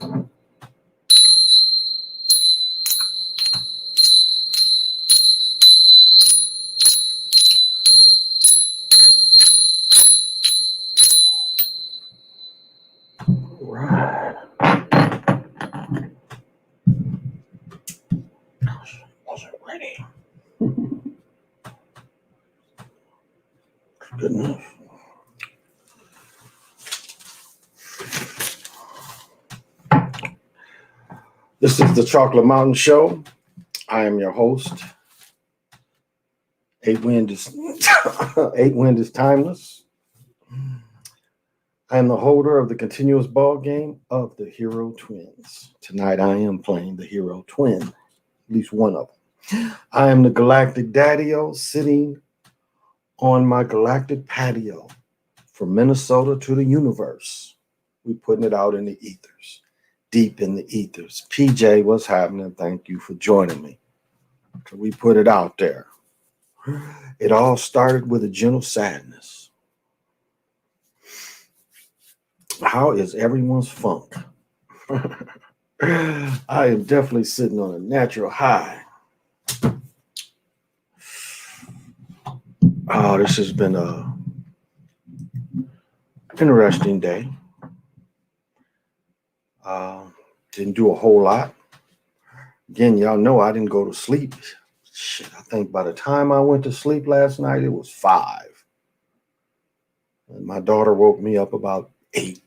Right. Wasn't ready. Goodness. This is the Chocolate Mountain Show. I am your host. 8Wind is 8Wind is timeless. I am the holder of the continuous ball game of the Hero Twins. Tonight I am playing the Hero Twin, at least one of them. I am the Galactic Daddy-O sitting on my galactic patio from Minnesota to the universe. We putting it out in the ethers, deep in the ethers. PJ, what's happening? Thank you for joining me. So we put it out there. It all started with a gentle sadness. How is everyone's funk? I am definitely sitting on a natural high. Oh, this has been a interesting day. Didn't do a whole lot. Again, y'all know I didn't go to sleep. Shit, I think by the time I went to sleep last night, it was 5. And my daughter woke me up about 8.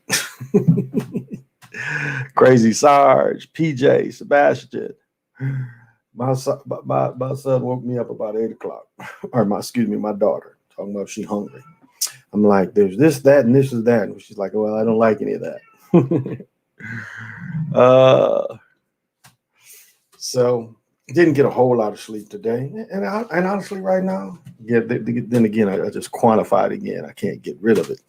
Crazy Sarge, PJ, Sebastian. My son woke me up about 8 o'clock. Or my daughter, talking about she hungry. I'm like, there's this, that, and this is that. And she's like, well, I don't like any of that. So didn't get a whole lot of sleep today. And honestly, right now, yeah, then again, I just quantified again. I can't get rid of it.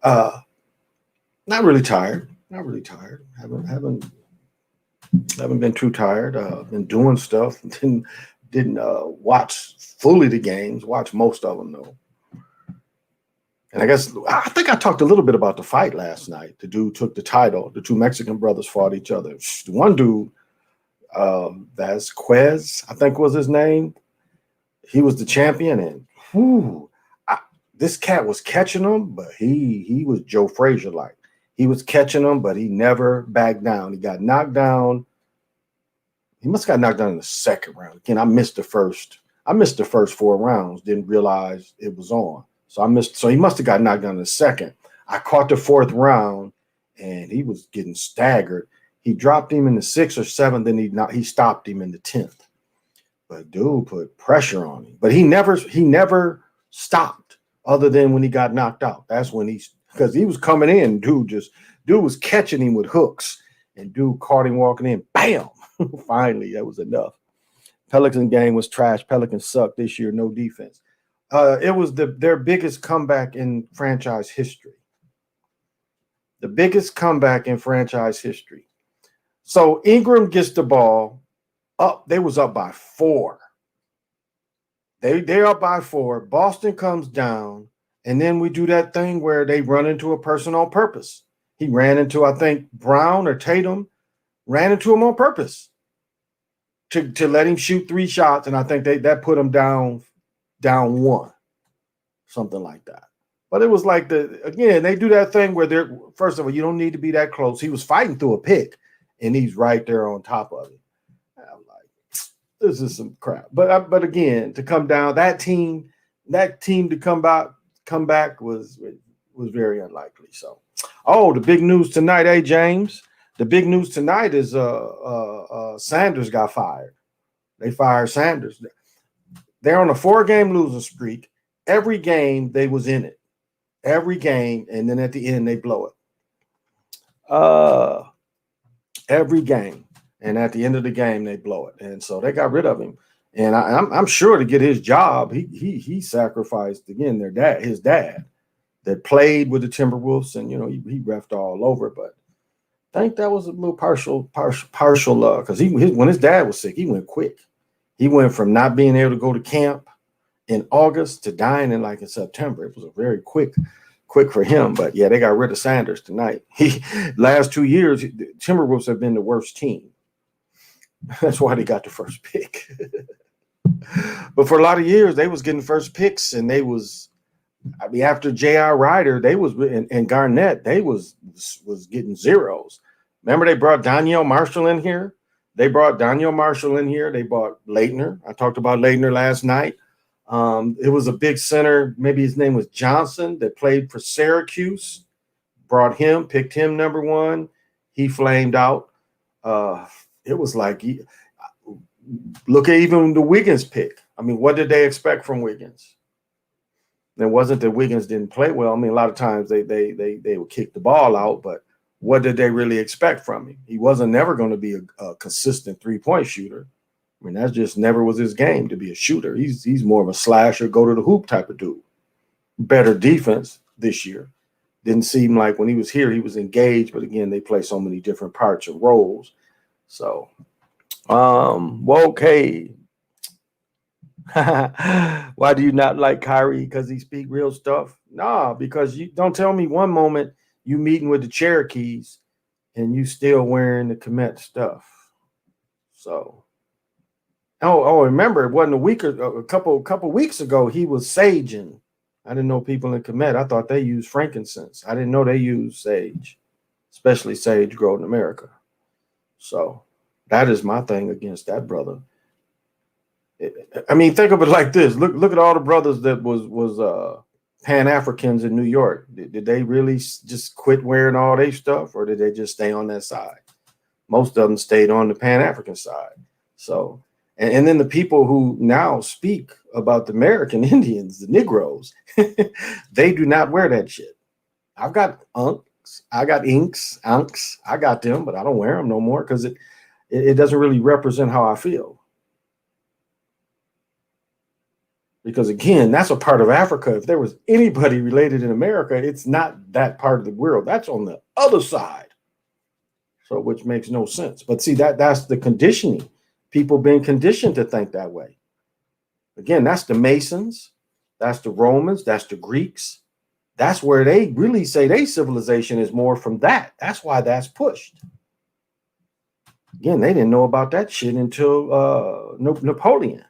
Not really tired. Haven't been too tired. Been doing stuff. Didn't watch fully the games. Watch most of them though. And I think I talked a little bit about the fight last night. The dude took the title. The two Mexican brothers fought each other. The one dude, Vasquez, I think was his name. He was the champion, and this cat was catching him, but he was Joe Frazier like. He was catching him, but he never backed down. He got knocked down. He must have got knocked down in the second round. Again, I missed the first 4 rounds. Didn't realize it was on. So he must have got knocked down in the second. I caught the 4th round, and he was getting staggered. He dropped him in the 6th or 7th, then he stopped him in the 10th. But dude put pressure on him. But he never stopped other than when he got knocked out. That's when because he was coming in, dude was catching him with hooks, and dude caught him walking in. Bam! Finally, that was enough. Pelican game was trash. Pelicans sucked this year, no defense. It was their biggest comeback in franchise history. The biggest comeback in franchise history. So Ingram gets the ball up. They was up by 4. They're up by 4. Boston comes down, and then we do that thing where they run into a person on purpose. He ran into, I think, Brown or Tatum, ran into him on purpose to let him shoot 3 shots, and I think that put him down 1, something like that. But it was like they do that thing where first of all, you don't need to be that close. He was fighting through a pick, and he's right there on top of it. I'm like, this is some crap. But again, to come down, that team to come back was very unlikely. So, the big news tonight, hey James. The big news tonight is Sanders got fired. They fired Sanders. They're on a 4-game losing streak. Every game they was in it. Every game, and then at the end they blow it. Every game, and at the end of the game they blow it, and so they got rid of him. And I'm sure to get his job, he sacrificed again his dad, that played with the Timberwolves, and he reffed all over. But I think that was a little partial because when his dad was sick, he went quick. He went from not being able to go to camp in August to dying in September. It was a very quick quick for him. But yeah, they got rid of Sanders tonight. Last 2 years, the Timberwolves have been the worst team. That's why they got the first pick. But for a lot of years, they was getting first picks, and they was, I mean, after J.R. Rider, they was and Garnett, they was getting zeros. Remember, they brought Danielle Marshall in here. They brought Danielle Marshall in here. They brought Leitner. I talked about Leitner last night. It was a big center. Maybe his name was Johnson that played for Syracuse. Brought him, picked him number one. He flamed out. It was like, look at even the Wiggins pick. I mean, what did they expect from Wiggins? It wasn't that Wiggins didn't play well. I mean, a lot of times they would kick the ball out, but what did they really expect from him? He wasn't never going to be a consistent three-point shooter. I mean, that just never was his game to be a shooter. He's more of a slasher, go to the hoop type of dude. Better defense this year. Didn't seem like when he was here, he was engaged, but again, they play so many different parts and roles. So, okay. Why do you not like Kyrie? Because he speak real stuff? Nah, because you don't tell me one moment you meeting with the Cherokees and you still wearing the Komet stuff. So, remember, it wasn't a couple weeks ago, he was saging. I didn't know people in Komet. I thought they used frankincense. I didn't know they used sage, especially sage grown in America. So that is my thing against that brother. I mean, think of it like this. Look at all the brothers that was Pan-Africans in New York. Did they really just quit wearing all their stuff, or did they just stay on that side? Most of them stayed on the Pan-African side. So, and then the people who now speak about the American Indians, the Negroes, they do not wear that shit. I've got unks, I got inks, unks, I got them, but I don't wear them no more because it doesn't really represent how I feel. Because again, that's a part of Africa. If there was anybody related in America, it's not that part of the world. That's on the other side. So, which makes no sense. But see, that's the conditioning. People being conditioned to think that way. Again, that's the Masons, that's the Romans, that's the Greeks. That's where they really say their civilization is more from that. That's why that's pushed. Again, they didn't know about that shit until Napoleon.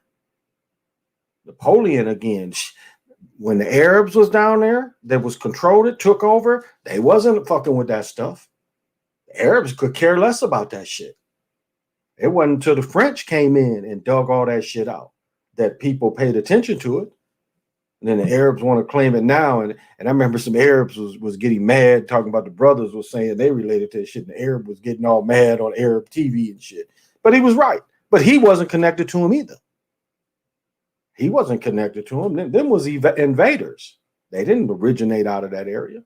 Napoleon, again, when the Arabs was down there, that was controlled it, took over, they wasn't fucking with that stuff. The Arabs could care less about that shit. It wasn't until the French came in and dug all that shit out that people paid attention to it. And then the Arabs want to claim it now. And I remember some Arabs was getting mad, talking about the brothers was saying they related to that shit. And the Arab was getting all mad on Arab TV and shit. But he was right. But he wasn't connected to him either. He wasn't connected to him. Them was invaders. They didn't originate out of that area.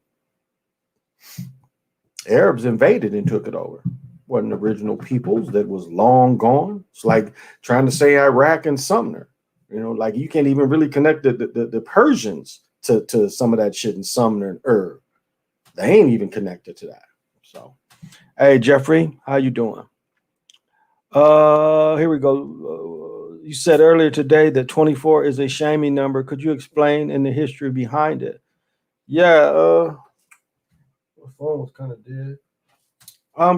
Arabs invaded and took it over. Wasn't original peoples that was long gone. It's like trying to say Iraq and Sumner. You know, like you can't even really connect the Persians to some of that shit in Sumner and Ur. They ain't even connected to that. So, hey, Jeffrey, how you doing? Here we go. You said earlier today that 24 is a shaming number. Could you explain in the history behind it? Yeah, my phone was kind of dead.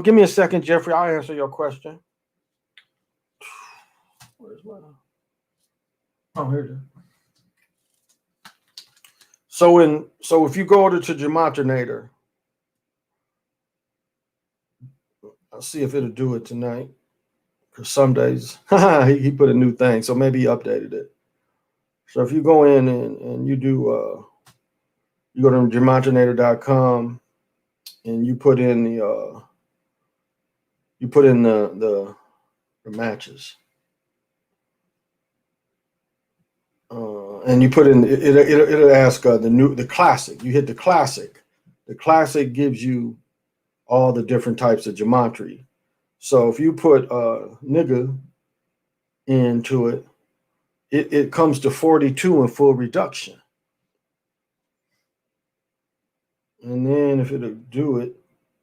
Give me a second, Jeffrey. I'll answer your question. Where's my? Oh, here it is. So if you go over to Gematria, I'll see if it'll do it tonight. Because some days he put a new thing, so maybe he updated it. So if you go in and you do, you go to Gematria.com and you put in the matches, and you put in it'll ask the classic. You hit the classic. The classic gives you all the different types of gematria. So if you put nigga into it, it comes to 42 in full reduction. And then if it'll do it,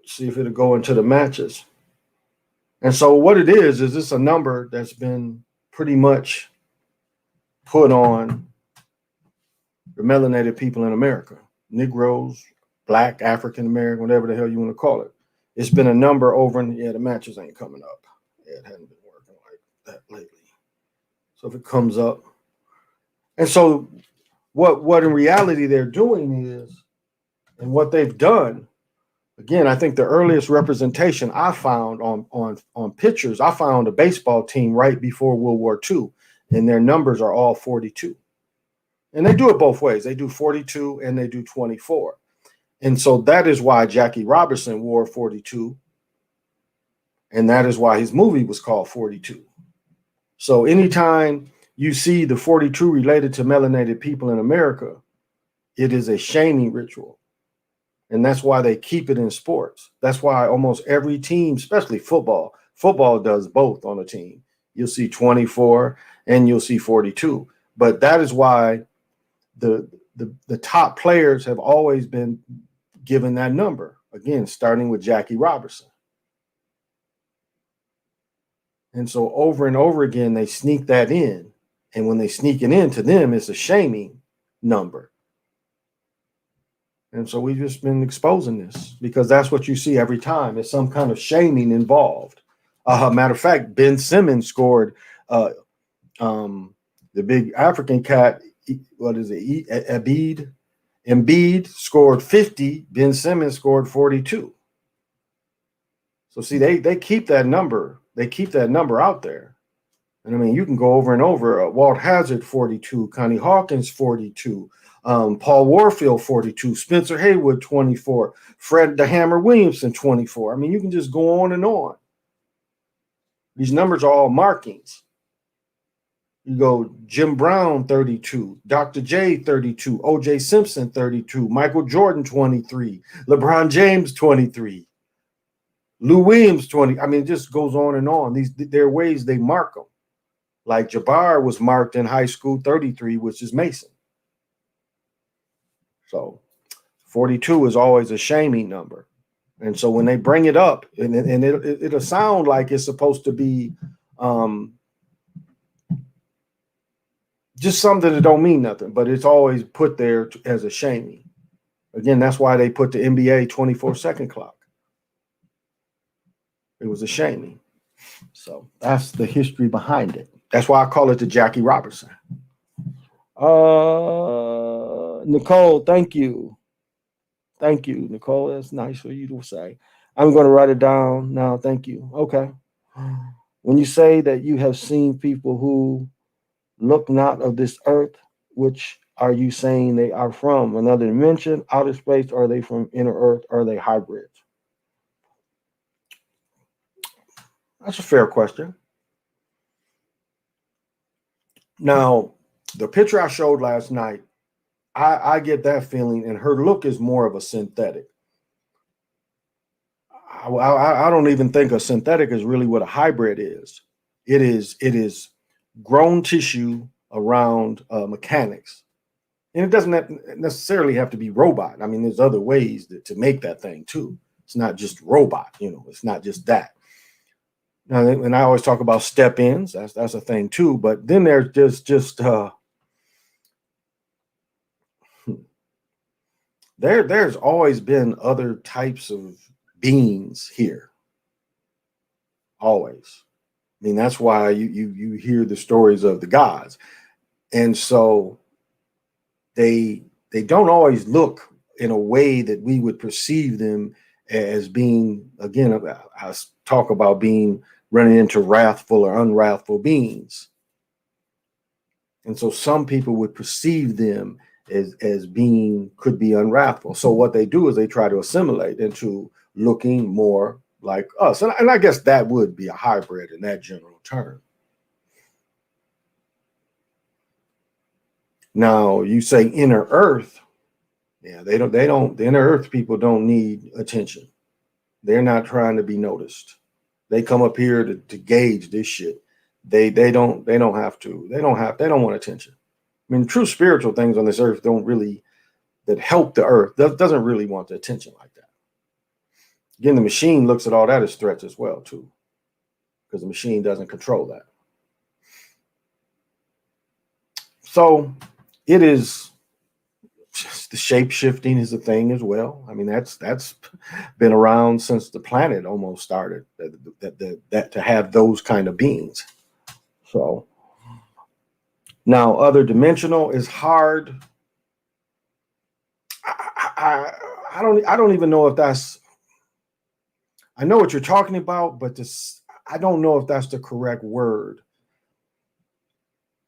see if it'll go into the matches. And so what it is this a number that's been pretty much put on the melanated people in America. Negroes, Black, African American, whatever the hell you want to call it. It's been a number over, and the matches ain't coming up. Yeah, it hasn't been working like that lately. So if it comes up, and so what in reality they're doing is, and what they've done, again, I think the earliest representation I found on pictures, I found a baseball team right before World War II, and their numbers are all 42. And they do it both ways. They do 42 and they do 24. And so that is why Jackie Robinson wore 42. And that is why his movie was called 42. So anytime you see the 42 related to melanated people in America, it is a shaming ritual. And that's why they keep it in sports. That's why almost every team, especially football does both on a team. You'll see 24 and you'll see 42. But that is why the top players have always been given that number. Again, starting with Jackie Robinson. And so over and over again, they sneak that in. And when they sneak it in, to them, it's a shaming number. And so we've just been exposing this because that's what you see every time. It's some kind of shaming involved. Matter of fact, Ben Simmons scored the big African cat. What is it? Embiid scored 50. Ben Simmons scored 42. So see, they keep that number. They keep that number out there. And I mean, you can go over and over. Walt Hazzard 42, Connie Hawkins 42, Paul Warfield 42, Spencer Haywood 24, Fred the Hammer Williamson 24. I mean, you can just go on and on. These numbers are all markings. You go Jim Brown 32, Dr. J 32, O.J. Simpson 32, Michael Jordan 23, LeBron James 23, Lou Williams 20. I mean, it just goes on and on. There are ways they mark them. Like Jabbar was marked in high school 33, which is Mason. So 42 is always a shaming number. And so when they bring it up, and it'll sound like it's supposed to be just something that don't mean nothing, but it's always put there as a shaming. Again, that's why they put the NBA 24-second clock. It was a shaming. So that's the history behind it. That's why I call it the Jackie Robinson. Nicole, thank you. Thank you, Nicole. That's nice for you to say. I'm going to write it down now. Thank you. Okay. When you say that you have seen people who look not of this earth, which are you saying they are from? Another dimension, outer space? Are they from inner earth? Are they hybrids? That's a fair question. Now, the picture I showed last night, I get that feeling, and her look is more of a synthetic. I don't even think a synthetic is really what a hybrid is. It is grown tissue around mechanics. And it doesn't necessarily have to be robot. I mean, there's other ways to make that thing too. It's not just robot, it's not just that. Now, and I always talk about step-ins. That's a thing too. But then there's there's always been other types of beings here. Always. I mean, that's why you hear the stories of the gods. And so they don't always look in a way that we would perceive them as being, again, I talk about being running into wrathful or unwrathful beings. And so some people would perceive them as being, could be unwrathful. So what they do is they try to assimilate into looking more like us. And I guess that would be a hybrid in that general term. Now you say inner earth. Yeah, the inner earth people don't need attention. They're not trying to be noticed. They come up here to gauge this shit. They don't have to. They don't want attention. I mean, true spiritual things on this earth that help the earth doesn't really want the attention like that. Again, the machine looks at all that as threats as well too, because the machine doesn't control that. So it is the shape shifting is a thing as well. I mean, that's been around since the planet almost started. That to have those kind of beings. So now, other dimensional is hard. I don't even know if that's. I know what you're talking about, but this I don't know if that's the correct word.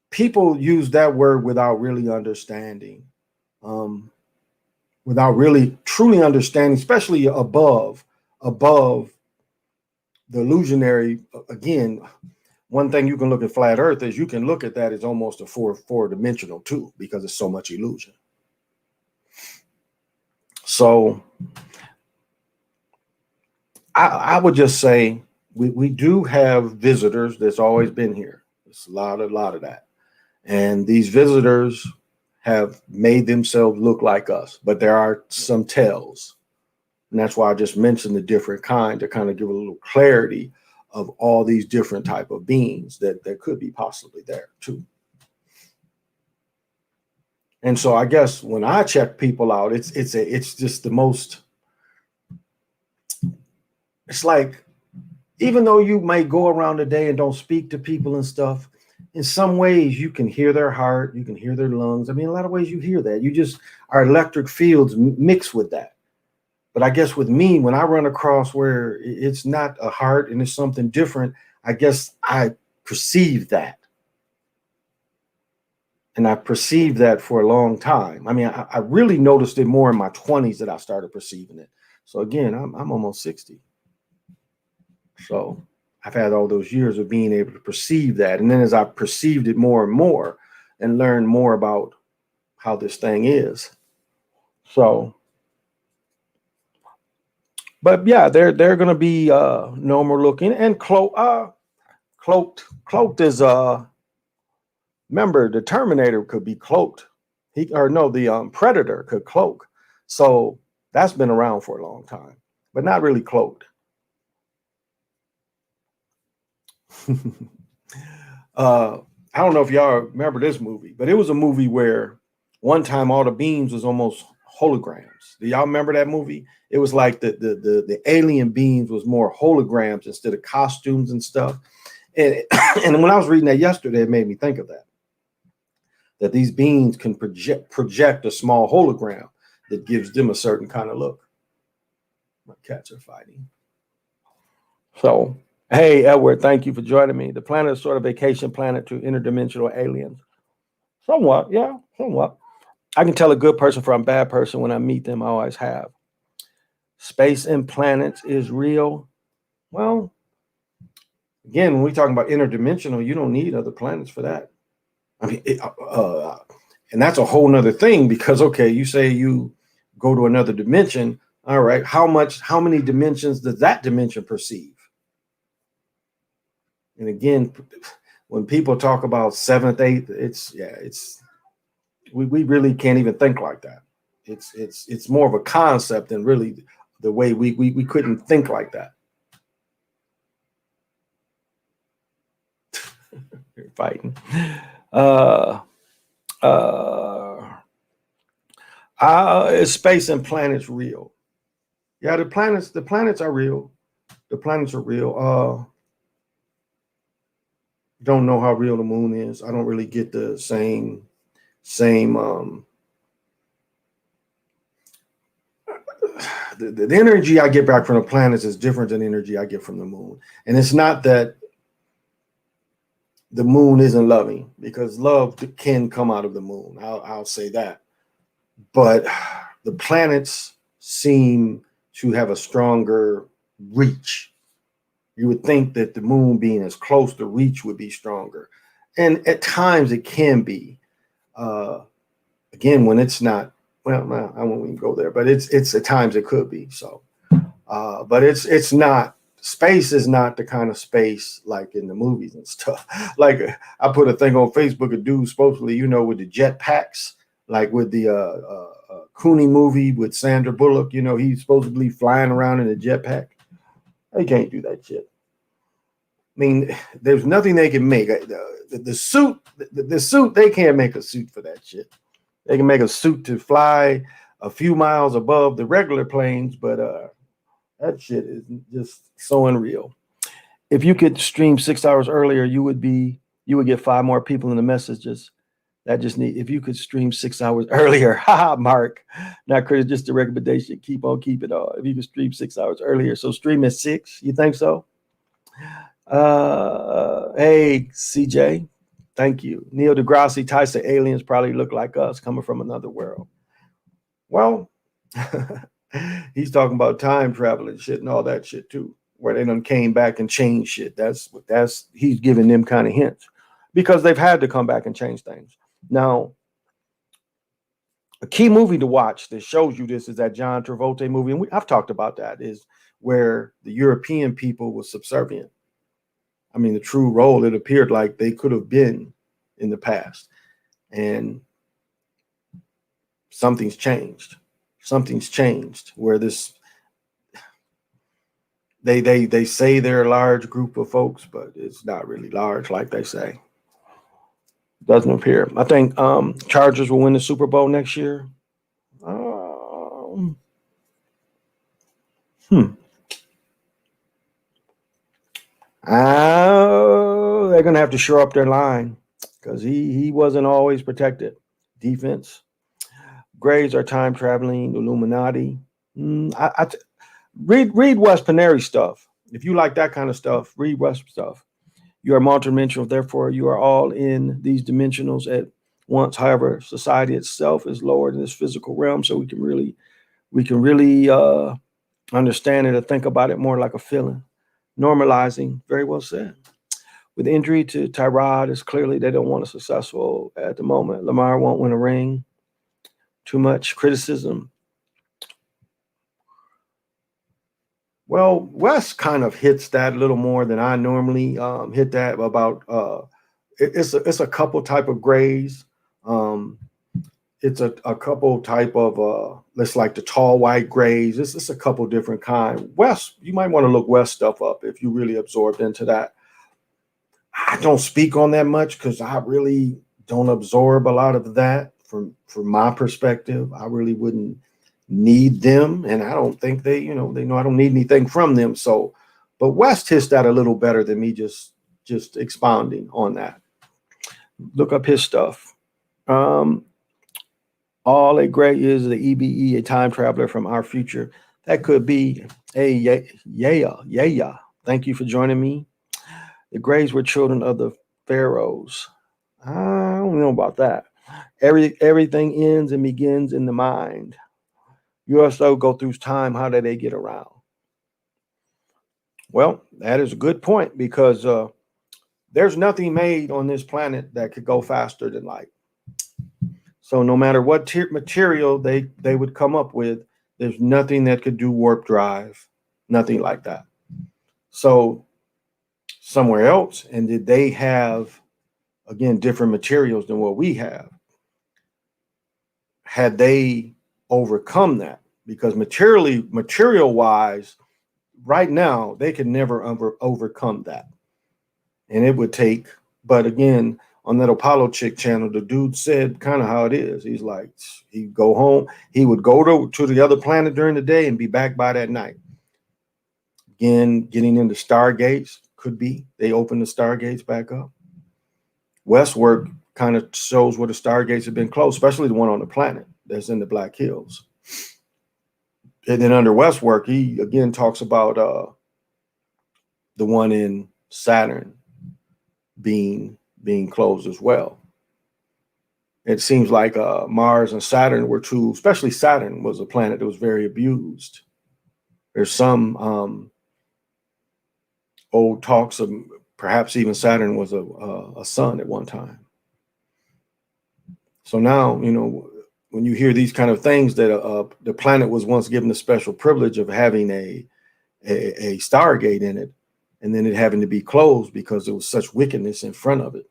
People use that word without really understanding, without really truly understanding, especially above the illusionary. Again, one thing you can look at flat Earth is you can look at that as almost a four dimensional too, because it's so much illusion. So I would just say we do have visitors that's always been here. It's a lot of that. And these visitors have made themselves look like us, but there are some tells. And that's why I just mentioned the different kind to kind of give a little clarity of all these different type of beings that could be possibly there too. And so I guess when I check people out, it's just the most, it's like, even though you may go around the day and don't speak to people and stuff, in some ways you can hear their heart, you can hear their lungs. I mean, a lot of ways you hear that. You just, our electric fields mix with that. But I guess with me, when I run across where it's not a heart and it's something different, I guess I perceive that. And I perceived that for a long time. I mean, I really noticed it more in my 20s that I started perceiving it. So again, I'm almost 60. So I've had all those years of being able to perceive that. And then as I perceived it more and more and learned more about how this thing is. So, but yeah, they're going to be normal looking and cloaked is remember the Terminator could be cloaked. The Predator could cloak. So that's been around for a long time, but not really cloaked. I don't know if y'all remember this movie, but it was a movie where one time all the beams was almost holograms. Do y'all remember that movie? It was like the alien beings was more holograms instead of costumes and stuff. And, and when I was reading that yesterday, it made me think of that these beings can project a small hologram that gives them a certain kind of look. My cats are fighting. So, hey, Edward, thank you for joining me. The planet is sort of vacation planet to interdimensional aliens. Somewhat, yeah, somewhat. I can tell a good person from a bad person when I meet them. I always have. Space and planets is real. Well, again, when we talk about interdimensional, you don't need other planets for that. I mean, and that's a whole nother thing because, okay, you say you go to another dimension. All right, how many dimensions does that dimension perceive? And again, when people talk about seventh, eighth, we really can't even think like that. It's more of a concept than really the way we couldn't think like that. You're fighting. Is space and planets real? Yeah, the planets are real. The planets are real. Don't know how real the moon is. I don't really get the same the energy I get back from the planets is different than the energy I get from the moon. And it's not that the moon isn't loving, because love can come out of the moon. I'll say that. But the planets seem to have a stronger reach. You would think that the moon being as close to reach would be stronger. And at times it can be. Again, when it's not, well, I won't even go there, but it's at times it could be. So, but it's not, space is not the kind of space like in the movies and stuff. Like I put a thing on Facebook, a dude supposedly, with the jet packs, like with the Cooney movie with Sandra Bullock, he's supposedly flying around in a jetpack. They can't do that shit. I mean, there's nothing they can make. The suit, they can't make a suit for that shit. They can make a suit to fly a few miles above the regular planes, but that shit is just so unreal. If you could stream 6 hours earlier, you would get 5 more people in the messages. That just need if you could stream 6 hours earlier. Haha, Mark. Not credit, just a recommendation. Keep on keep it on. If you could stream 6 hours earlier. So stream at 6. You think so? Hey, CJ. Thank you. Neil deGrasse Tyson, aliens probably look like us coming from another world. Well, he's talking about time travel and shit and all that shit too, where they done came back and changed shit. That's he's giving them kind of hints because they've had to come back and change things. Now, a key movie to watch that shows you this is that John Travolta movie, and I've talked about that, is where the European people was subservient. I mean, the true role, it appeared like they could have been in the past. And something's changed. Something's changed where this, they say they're a large group of folks, but it's not really large like they say. Doesn't appear. I think Chargers will win the Super Bowl next year. They're going to have to shore up their line because he wasn't always protected. Defense. Grays are time traveling Illuminati. Read Wes Paneri stuff. If you like that kind of stuff, read Wes stuff. You are multidimensional, therefore you are all in these dimensionals at once. However, society itself is lower than this physical realm, so we can really understand it and think about it more like a feeling. Normalizing, very well said. With injury to Tyrod, it's clearly they don't want a successful at the moment. Lamar won't win a ring. Too much criticism. Well, Wes kind of hits that a little more than I normally hit that about. It's a couple type of grays. It's a couple type of let's like the tall white grays. It's a couple different kind. Wes, you might want to look Wes stuff up if you really absorbed into that. I don't speak on that much because I really don't absorb a lot of that from my perspective. I really wouldn't need them, and I don't think they know I don't need anything from them. So, but West hits that a little better than me just expounding on that. Look up his stuff. All a gray is the EBE, a time traveler from our future. That could be a yeah. Thank you for joining me. The Grays were children of the pharaohs. I don't know about that. Everything ends and begins in the mind. You also go through time. How did they get around? Well, that is a good point because there's nothing made on this planet that could go faster than light. So no matter what material they would come up with, there's nothing that could do warp drive, nothing like that. So somewhere else, and did they have, again, different materials than what we have? Had they overcome that? Because material wise, right now, they could never overcome that. And it would take, but again, on that Apollo Chick channel, the dude said kind of how it is. He's like, he'd go home, he would go to the other planet during the day and be back by that night. Again, getting into stargates could be, they open the stargates back up. Westwork kind of shows where the stargates have been closed, especially the one on the planet that's in the Black Hills. And then under Westwork, he again talks about the one in Saturn being closed as well. It seems like Mars and Saturn were two, especially Saturn was a planet that was very abused. There's some old talks of perhaps even Saturn was a sun at one time. So now, when you hear these kind of things that the planet was once given the special privilege of having a Stargate in it, and then it having to be closed because there was such wickedness in front of it,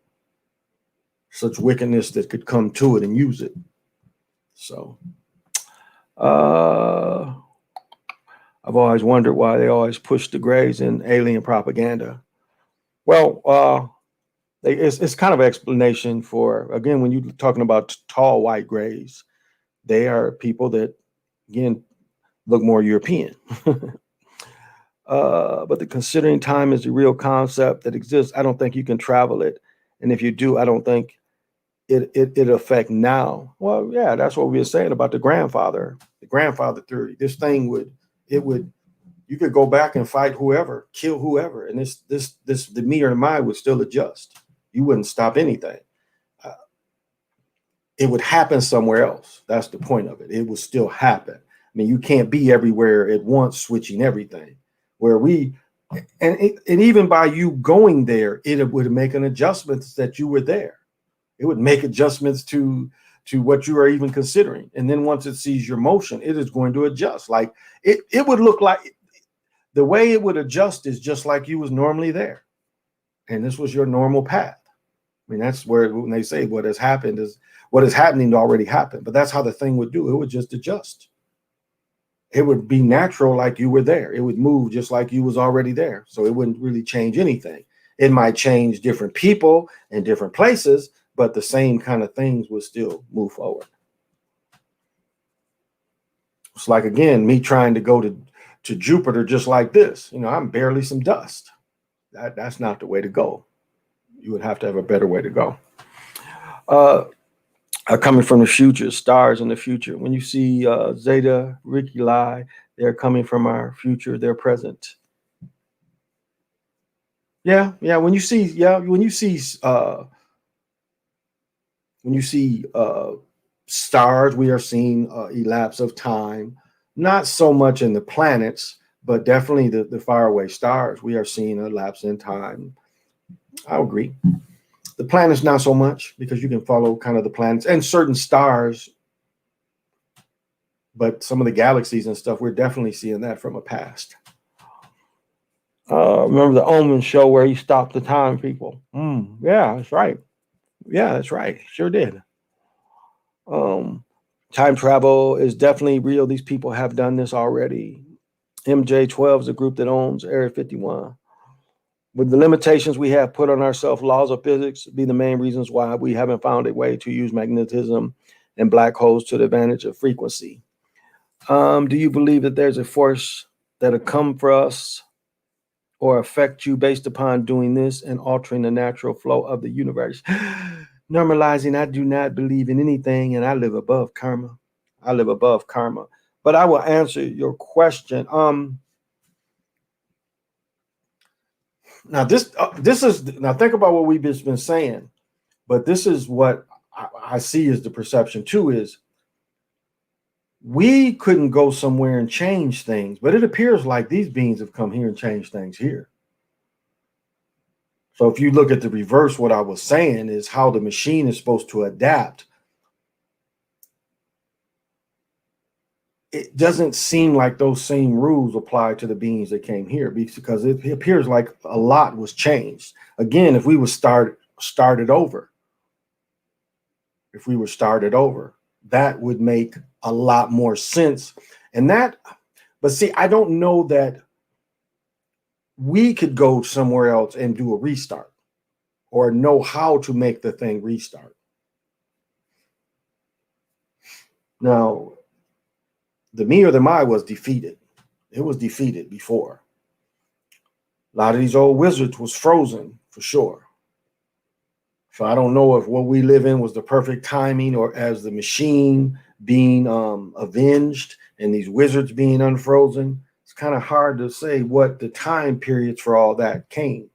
such wickedness that could come to it and use it. So I've always wondered why they always push the Greys in alien propaganda. Well, It's kind of an explanation for, again, when you're talking about tall white grays, they are people that, again, look more European. But the considering time is a real concept that exists. I don't think you can travel it. And if you do, I don't think it affect now. Well, yeah, that's what we were saying about the grandfather theory. This thing would, you could go back and fight whoever, kill whoever, and the me or the mind would still adjust. You wouldn't stop anything. Uh, it would happen somewhere else. That's the point of it. It would still happen. I mean, you can't be everywhere at once, switching everything. Where we, and even by you going there, it would make an adjustment that you were there. It would make adjustments to what you are even considering. And then once it sees your motion, it is going to adjust. Like it would look like the way it would adjust is just like you was normally there. And this was your normal path. I mean, that's where when they say what has happened is what is happening already happened. But that's how the thing would do. It would just adjust. It would be natural like you were there. It would move just like you was already there. So it wouldn't really change anything. It might change different people and different places, but the same kind of things would still move forward. It's like, again, me trying to go to Jupiter just like this. You know, I'm barely some dust. That's not the way to go. You would have to have a better way to go. Coming from the future, stars in the future. When you see Zeta Reticuli, they're coming from our future, they're present. Yeah. When you see, stars, we are seeing elapse of time. Not so much in the planets, but definitely the faraway stars. We are seeing a lapse in time. I agree. The planets not so much, because you can follow kind of the planets and certain stars, but some of the galaxies and stuff, we're definitely seeing that from a past. Remember the Omen show where he stopped the time, people? Yeah, that's right. Yeah, that's right. Sure did. Time travel is definitely real. These people have done this already. MJ12 is a group that owns Area 51. With the limitations we have put on ourselves, laws of physics be the main reasons why we haven't found a way to use magnetism and black holes to the advantage of frequency. Do you believe that there's a force that'll come for us or affect you based upon doing this and altering the natural flow of the universe? Normalizing, I do not believe in anything, and I live above karma. But I will answer your question. Now this is, now think about what we've just been saying, but this is what I see as the perception too, is we couldn't go somewhere and change things, but it appears like these beings have come here and changed things here. So if you look at the reverse, what I was saying is how the machine is supposed to adapt. It doesn't seem like those same rules apply to the beings that came here, because it appears like a lot was changed. Again, if we were started over, that would make a lot more sense. But see, I don't know that we could go somewhere else and do a restart or know how to make the thing restart. Now, the me or the my was defeated. It was defeated before. A lot of these old wizards was frozen for sure. So I don't know if what we live in was the perfect timing, or as the machine being avenged and these wizards being unfrozen. It's kind of hard to say what the time periods for all that came.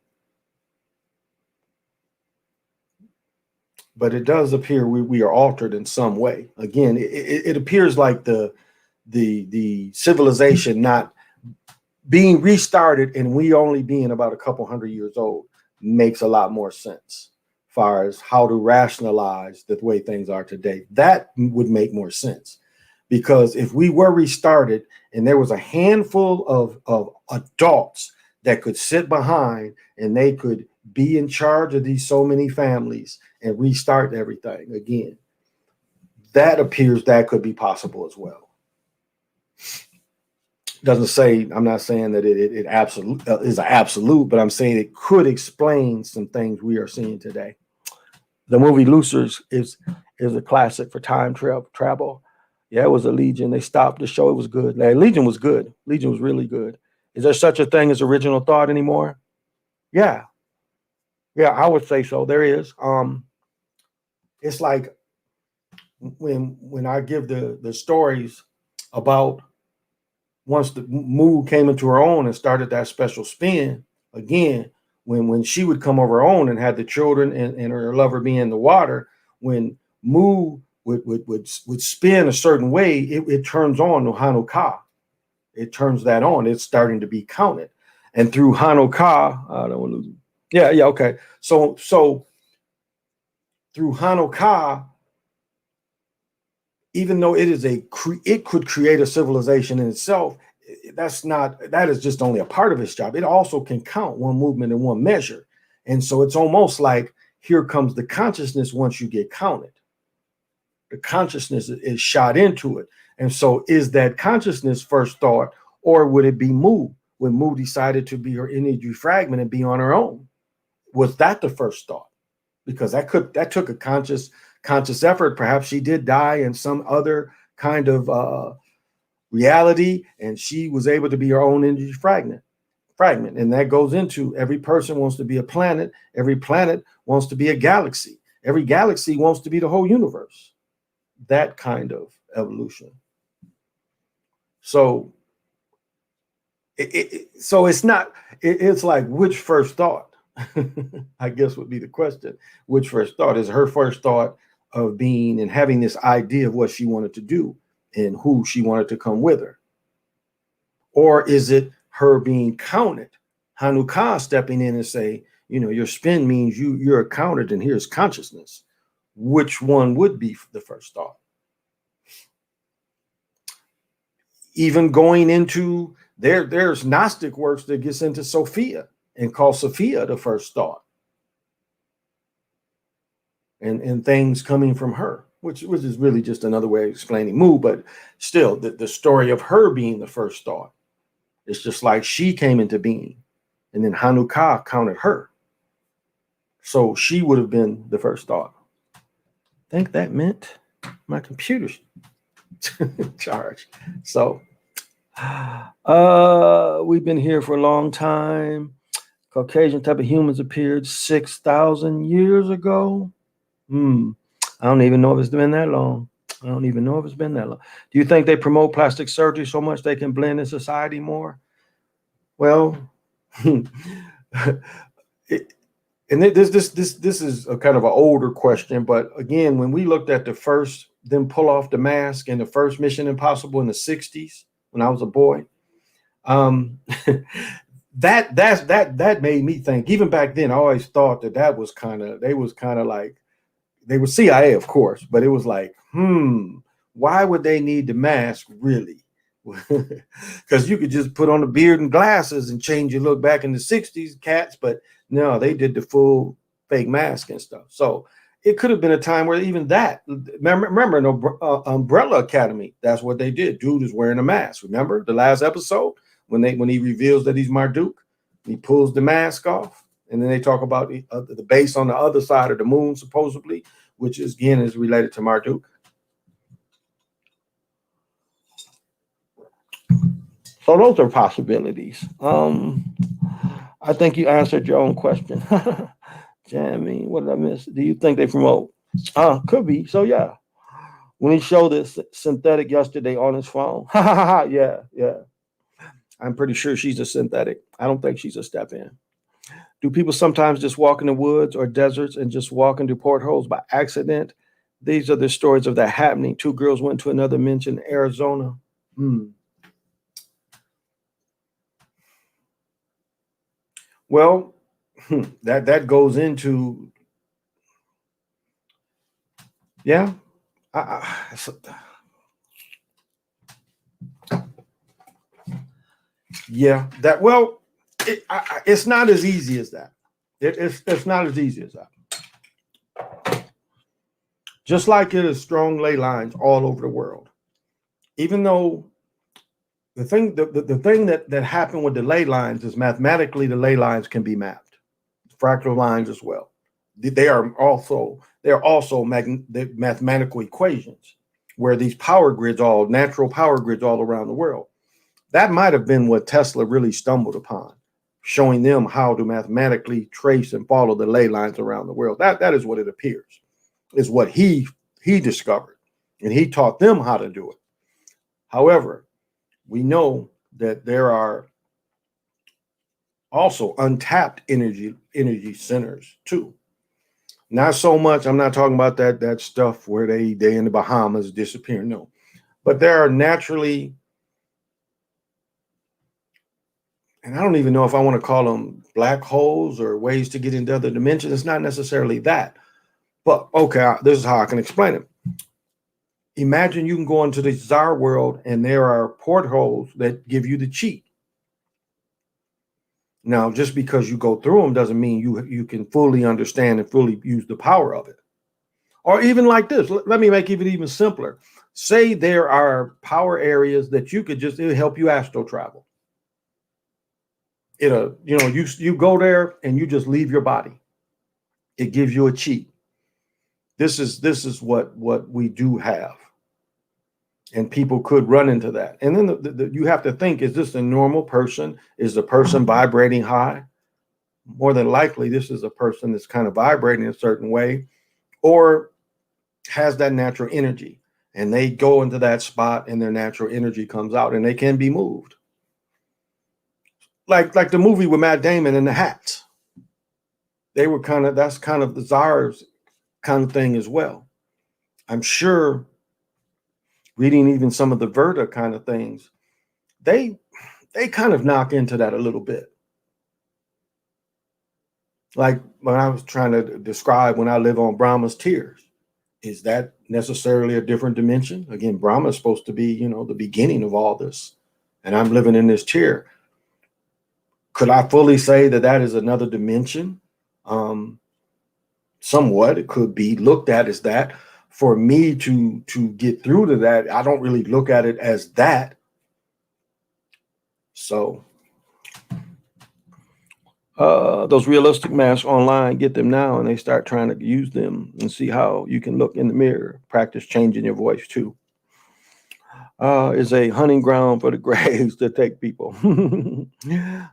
But it does appear we are altered in some way. Again, it appears like the civilization not being restarted and we only being about a couple hundred years old makes a lot more sense as far as how to rationalize the way things are today. That would make more sense, because if we were restarted and there was a handful of adults that could sit behind and they could be in charge of these so many families and restart everything again, that appears that could be possible as well. Doesn't say, I'm not saying that it absolute is an absolute, but I'm saying it could explain some things we are seeing today. The movie Losers is a classic for time travel. Yeah, it was a Legion. They stopped the show. It was good. Like, Legion was good. Legion was really good. Is there such a thing as original thought anymore? Yeah, yeah, I would say so. There is. It's like when I give the stories about once the Moo came into her own and started that special spin again, when she would come over her own and had the children and her lover be in the water, when Moo would spin a certain way, it turns on the Hanukkah. It turns that on. It's starting to be counted. And through Hanukkah, I don't want to lose. Yeah, yeah, okay. So through Hanukkah, even though it could create a civilization in itself, that is just only a part of its job. It also can count one movement in one measure. And so it's almost like here comes the consciousness once you get counted. The consciousness is shot into it. And so is that consciousness first thought, or would it be Mu when Mu decided to be her energy fragment and be on her own? Was that the first thought? Because that took a conscious effort. Perhaps she did die in some other kind of reality, and she was able to be her own energy fragment. And that goes into every person wants to be a planet. Every planet wants to be a galaxy. Every galaxy wants to be the whole universe. That kind of evolution. So it's not. It's like, which first thought? I guess would be the question. Which first thought? Is her first thought of being and having this idea of what she wanted to do and who she wanted to come with her? Or is it her being counted? Hanukkah stepping in and say, your spin means you're counted and here's consciousness. Which one would be the first thought? Even going into there's Gnostic works that gets into Sophia and call Sophia the first thought. And things coming from her, which is really just another way of explaining Mu, but still the story of her being the first thought. It's just like she came into being, and then Hanukkah counted her. So she would have been the first thought. I think that meant my computer's charged. So we've been here for a long time. Caucasian type of humans appeared 6,000 years ago. I don't even know if it's been that long. Do you think they promote plastic surgery so much they can blend in society more? Well, this is a kind of an older question, but again, when we looked at the first, them pull off the mask in the first Mission Impossible in the 60s, when I was a boy, that made me think. Even back then, I always thought they was kind of like, they were CIA, of course, but it was like, why would they need the mask really? Because you could just put on a beard and glasses and change your look back in the 60s, cats, but no, they did the full fake mask and stuff. So it could have been a time where even that, remember Umbrella Academy, that's what they did. Dude is wearing a mask. Remember the last episode when he reveals that he's Marduk, he pulls the mask off. And then they talk about the base on the other side of the moon, supposedly, which is related to Marduk. So those are possibilities. I think you answered your own question. Jamie, what did I miss? Do you think they promote? Could be. So yeah. When he showed this synthetic yesterday on his phone. Yeah. I'm pretty sure she's a synthetic. I don't think she's a step-in. Do people sometimes just walk in the woods or deserts and just walk into portholes by accident? These are the stories of that happening. 2 girls went to another mention, Arizona. Well, that goes into, yeah. Yeah, that, well, it's not as easy as that. It's not as easy as that. Just like it is strong ley lines all over the world. Even though the thing that happened with the ley lines is mathematically the ley lines can be mapped, fractal lines as well. They're also mathematical equations where these power grids, all natural power grids all around the world. That might have been what Tesla really stumbled upon, showing them how to mathematically trace and follow the ley lines around the world. That is what it appears, is what he discovered, and he taught them how to do it. However, we know that there are also untapped energy centers too. Not so much. I'm not talking about that stuff where they in the Bahamas disappearing. No, but there are naturally, and I don't even know if I want to call them black holes or ways to get into other dimensions. It's not necessarily that, but okay, this is how I can explain it. Imagine you can go into the bizarre world and there are portholes that give you the cheat. Now, just because you go through them doesn't mean you can fully understand and fully use the power of it. Or even like this, let me make it even simpler. Say there are power areas that you could it'll help you astral travel. You go there and you just leave your body. It gives you a cheat. This is what we do have. And people could run into that. And then you have to think, is this a normal person? Is the person vibrating high? More than likely, this is a person that's kind of vibrating a certain way or has that natural energy. And they go into that spot and their natural energy comes out and they can be moved. Like the movie with Matt Damon and the hats. That's kind of the czar's kind of thing as well. I'm sure reading even some of the Verta kind of things, they kind of knock into that a little bit. Like when I was trying to describe when I live on Brahma's tears, is that necessarily a different dimension? Again, Brahma is supposed to be, the beginning of all this, and I'm living in this chair. Could I fully say that is another dimension? Somewhat, it could be looked at as that. For me to get through to that, I don't really look at it as that. So those realistic masks online, get them now, and they start trying to use them and see how you can look in the mirror. Practice changing your voice too. Is a hunting ground for the graves to take people.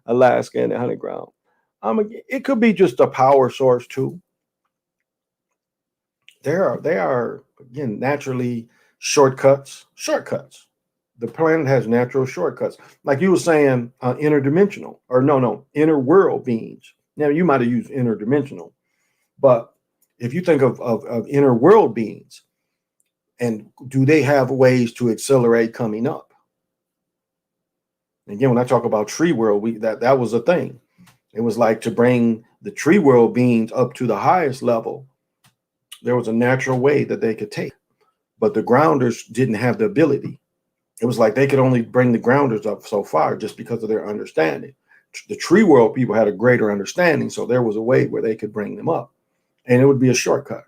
Alaska and the hunting ground. It could be just a power source too. They are again naturally shortcuts. The planet has natural shortcuts, like you were saying, interdimensional or inner world beings. Now you might have used interdimensional, but if you think of inner world beings, and do they have ways to accelerate coming up? Again, when I talk about tree world, that was a thing. It was like to bring the tree world beings up to the highest level. There was a natural way that they could take, but the grounders didn't have the ability. It was like they could only bring the grounders up so far just because of their understanding. The tree world people had a greater understanding, so there was a way where they could bring them up, and it would be a shortcut.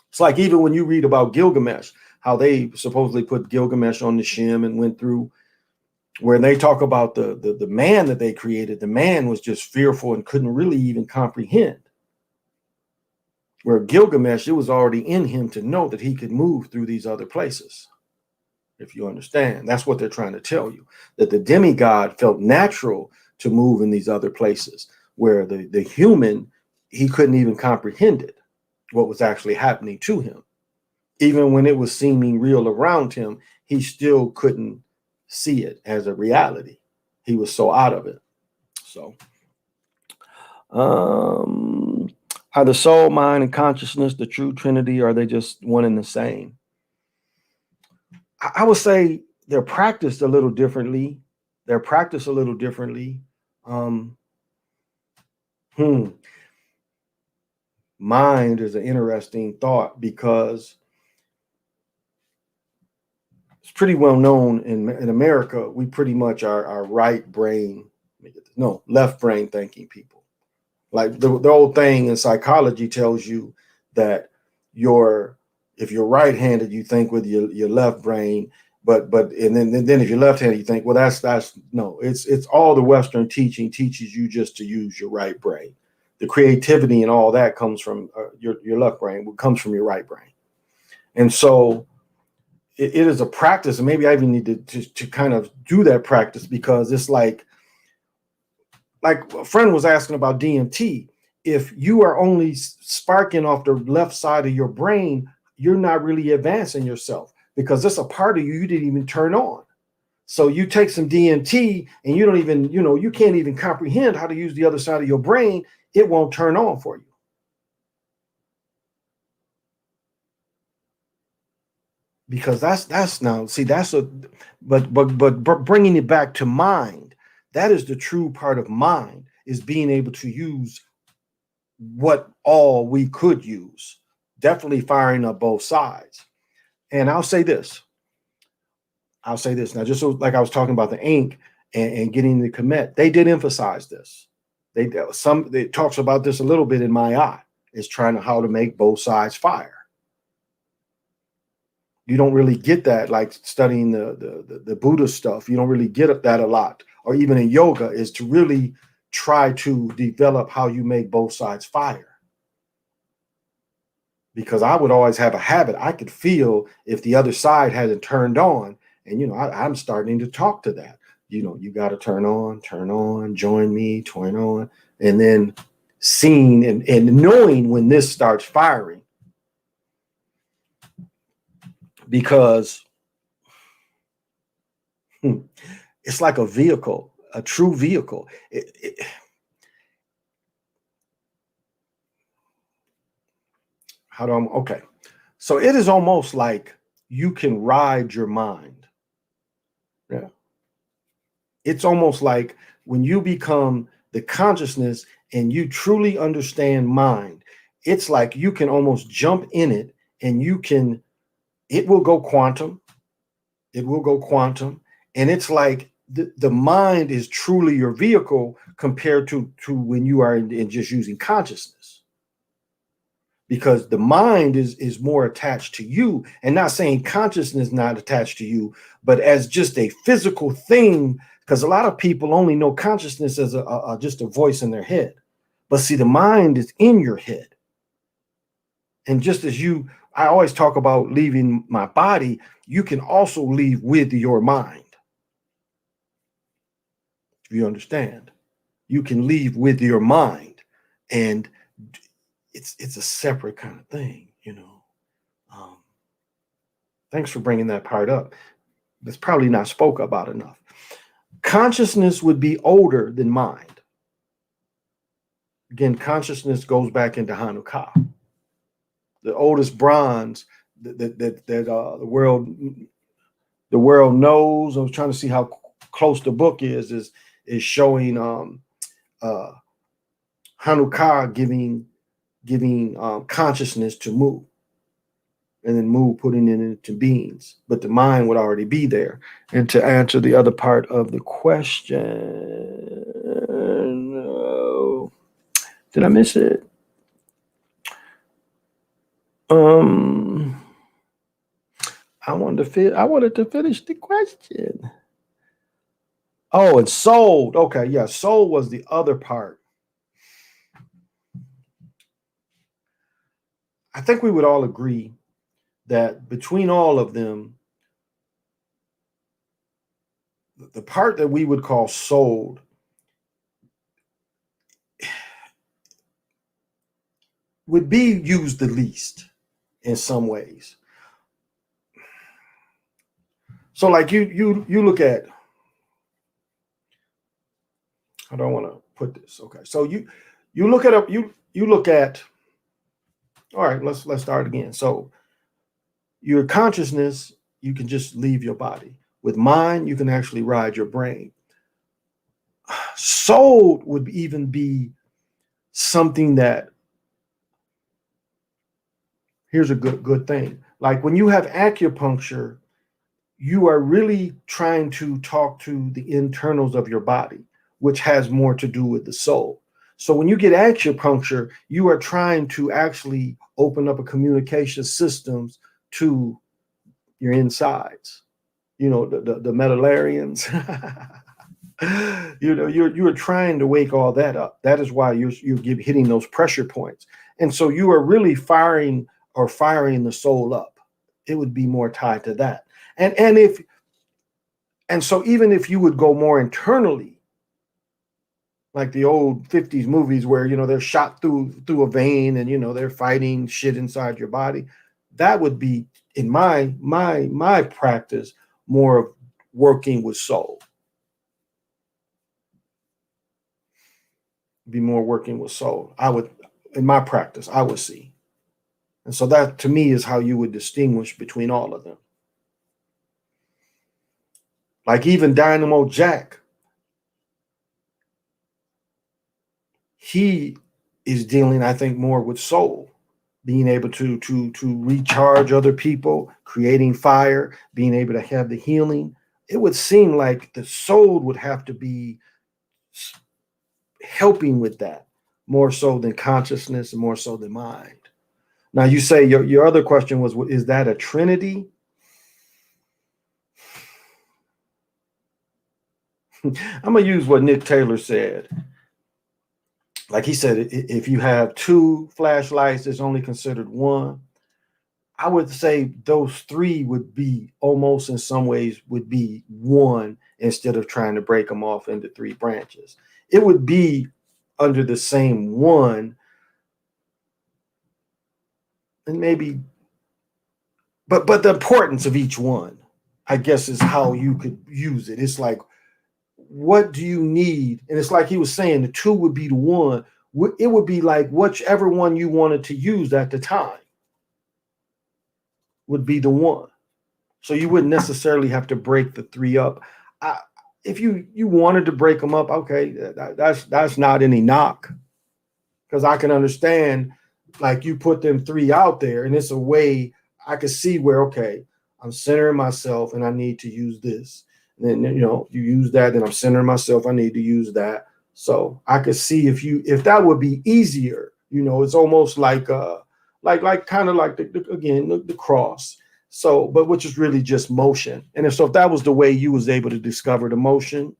It's like even when you read about Gilgamesh, how they supposedly put Gilgamesh on the shim and went through, where they talk about the man that they created. The man was just fearful and couldn't really even comprehend. Where Gilgamesh, it was already in him to know that he could move through these other places. If you understand, that's what they're trying to tell you, that the demigod felt natural to move in these other places, where the human, he couldn't even comprehend it, what was actually happening to him. Even when it was seeming real around him, he still couldn't see it as a reality. He was so out of it. So, are the soul, mind, and consciousness the true Trinity, or are they just one and the same? I would say they're practiced a little differently. Mind is an interesting thought because it's pretty well known in America. We pretty much are right brain, left brain thinking people. Like the old thing in psychology tells you that if you're right-handed, you think with your left brain, And then if you're left-handed, you think, well, that's no. It's all the Western teaching teaches you just to use your right brain. The creativity and all that comes from your left brain. What comes from your right brain, and so it is a practice. And maybe I even need to kind of do that practice, because it's like a friend was asking about DMT. If you are only sparking off the left side of your brain, you're not really advancing yourself, because it's a part of you didn't even turn on. So you take some DMT and you don't even, you can't even comprehend how to use the other side of your brain. It won't turn on for you. Because that's now, see, but bringing it back to mind, that is the true part of mind, is being able to use what all we could use, definitely firing up both sides. And I'll say this now, just so, like I was talking about the ink and getting the commit, they did emphasize this. It talks about this a little bit in my eye, is trying to how to make both sides fire. You don't really get that, like studying the Buddha stuff. You don't really get that a lot, or even in yoga, is to really try to develop how you make both sides fire. Because I would always have a habit. I could feel if the other side hasn't turned on, and I'm starting to talk to that. You got to turn on, join me, turn on, and then seeing and knowing when this starts firing. Because it's like a vehicle, a true vehicle. Okay. So it is almost like you can ride your mind. Yeah. It's almost like when you become the consciousness and you truly understand mind, it's like you can almost jump in it, and it will go quantum. It will go quantum. And it's like the mind is truly your vehicle compared to when you are in just using consciousness. Because the mind is more attached to you, and not saying consciousness not attached to you, but as just a physical thing. Because a lot of people only know consciousness as just a voice in their head. But see, the mind is in your head. And just as I always talk about leaving my body, you can also leave with your mind. You understand? You can leave with your mind, and it's a separate kind of thing, Thanks for bringing that part up. It's probably not spoke about enough. Consciousness would be older than mind. Again, consciousness goes back into Hanukkah, the oldest bronze that the world knows. I was trying to see how close the book is showing Hanukkah giving consciousness to Mu, and then Mu putting it into beings, but the mind would already be there. And to answer the other part of the question, did I miss it? I wanted to finish the question. Oh, and soul. Okay, yeah, soul was the other part. I think we would all agree that between all of them, the part that we would call soul would be used the least in some ways. So like you look at, I don't want to put this. Okay. So you look at you look at, all right, let's start again. So your consciousness, you can just leave your body. With mind, you can actually ride your brain. Soul would even be something that, here's a good thing. Like when you have acupuncture, you are really trying to talk to the internals of your body, which has more to do with the soul. So when you get acupuncture, you are trying to actually open up a communication systems to your insides. you know, the Metallarians. You know, you're trying to wake all that up. That is why you're hitting those pressure points, and so you are really firing the soul up. It would be more tied to that, and so even if you would go more internally, like the old 50s movies where, you know, they're shot through a vein and, you know, they're fighting shit inside your body, that would be, in my practice, more of working with soul. Be more working with soul. I would, in my practice, I would see. And so that to me is how you would distinguish between all of them. Like even Dynamo Jack, he is dealing, I think, more with soul, being able to recharge other people, creating fire, being able to have the healing. It would seem like the soul would have to be helping with that more so than consciousness and more so than mind. Now you say your other question was, is that a trinity? I'm gonna use what Nick Taylor said. Like he said, if you have two flashlights, it's only considered one. I would say those three would be almost in some ways would be one instead of trying to break them off into three branches. It would be under the same one, and maybe, but the importance of each one, I guess, is how you could use it. It's like, what do you need? And it's like he was saying, the two would be the one. It would be like whichever one you wanted to use at the time would be the one. So you wouldn't necessarily have to break the three up. If you wanted to break them up, okay, that's not any knock, because I can understand, like, you put them three out there, and it's a way I could see where, okay, I'm centering myself, and I need to use this. And then, you know, you use that, and I'm centering myself, I need to use that. So I could see if that would be easier. You know, it's almost like kind of like the cross. So, but which is really just motion. And if that was the way you was able to discover the motion,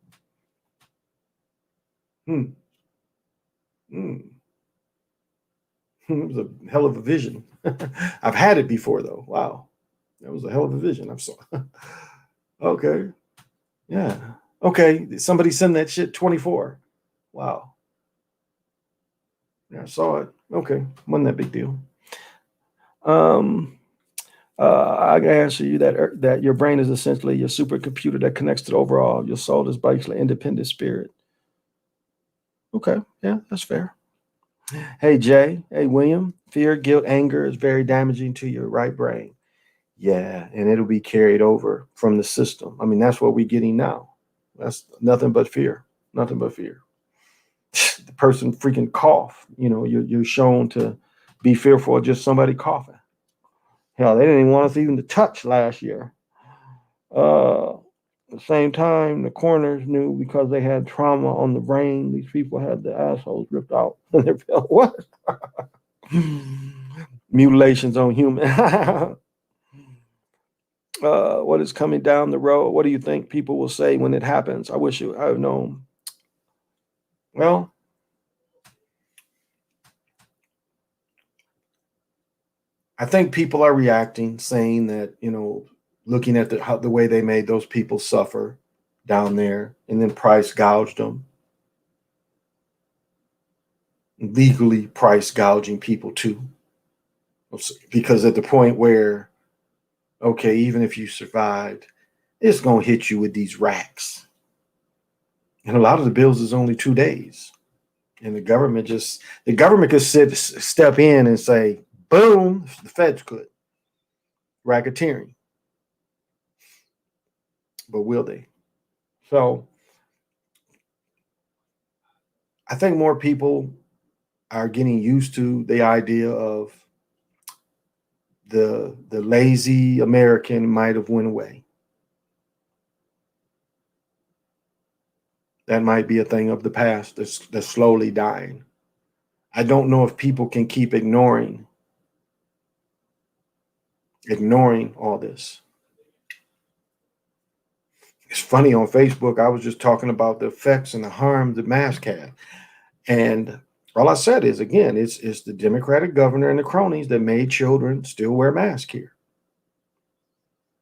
hmm, hmm, it was a hell of a vision. I've had it before though. Wow, that was a hell of a vision. I saw. Okay, yeah. Okay, somebody send that shit 24. Wow. Yeah, I saw it. Okay, wasn't that big deal. Um, I can answer you that your brain is essentially your supercomputer that connects to the overall. Your soul is basically independent spirit. Okay, yeah, that's fair. Hey Jay, hey William, fear, guilt, anger is very damaging to your right brain. Yeah, and it'll be carried over from the system. I mean, that's what we're getting now. That's nothing but fear. Nothing but fear. The person freaking cough. You know, you're shown to be fearful of just somebody coughing. Hell, they didn't even want us even to touch last year. At the same time, the coroners knew because they had trauma on the brain. These people had their assholes ripped out. What? Mutilations on human. What is coming down the road? What do you think people will say when it happens? I wish I had known. Well, I think people are reacting, saying that, you know, looking at the way they made those people suffer down there, and then price gouged them, legally price gouging people too, because at the point where, okay, even if you survived, it's gonna hit you with these racks, and a lot of the bills is only 2 days, and the government could step in and say, boom, the feds could racketeering, but will they? So I think more people are getting used to the idea of the lazy American might have went away. That might be a thing of the past that's slowly dying. I don't know if people can keep ignoring all this. It's funny, on Facebook, I was just talking about the effects and the harm the mask had. And all I said is, again, it's the Democratic governor and the cronies that made children still wear masks here.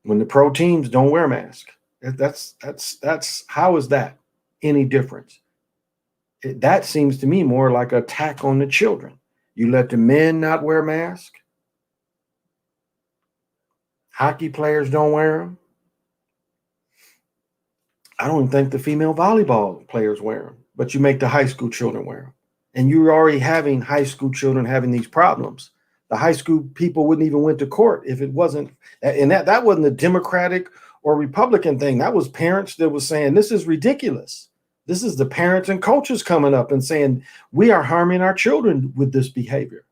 When the pro teams don't wear masks, that's how is that any difference? That seems to me more like an attack on the children. You let the men not wear masks. Hockey players don't wear them. I don't even think the female volleyball players wear them, but you make the high school children wear them. And you're already having high school children having these problems. The high school people wouldn't even went to court if it wasn't, and that wasn't a Democratic or Republican thing. That was parents that was saying, this is ridiculous. This is the parents and coaches coming up and saying, we are harming our children with this behavior.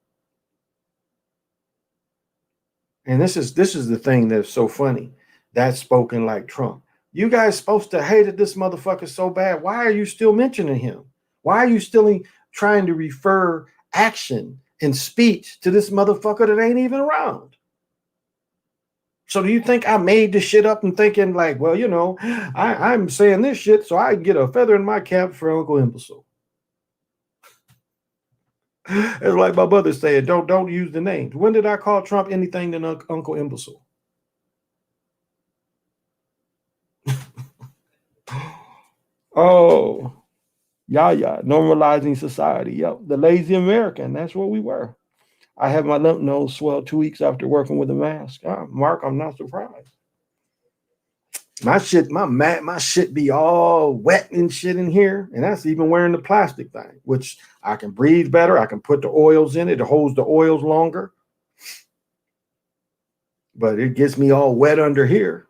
And this is the thing that's so funny. That's spoken like Trump. You guys supposed to hated this motherfucker so bad. Why are you still mentioning him? Why are you still trying to refer action and speech to this motherfucker that ain't even around? So do you think I made this shit up and thinking like, well, you know, I'm saying this shit so I can get a feather in my cap for Uncle Imbecile? It's like my brother said, don't use the names. When did I call Trump anything than Uncle Imbecile? Oh, yeah, normalizing society. Yep, the lazy American. That's what we were. I had my lymph nodes swell 2 weeks after working with a mask. Mark, I'm not surprised. My shit be all wet and shit in here, and that's even wearing the plastic thing, which I can breathe better. I can put the oils in it. It holds the oils longer, but it gets me all wet under here.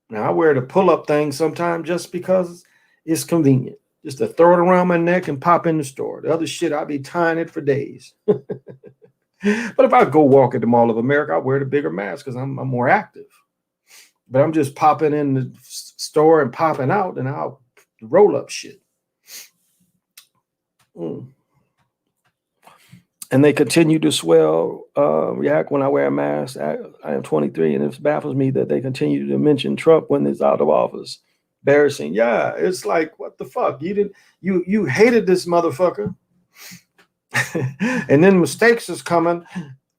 Now I wear the pull-up thing sometimes just because it's convenient, just to throw it around my neck and pop in the store. The other shit, I'll be tying it for days. But if I go walk at the Mall of America, I wear the bigger mask because I'm more active. But I'm just popping in the store and popping out, and I'll roll up shit. And they continue to react when I wear a mask. I am 23, and it baffles me that they continue to mention Trump when he's out of office. Embarrassing. Yeah, it's like, what the fuck? You hated this motherfucker. And then mistakes is coming.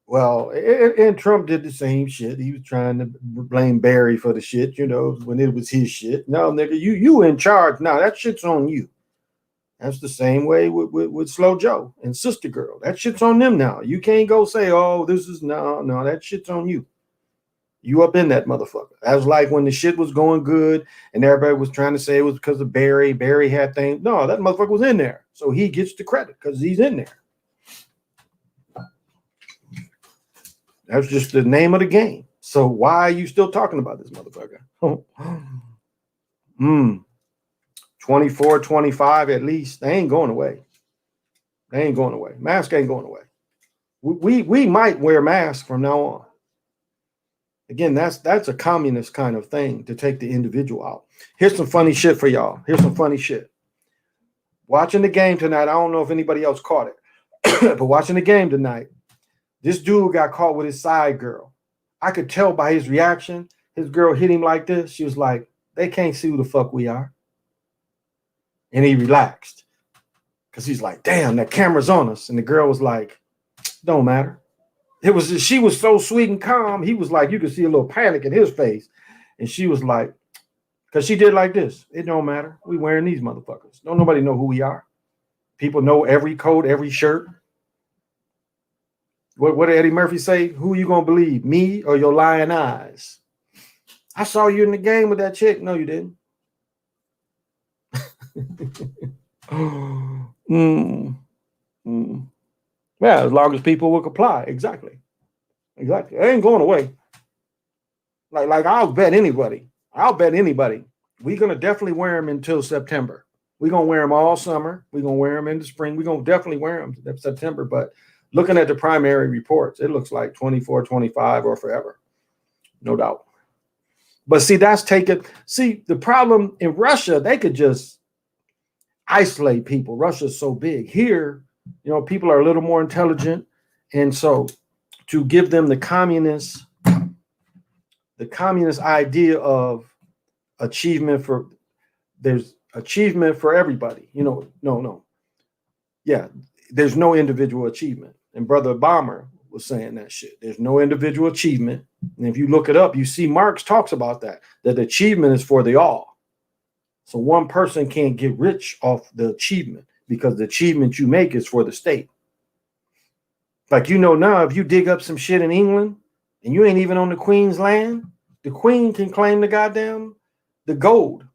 Well, and Trump did the same shit. He was trying to blame Barry for the shit, you know, when it was his shit. No, nigga, you in charge now. That shit's on you. That's the same way with Slow Joe and Sister Girl. That shit's on them now. You can't go say, oh, this is no, that shit's on you. You up in that motherfucker. That was like when the shit was going good and everybody was trying to say it was because of Barry. Barry had things. No, that motherfucker was in there. So he gets the credit because he's in there. That's just the name of the game. So why are you still talking about this motherfucker? 24, 25 at least. They ain't going away. They ain't going away. Mask ain't going away. We might wear masks from now on. Again, that's a communist kind of thing to take the individual out. Here's some funny shit for y'all. Here's some funny shit. Watching the game tonight, I don't know if anybody else caught it, but watching the game tonight, this dude got caught with his side girl. I could tell by his reaction. His girl hit him like this. She was like, they can't see who the fuck we are. And he relaxed because he's like, damn, that camera's on us. And the girl was like, don't matter. She was so sweet and calm. He was like, you could see a little panic in his face. And she was like, because she did like this. It don't matter. We wearing these motherfuckers. Don't nobody know who we are. People know every coat, every shirt. What did Eddie Murphy say? Who you gonna believe, me or your lying eyes? I saw you in the game with that chick. No, you didn't. Yeah, as long as people will comply. Exactly. It ain't going away. Like I'll bet anybody. We're gonna definitely wear them until September. We're gonna wear them all summer. We're gonna wear them in the spring. We're gonna definitely wear them in September, but looking at the primary reports, it looks like 24, 25 or forever. No doubt. But see, the problem in Russia, they could just isolate people. Russia's so big. Here, you know, people are a little more intelligent. And so to give them the communist idea of achievement for everybody. No. Yeah, there's no individual achievement. And Brother Bomber was saying that shit. There's no individual achievement. And if you look it up, you see Marx talks about that achievement is for the all. So one person can't get rich off the achievement because the achievement you make is for the state. Like, now, if you dig up some shit in England and you ain't even on the Queen's land, the Queen can claim the gold.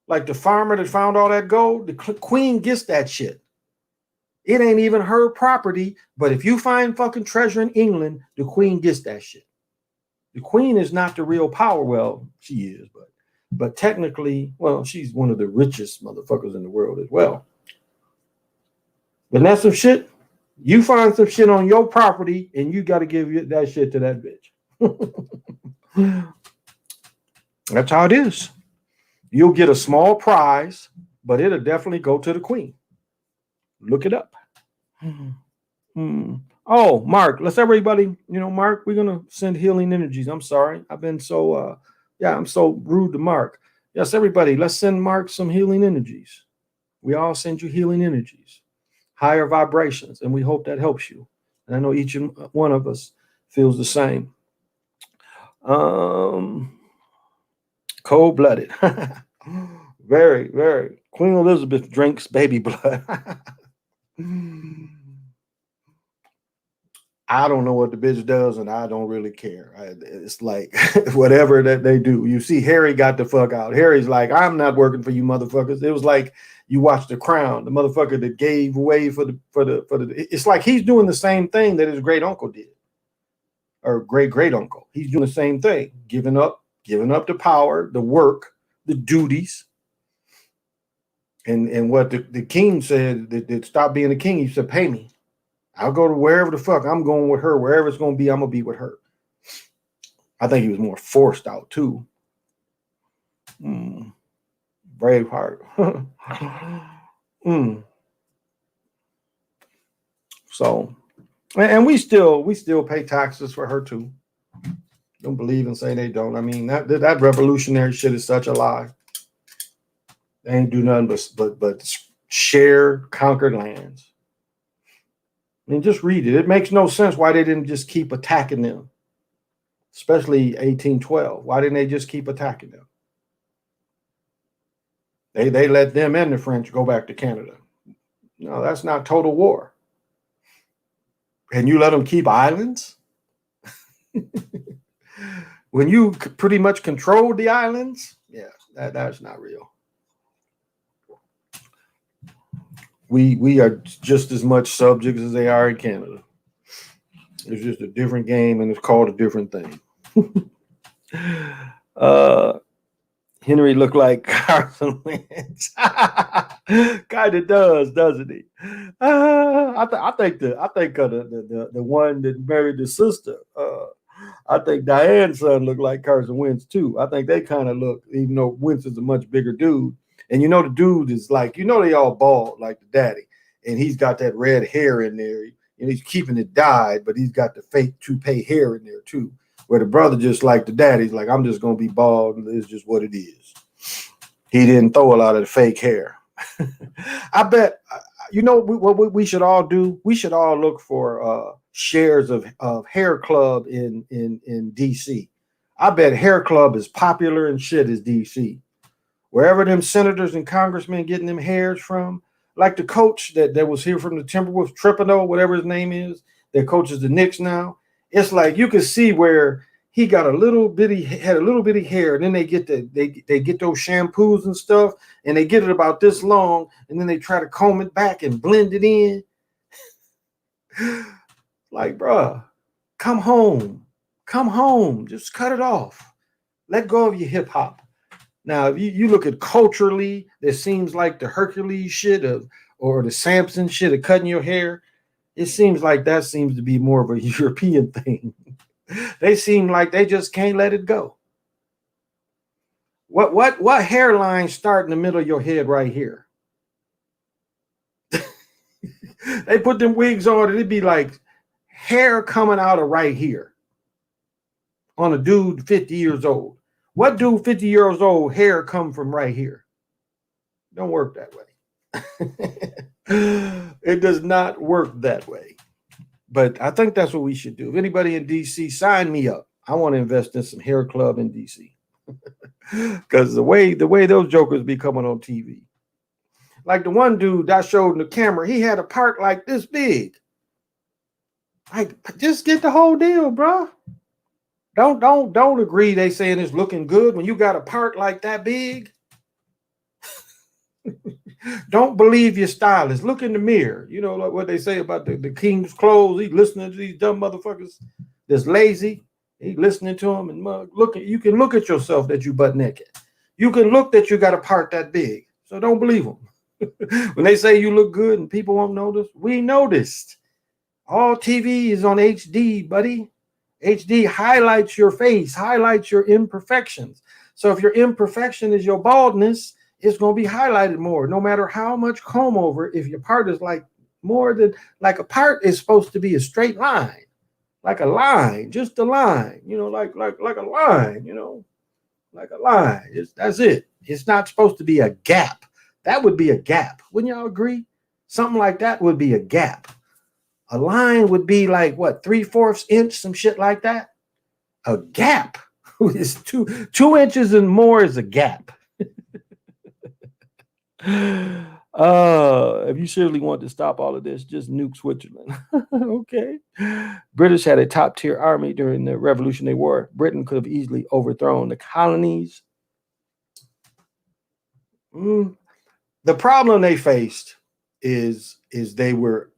Like the farmer that found all that gold, the Queen gets that shit. It ain't even her property, but if you find fucking treasure in England, the Queen gets that shit. The Queen is not the real power. Well, she is, but technically, well, she's one of the richest motherfuckers in the world as well. But that's some shit. You find some shit on your property, and you got to give that shit to that bitch. That's how it is. You'll get a small prize, but it'll definitely go to the Queen. Look it up. Oh, Mark, let's everybody, Mark, we're going to send healing energies. I'm sorry. I've been so, I'm so rude to Mark. Yes, everybody, let's send Mark some healing energies. We all send you healing energies, higher vibrations, and we hope that helps you. And I know each one of us feels the same. Cold-blooded. Very, very. Queen Elizabeth drinks baby blood. I don't know what the bitch does, and I don't really care. It's like whatever that they do. You see, Harry got the fuck out. Harry's like, I'm not working for you motherfuckers. It was like you watch The Crown, the motherfucker that gave away for the. It's like he's doing the same thing that his great uncle did, or great uncle. He's doing the same thing, giving up the power, the work, the duties. And what the king said, that stop being the king, he said, pay me. I'll go to wherever the fuck I'm going with her. Wherever it's going to be, I'm going to be with her. I think he was more forced out too. Braveheart. So, and we still pay taxes for her too. Don't believe and say they don't. I mean, that revolutionary shit is such a lie. They ain't do nothing but share conquered lands. I mean, just read it. It makes no sense why they didn't just keep attacking them, especially 1812. Why didn't they just keep attacking them? They let them and the French go back to Canada. No, that's not total war. And you let them keep islands? When you pretty much control the islands? Yeah, that's not real. We are just as much subjects as they are in Canada. It's just a different game, and it's called a different thing. Henry looked like Carson Wentz. Kind of does, doesn't he? I think the one that married the sister. I think Diane's son looked like Carson Wentz too. I think they kind of look, even though Wentz is a much bigger dude. And the dude is like, they all bald like the daddy. And he's got that red hair in there. And he's keeping it dyed, but he's got the fake toupee hair in there too. Where the brother just like the daddy's like, I'm just going to be bald. And it's just what it is. He didn't throw a lot of the fake hair. I bet, what we should all do? We should all look for shares of Hair Club in D.C. I bet Hair Club is popular and shit as D.C. Wherever them senators and congressmen getting them hairs from, like the coach that was here from the Timberwolves, Tripano, whatever his name is, that coaches the Knicks now. It's like you can see where he got had a little bitty hair, and then they get those shampoos and stuff, and they get it about this long, and then they try to comb it back and blend it in. Like, bruh, come home, just cut it off. Let go of your hip hop. Now, if you look at culturally, it seems like the Hercules shit or the Samson shit of cutting your hair. It seems like that seems to be more of a European thing. They seem like they just can't let it go. What hairline start in the middle of your head right here? They put them wigs on, and it'd be like hair coming out of right here on a dude 50 years old. What do 50 years old hair come from right here? Don't work that way. It does not work that way. But I think that's what we should do. If anybody in DC, sign me up. I want to invest in some hair club in DC. Because the way those jokers be coming on TV. Like the one dude that showed in the camera, he had a part like this big. Like, just get the whole deal, bro. Don't agree they saying it's looking good when you got a part like that big. Don't believe your stylist. Look in the mirror. You know, like what they say about the king's clothes. He listening to these dumb motherfuckers that's lazy. He listening to them and look. You can look at yourself that you butt naked. You can look that you got a part that big. So don't believe them. When they say you look good and people won't notice, we noticed. All TV is on HD, buddy. HD highlights your face, highlights your imperfections. So if your imperfection is your baldness, it's going to be highlighted more, no matter how much comb over. If your part is like more than, like a part is supposed to be a straight line, like a line, just a line, you know, like a line, you know, like a line. That's it. It's not supposed to be a gap. That would be a gap. Wouldn't y'all agree? Something like that would be a gap. A line would be like what, 3/4 inch, some shit like that. A gap is 2 inches and more is a gap. If you seriously want to stop all of this, just nuke Switzerland. Okay. British had a top tier army during the Revolutionary War. Britain could have easily overthrown the colonies. The problem they faced is they were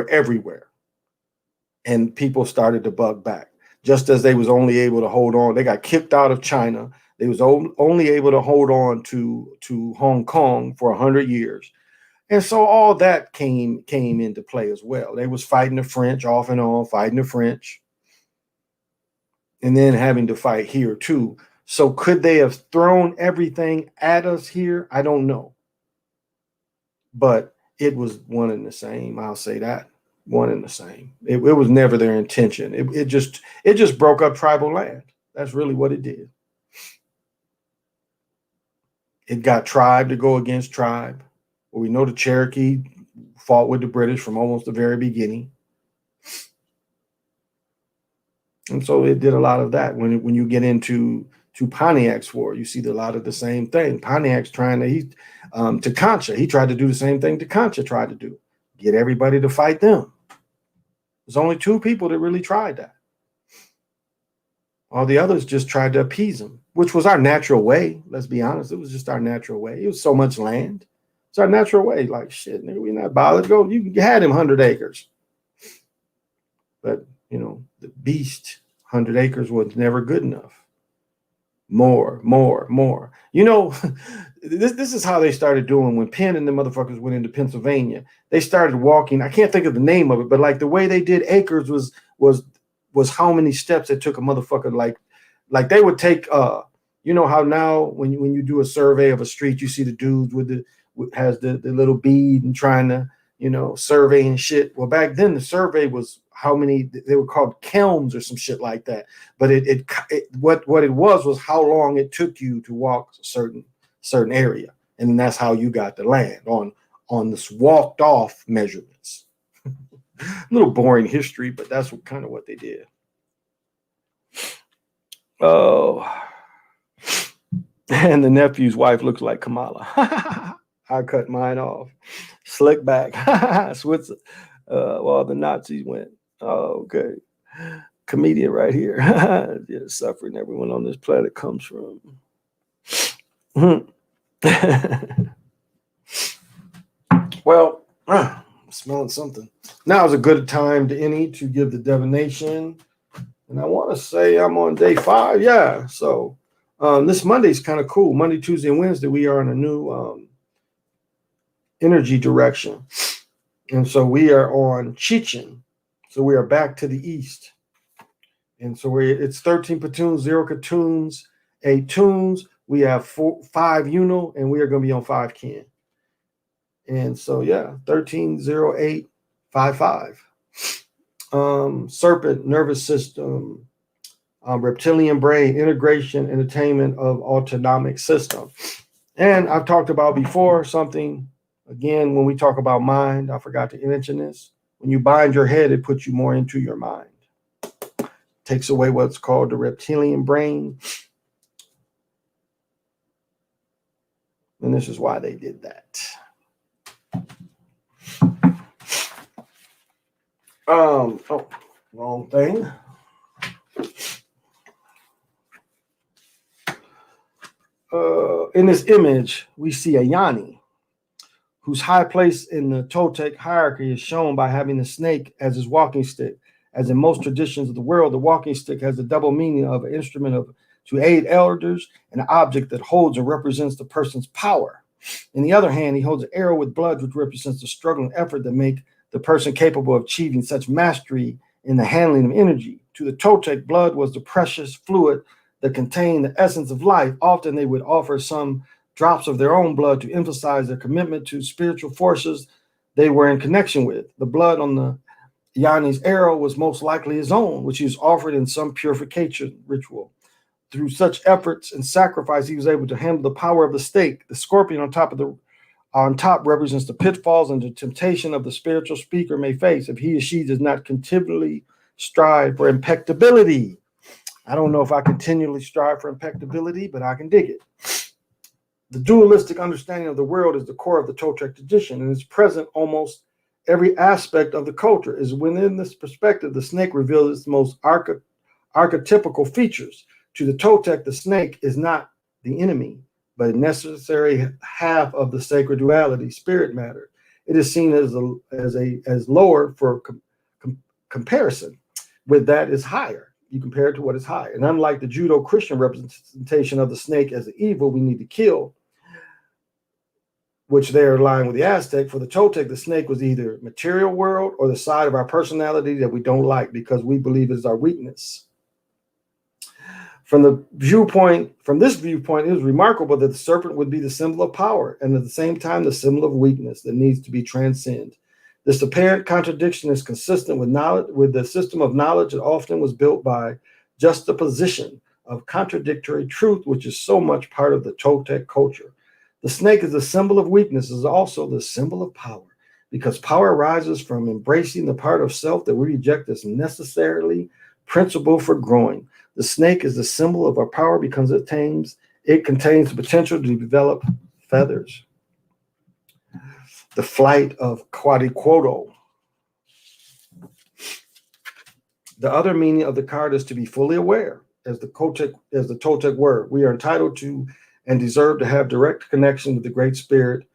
everywhere, and people started to bug back. Just as they was only able to hold on, they got kicked out of China. They was only able to hold on to Hong Kong for 100 years, and so all that came into play as well. They was fighting the French off and on, fighting the French, and then having to fight here too. So could they have thrown everything at us here? I don't know. But it was one and the same. I'll say that. One and the same. It was never their intention. It just broke up tribal land. That's really what it did. It got tribe to go against tribe. Well, we know the Cherokee fought with the British from almost the very beginning. And so it did a lot of that. When you get into Pontiac's war, you see a lot of the same thing. Pontiac's trying to Concha. He tried to do the same thing Concha tried to do. Get everybody to fight them. There's only 2 people that really tried that. All the others just tried to appease him, which was our natural way. Let's be honest. It was just our natural way. It was so much land. It's our natural way. Like, shit, nigga, we're not bothered. Go, you had him 100 acres. But, you know, the beast, 100 acres was never good enough. More. You know, this is how they started doing when Penn and the motherfuckers went into Pennsylvania. They started walking. I can't think of the name of it, but like the way they did acres was how many steps it took a motherfucker. Like they would take you know how now when you do a survey of a street, you see the dudes has the little bead and trying to, you know, survey and shit. Well, back then the survey was how many, they were called kelms or some shit like that. But what it was how long it took you to walk a certain area, and that's how you got the land on this walked off measurements. A little boring history, but that's kind of what they did. Oh, and the nephew's wife looks like Kamala. I cut mine off. Slick back. Switzer. While the Nazis went. Oh, okay. Comedian right here. Yeah, suffering everyone on this planet comes from. Well, I'm smelling something. Now is a good time to give the divination. And I want to say I'm on day 5. Yeah. So this Monday's kind of cool. Monday, Tuesday, and Wednesday, we are in a new energy direction. And so we are on Chichen. So we are back to the east. And so it's 13 platoons, 0 platoons, 8 tunes. We have 5 Uno, and we are going to be on 5 Ken. And so, yeah, 130855. Serpent, nervous system, reptilian brain, integration, entertainment of autonomic system. And I've talked about before something, again, when we talk about mind, I forgot to mention this. When you bind your head, it puts you more into your mind. Takes away what's called the reptilian brain. And this is why they did that. Oh, wrong thing. In this image, we see a Yanni, whose high place in the Toltec hierarchy is shown by having the snake as his walking stick. As in most traditions of the world, the walking stick has the double meaning of an instrument to aid elders and an object that holds and represents the person's power. In the other hand, he holds an arrow with blood, which represents the struggle and effort that make the person capable of achieving such mastery in the handling of energy. To the Toltec, blood was the precious fluid that contained the essence of life. Often they would offer some drops of their own blood to emphasize their commitment to spiritual forces they were in connection with. The blood on the Yanni's arrow was most likely his own, which he was offered in some purification ritual. Through such efforts and sacrifice, he was able to handle the power of the stake. The scorpion on top represents the pitfalls and the temptation of the spiritual speaker may face if he or she does not continually strive for impeccability. I don't know if I continually strive for impeccability, but I can dig it. The dualistic understanding of the world is the core of the Toltec tradition, and is present almost every aspect of the culture. Is within this perspective, the snake reveals its most archetypical features. To the Toltec, the snake is not the enemy, but a necessary half of the sacred duality, spirit matter. It is seen as lower for comparison. With that is higher. You compare it to what is higher. And unlike the Judeo-Christian representation of the snake as the evil we need to kill, which they are aligned with the Aztec, for the Toltec, the snake was either material world or the side of our personality that we don't like because we believe it is our weakness. From this viewpoint, it is remarkable that the serpent would be the symbol of power and at the same time the symbol of weakness that needs to be transcended. This apparent contradiction is consistent with the system of knowledge that often was built by juxtaposition of contradictory truth, which is so much part of the Toltec culture. The snake is a symbol of weakness, is also the symbol of power, because power arises from embracing the part of self that we reject as necessarily principle for growing. The snake is the symbol of our power because it contains the potential to develop feathers. The flight of Quetzalcoatl. The other meaning of the card is to be fully aware, as the Toltec word. We are entitled to and deserve to have direct connection with the Great Spirit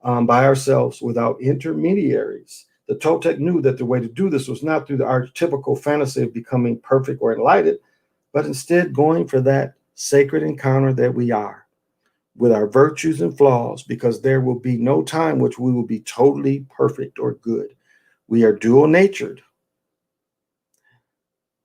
by ourselves without intermediaries. The Toltec knew that the way to do this was not through the archetypical fantasy of becoming perfect or enlightened, but instead going for that sacred encounter that we are, with our virtues and flaws, because there will be no time which we will be totally perfect or good. We are dual-natured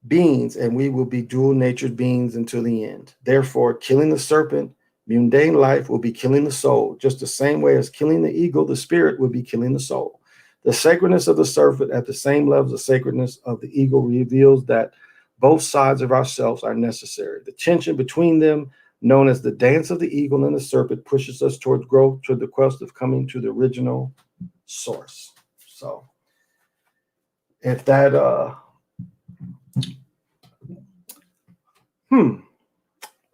beings, and we will be dual-natured beings until the end. Therefore, killing the serpent, mundane life, will be killing the soul, just the same way as killing the ego, the spirit, will be killing the soul. The sacredness of the serpent at the same level as the sacredness of the ego reveals that both sides of ourselves are necessary. The tension between them, known as the dance of the eagle and the serpent, pushes us towards growth, toward the quest of coming to the original source. So if that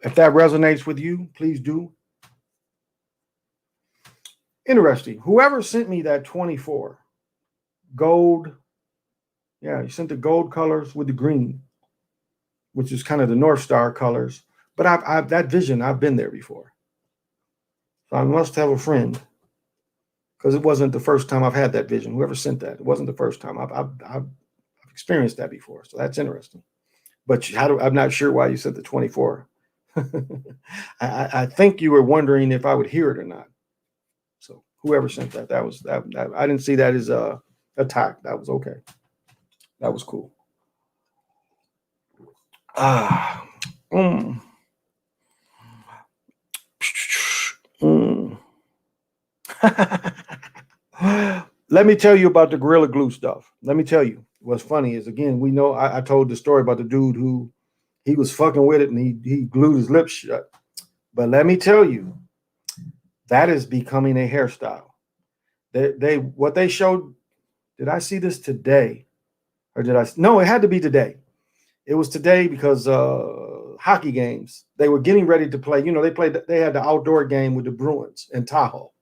if that resonates with you, please do. Interesting. Whoever sent me that 24 gold, yeah, you sent the gold colors with the green, which is kind of the North Star colors. But I've that vision, I've been there before. So I must have a friend, because it wasn't the first time I've had that vision. Whoever sent that, it wasn't the first time. I've experienced that before. So that's interesting. But I'm not sure why you sent the 24. I think you were wondering if I would hear it or not. So whoever sent that, that I didn't see that as a attack. That was okay. That was cool. Let me tell you about the Gorilla Glue stuff. Let me tell you what's funny is, again, we know I told the story about the dude who he was fucking with it and he glued his lips shut. But let me tell you, that is becoming a hairstyle. They what they showed. Did I see this today, or did I? No, it had to be today. It was today because hockey games. They were getting ready to play. You know, they played. They had the outdoor game with the Bruins in Tahoe.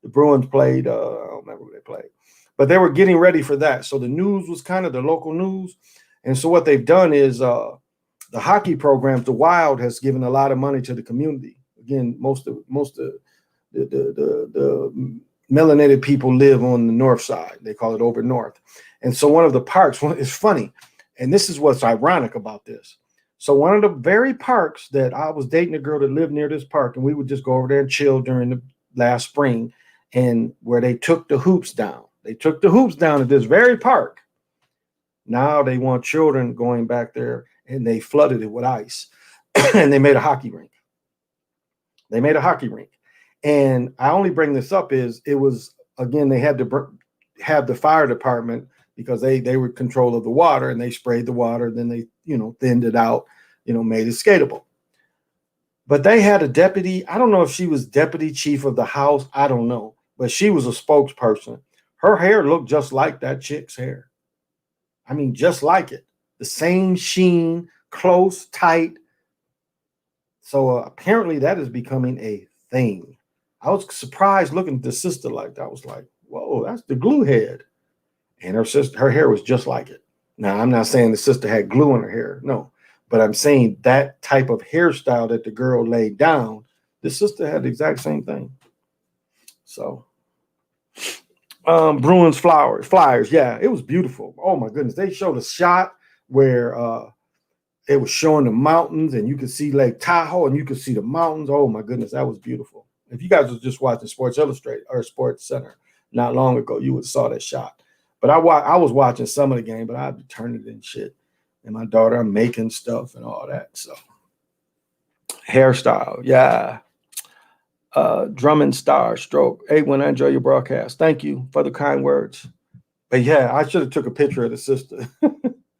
The Bruins played. I don't remember who they played, but they were getting ready for that. So the news was kind of the local news, and so what they've done is the hockey programs. The Wild has given a lot of money to the community. Again, most of the melanated people live on the north side. They call it over north. And so one of the parks, it's funny, and this is what's ironic about this. So one of the very parks that I was dating a girl that lived near this park, and we would just go over there and chill during the last spring, and where they took the hoops down. They took the hoops down at this very park. Now they want children going back there, and they flooded it with ice, and they made a hockey rink. They made a hockey rink. And I only bring this up is it was, again, they had to have the fire department because they were control of the water, and they sprayed the water. Then they, thinned it out, made it skatable. But they had a deputy. I don't know if she was deputy chief of the house. I don't know. But she was a spokesperson. Her hair looked just like that chick's hair. I mean, just like it. The same sheen, close, tight. So apparently that is becoming a thing. I was surprised looking at the sister like that. I was like, whoa, that's the glue head. And her hair was just like it. Now, I'm not saying the sister had glue in her hair. No. But I'm saying that type of hairstyle that the girl laid down, the sister had the exact same thing. So, Bruins Flyers. Yeah, it was beautiful. Oh, my goodness. They showed a shot where it was showing the mountains, and you could see Lake Tahoe, and you could see the mountains. Oh, my goodness. That was beautiful. If you guys was just watching Sports Illustrated or Sports Center not long ago, you would have saw that shot. But I was watching some of the game, but I'd be turning it and shit. And my daughter, I'm making stuff and all that. So hairstyle, yeah. Drummond Star Stroke. Hey, when I enjoy your broadcast. Thank you for the kind words. But yeah, I should have took a picture of the sister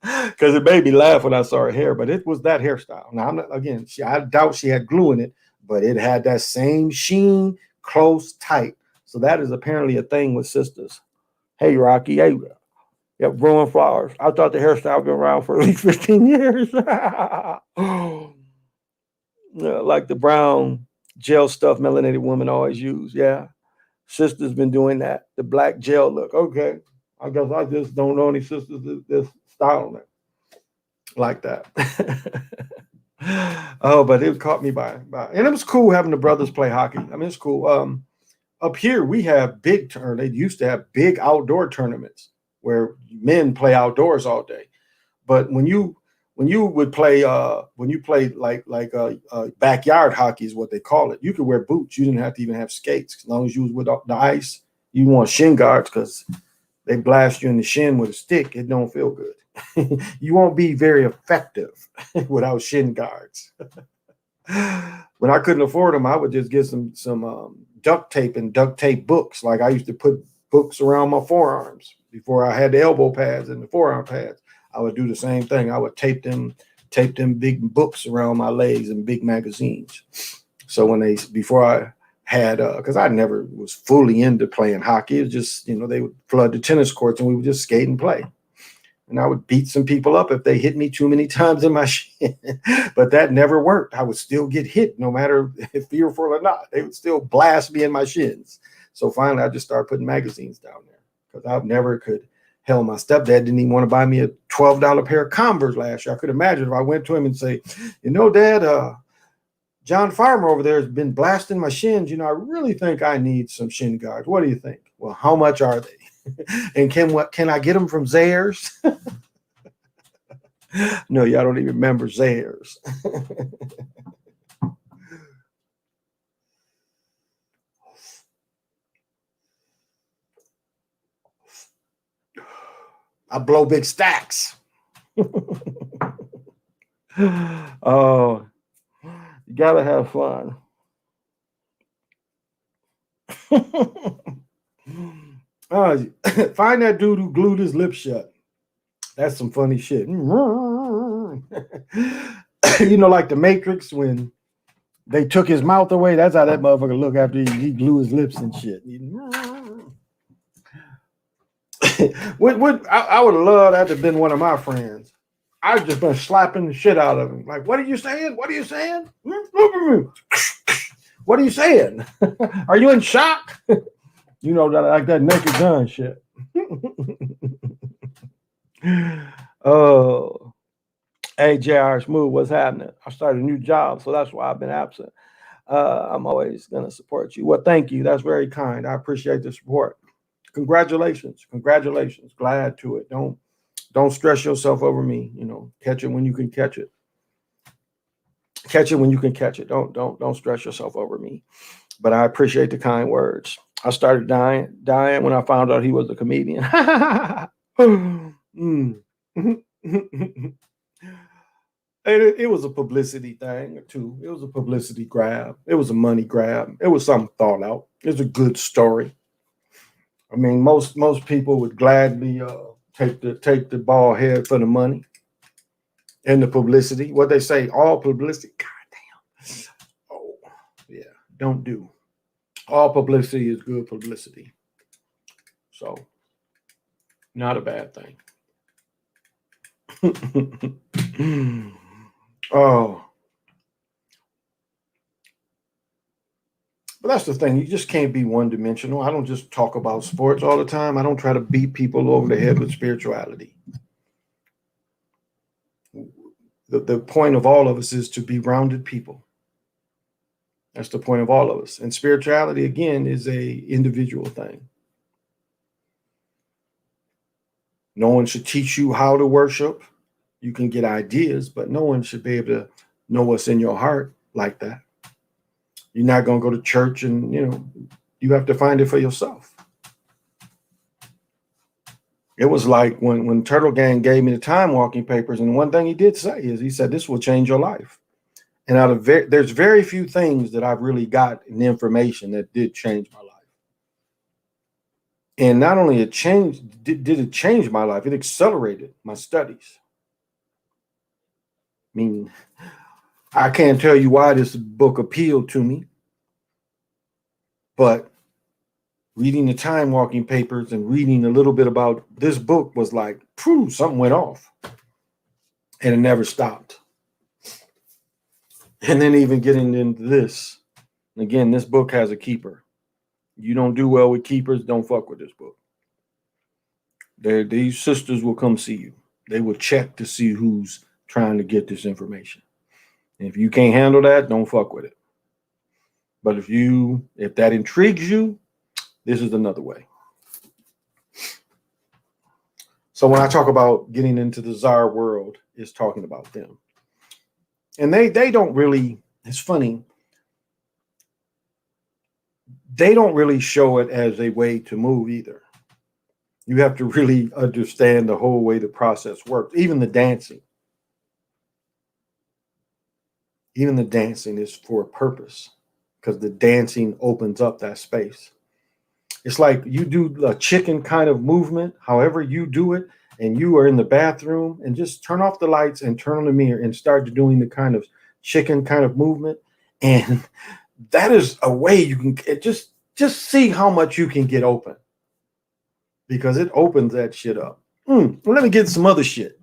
because it made me laugh when I saw her hair. But it was that hairstyle. Now, I'm not, again, I doubt she had glue in it, but it had that same sheen, close, tight. So that is apparently a thing with sisters. Hey, Rocky. Hey, yeah, Bruin Flowers. I thought the hairstyle been around for at least 15 years. Like the brown gel stuff melanated women always use. Yeah. Sister's been doing that. The black gel look. Okay. I guess I just don't know any sisters that's styling it like that. Oh, but it caught me by. And it was cool having the brothers play hockey. I mean, it's cool. Up here, we have they used to have big outdoor tournaments where men play outdoors all day. But when you would play, when you played like backyard hockey is what they call it, you could wear boots. You didn't have to even have skates. As long as you was with the ice, you want shin guards because they blast you in the shin with a stick. It don't feel good. You won't be very effective without shin guards. When I couldn't afford them, I would just get some duct tape and duct tape books. Like I used to put books around my forearms before I had the elbow pads and the forearm pads. I would do the same thing. I would tape them big books around my legs and big magazines. So before I had, because I never was fully into playing hockey. It was just, they would flood the tennis courts and we would just skate and play. And I would beat some people up if they hit me too many times in my shin. But that never worked. I would still get hit no matter if fearful or not. They would still blast me in my shins. So finally, I just started putting magazines down there because I never could. Hell, my stepdad didn't even want to buy me a $12 pair of Converse last year. I could imagine if I went to him and say, Dad, John Farmer over there has been blasting my shins. I really think I need some shin guards. What do you think? Well, how much are they? And can I get them from Zayres? No, y'all don't even remember Zayres. I blow big stacks. Oh, you gotta have fun. Find that dude who glued his lips shut. That's some funny shit. You know, like the Matrix when they took his mouth away. That's how that motherfucker looked after he blew his lips and shit. I would have loved that to have been one of my friends. I've just been slapping the shit out of him. Like, what are you saying? What are you saying? What are you saying? Are you in shock? You know, that like that Naked Gun shit. Oh, hey, JR Smooth, what's happening? I started a new job, so that's why I've been absent. I'm always going to support you. Well, thank you. That's very kind. I appreciate the support. Congratulations. Congratulations. Glad to it. Don't stress yourself over me. You know, catch it when you can catch it. Catch it when you can catch it. Don't stress yourself over me. But I appreciate the kind words. I started dying when I found out he was a comedian. It was a publicity thing too. It was a publicity grab. It was a money grab. It was something thought out. It was a good story. I mean, most people would gladly take the bald head for the money and the publicity. What they say, all publicity. God damn. Oh, yeah. Don't do. All publicity is good publicity. So, not a bad thing. Oh. But that's the thing. You just can't be one-dimensional. I don't just talk about sports all the time. I don't try to beat people over the head with spirituality. The point of all of us is to be rounded people. That's the point of all of us. And spirituality, again, is a individual thing. No one should teach you how to worship. You can get ideas, but no one should be able to know what's in your heart like that. You're not going to go to church and, you have to find it for yourself. It was like when Turtle Gang gave me the time walking papers, and one thing he did say is he said, this will change your life. And there's very few things that I've really got in information that did change my life. And not only did it change my life, it accelerated my studies. I mean, I can't tell you why this book appealed to me, but reading the time walking papers and reading a little bit about this book was like, phew, something went off, and it never stopped. And then even getting into this, again, this book has a keeper. You don't do well with keepers, don't fuck with this book. These sisters will come see you. They will check to see who's trying to get this information. And if you can't handle that, don't fuck with it. But if that intrigues you, this is another way. So when I talk about getting into the czar world, it's talking about them. And they don't really, it's funny, they don't really show it as a way to move either. You have to really understand the whole way the process works, even the dancing. Even the dancing is for a purpose, because the dancing opens up that space. It's like you do a chicken kind of movement, however you do it, and you are in the bathroom, and just turn off the lights and turn on the mirror and start doing the kind of chicken kind of movement. And that is a way you can just see how much you can get open, because it opens that shit up. Well, let me get some other shit.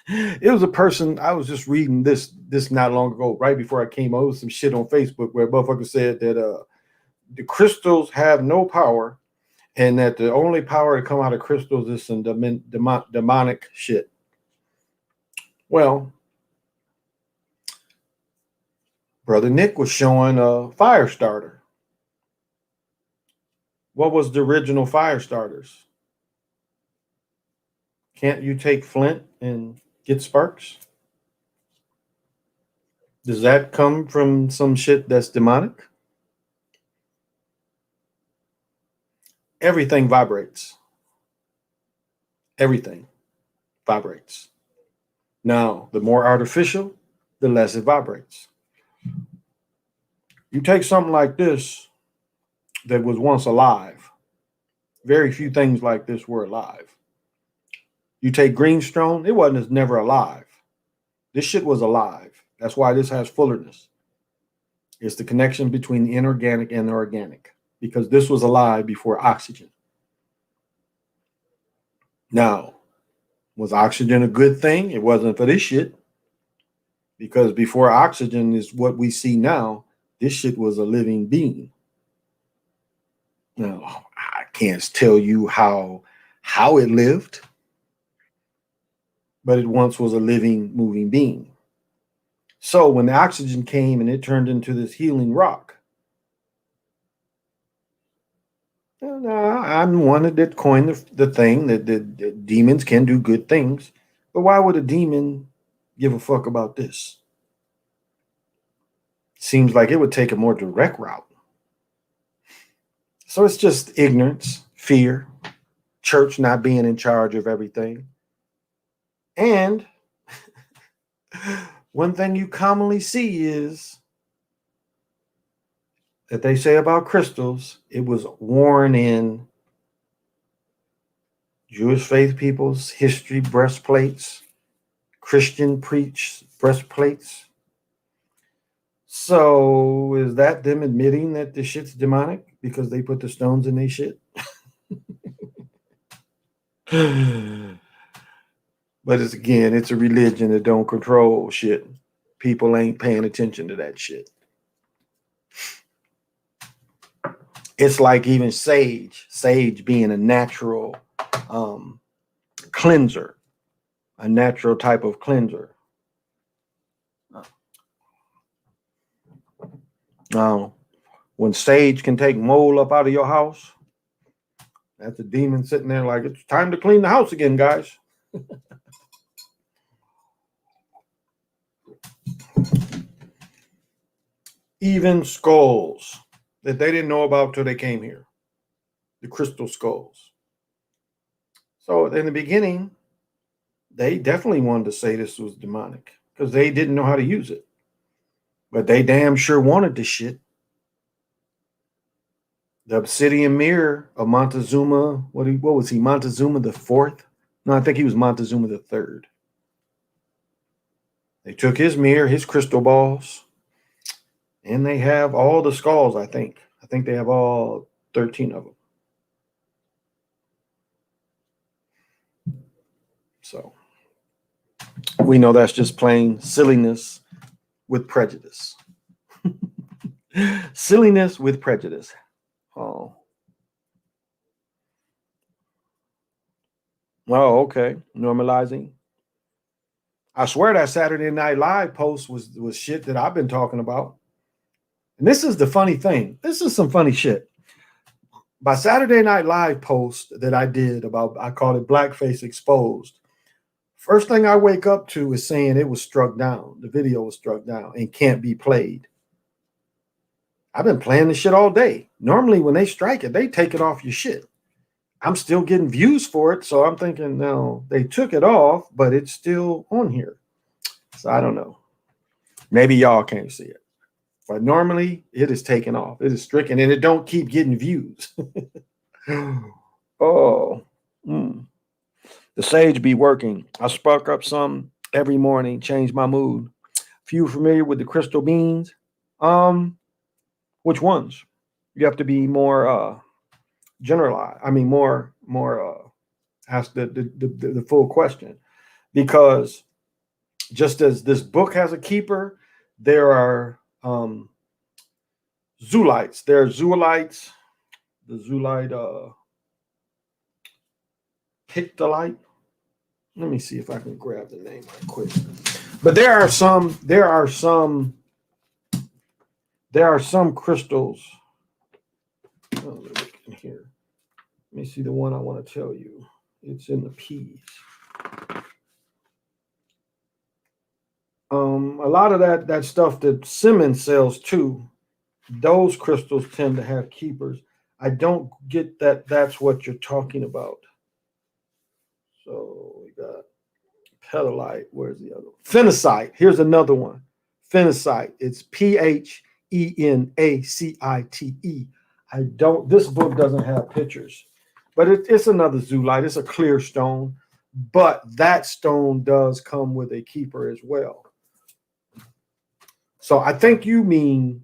It was a person, I was just reading this not long ago, right before I came over, some shit on Facebook where a motherfucker said that the crystals have no power, and that the only power to come out of crystals is some demonic shit. Well, Brother Nick was showing a fire starter. What was the original fire starters? Can't you take flint and get sparks? Does that come from some shit that's demonic? Everything vibrates. Everything vibrates. Now, the more artificial, the less it vibrates. You take something like this that was once alive. Very few things like this were alive. You take greenstone, it wasn't never alive. This shit was alive. That's why this has fullerness. It's the connection between the inorganic and the organic, because this was alive before oxygen. Now, was oxygen a good thing? It wasn't for this shit. Because before oxygen is what we see now, this shit was a living being. Now, I can't tell you how it lived, but it once was a living, moving being. So when the oxygen came and it turned into this healing rock, I'm one that coined the thing that demons can do good things. But why would a demon give a fuck about this? Seems like it would take a more direct route. So it's just ignorance, fear, church not being in charge of everything. And one thing you commonly see is that they say about crystals, it was worn in Jewish faith people's history breastplates, Christian preach breastplates. So is that them admitting that the shit's demonic because they put the stones in their shit? But it's a religion that don't control shit. People ain't paying attention to that shit. It's like even sage being a natural cleanser, a natural type of cleanser. Now, when sage can take mold up out of your house, that's a demon sitting there like, it's time to clean the house again, guys. Even skulls that they didn't know about till they came here, the crystal skulls. So in the beginning, they definitely wanted to say this was demonic because they didn't know how to use it. But they damn sure wanted the shit. The obsidian mirror of Montezuma, what was he, Montezuma the Fourth? No, I think he was Montezuma the Third. They took his mirror, his crystal balls, and they have all the skulls, I think. I think they have all 13 of them. So we know that's just plain silliness with prejudice. Silliness with prejudice. Oh, okay. Normalizing. I swear that Saturday Night Live post was shit that I've been talking about. And this is the funny thing. This is some funny shit. By Saturday Night Live post that I did about, I called it Blackface Exposed. First thing I wake up to is saying it was struck down. The video was struck down and can't be played. I've been playing this shit all day. Normally when they strike it, they take it off your shit. I'm still getting views for it. So I'm thinking, no, they took it off, but it's still on here. So I don't know. Maybe y'all can't see it. But normally it is taken off. It is stricken and it don't keep getting views. Oh. The sage be working. I spark up some every morning, change my mood. Few familiar with the crystal beans? Which ones? You have to be more generalized. I mean, more ask the full question, because just as this book has a keeper, there are Zulites. There are Zulites. The Zulite Pictolite. Let me see if I can grab the name right quick. But there are some crystals. Oh, let me look in here. Let me see the one I want to tell you. It's in the P's. A lot of that stuff that Simmons sells too, those crystals tend to have keepers. I don't get that that's what you're talking about. So we got Petalite. Where's the other one? Phenacite. Here's another one. Phenacite. It's Phenacite. This book doesn't have pictures, but it's another Zulite. It's a clear stone. but that stone does come with a keeper as well. So I think you mean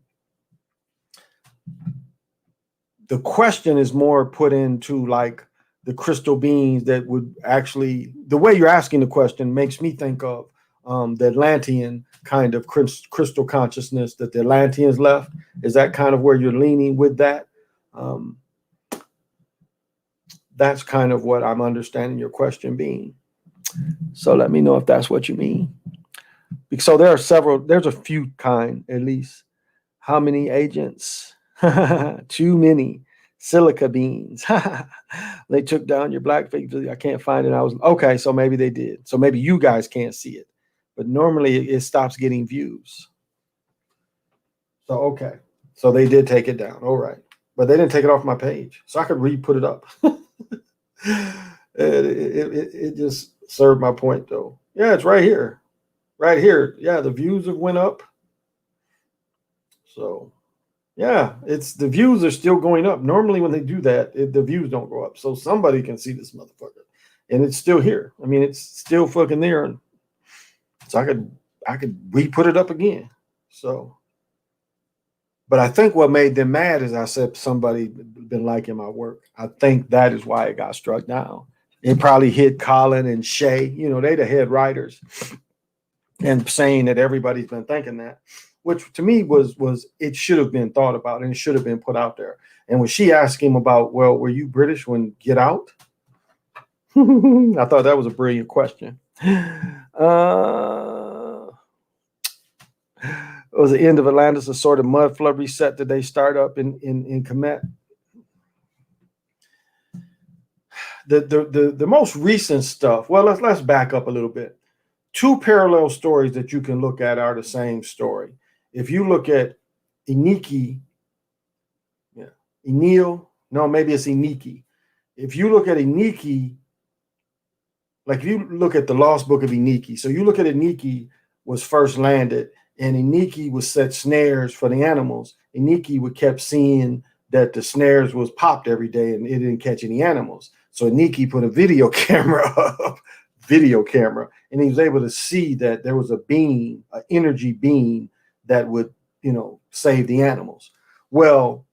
the question is more put into like the crystal beings that would actually, the way you're asking the question makes me think of the Atlantean kind of crystal consciousness that the Atlanteans left. Is that kind of where you're leaning with that? That's kind of what I'm understanding your question being. So let me know if that's what you mean. So there are several, there's a few kind at least. How many agents? Too many. Silica beans. They took down your blackface. I can't find it. I was okay, so maybe they did. So maybe you guys can't see it. But normally it stops getting views. So okay. So they did take it down. All right. But they didn't take it off my page. So I could re-put it up. it just served my point though. Yeah, it's right here. Right here. Yeah, the views have went up. So yeah, it's the views are still going up. Normally when they do that, the views don't go up. So somebody can see this motherfucker. And it's still here. I mean, it's still fucking there. And so I could re-put it up again. So but I think what made them mad is I said somebody been liking my work. I think that is why it got struck down. It probably hit Colin and Shay, you know, they the head writers, and saying that everybody's been thinking that, which to me was it should have been thought about and it should have been put out there. And when she asked him about, well, were you British when Get Out? I thought that was a brilliant question. It was the end of Atlantis, a sort of mud flood reset that they start up in Kemet. The most recent stuff. Well, let's back up a little bit. Two parallel stories that you can look at are the same story. If you look at Iniki, Enil, no, maybe it's Iniki. If you look at Iniki, like if you look at the Lost Book of Iniki, so you look at Iniki was first landed, and Iniki was set snares for the animals. Iniki would kept seeing that the snares was popped every day and it didn't catch any animals. So Iniki put a video camera up, and he was able to see that there was a beam, an energy beam that would, you know, save the animals. Well,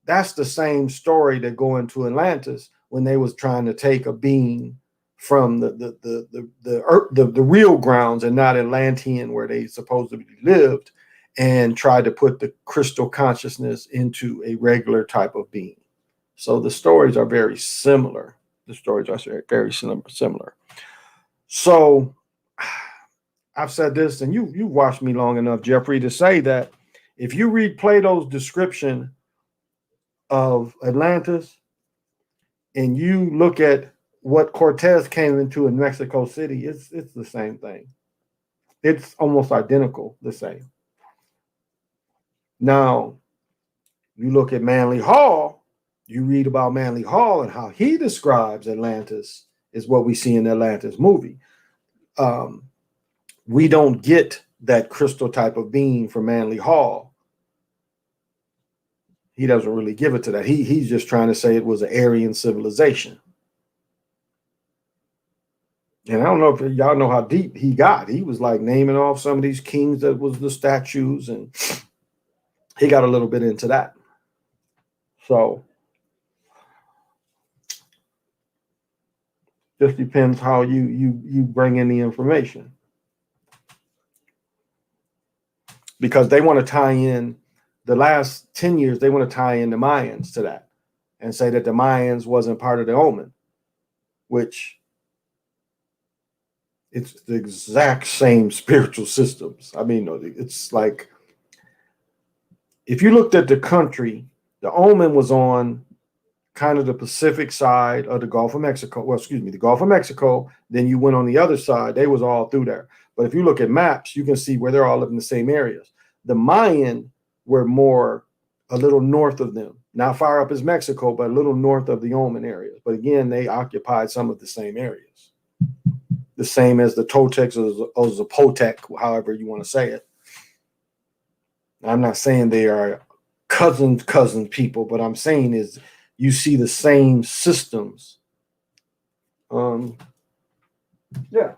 that's the same story that go into Atlantis when they was trying to take a beam from the real grounds and not Atlantean where they supposedly lived, and tried to put the crystal consciousness into a regular type of being. So the stories are very similar. The stories are very similar. So I've said this, and you've watched me long enough, Jeffrey, to say that if you read Plato's description of Atlantis and you look at what Cortez came into in Mexico City, it's the same thing. It's almost identical, the same. Now, you look at Manly Hall, you read about Manly Hall and how he describes Atlantis is what we see in the Atlantis movie. We don't get that crystal type of being from Manly Hall. He doesn't really give it to that. He's just trying to say it was an Aryan civilization. And I don't know if y'all know how deep he got. He was like naming off some of these kings that was the statues, and he got a little bit into that. So just depends how you bring in the information. Because they want to tie in the last 10 years, they want to tie in the Mayans to that and say that the Mayans wasn't part of the Omen, which it's the exact same spiritual systems. I mean, it's like, if you looked at the country, the Omen was on kind of the Pacific side of the Gulf of Mexico. Well, excuse me, the Gulf of Mexico. Then you went on the other side. They was all through there. But if you look at maps, you can see where they're all in the same areas. The Mayan were more a little north of them, not far up as Mexico, but a little north of the Omen areas. But again, they occupied some of the same areas. The same as the Toltecs or Zapotec, however you want to say it. I'm not saying they are cousin people, but I'm saying is you see the same systems. Yeah.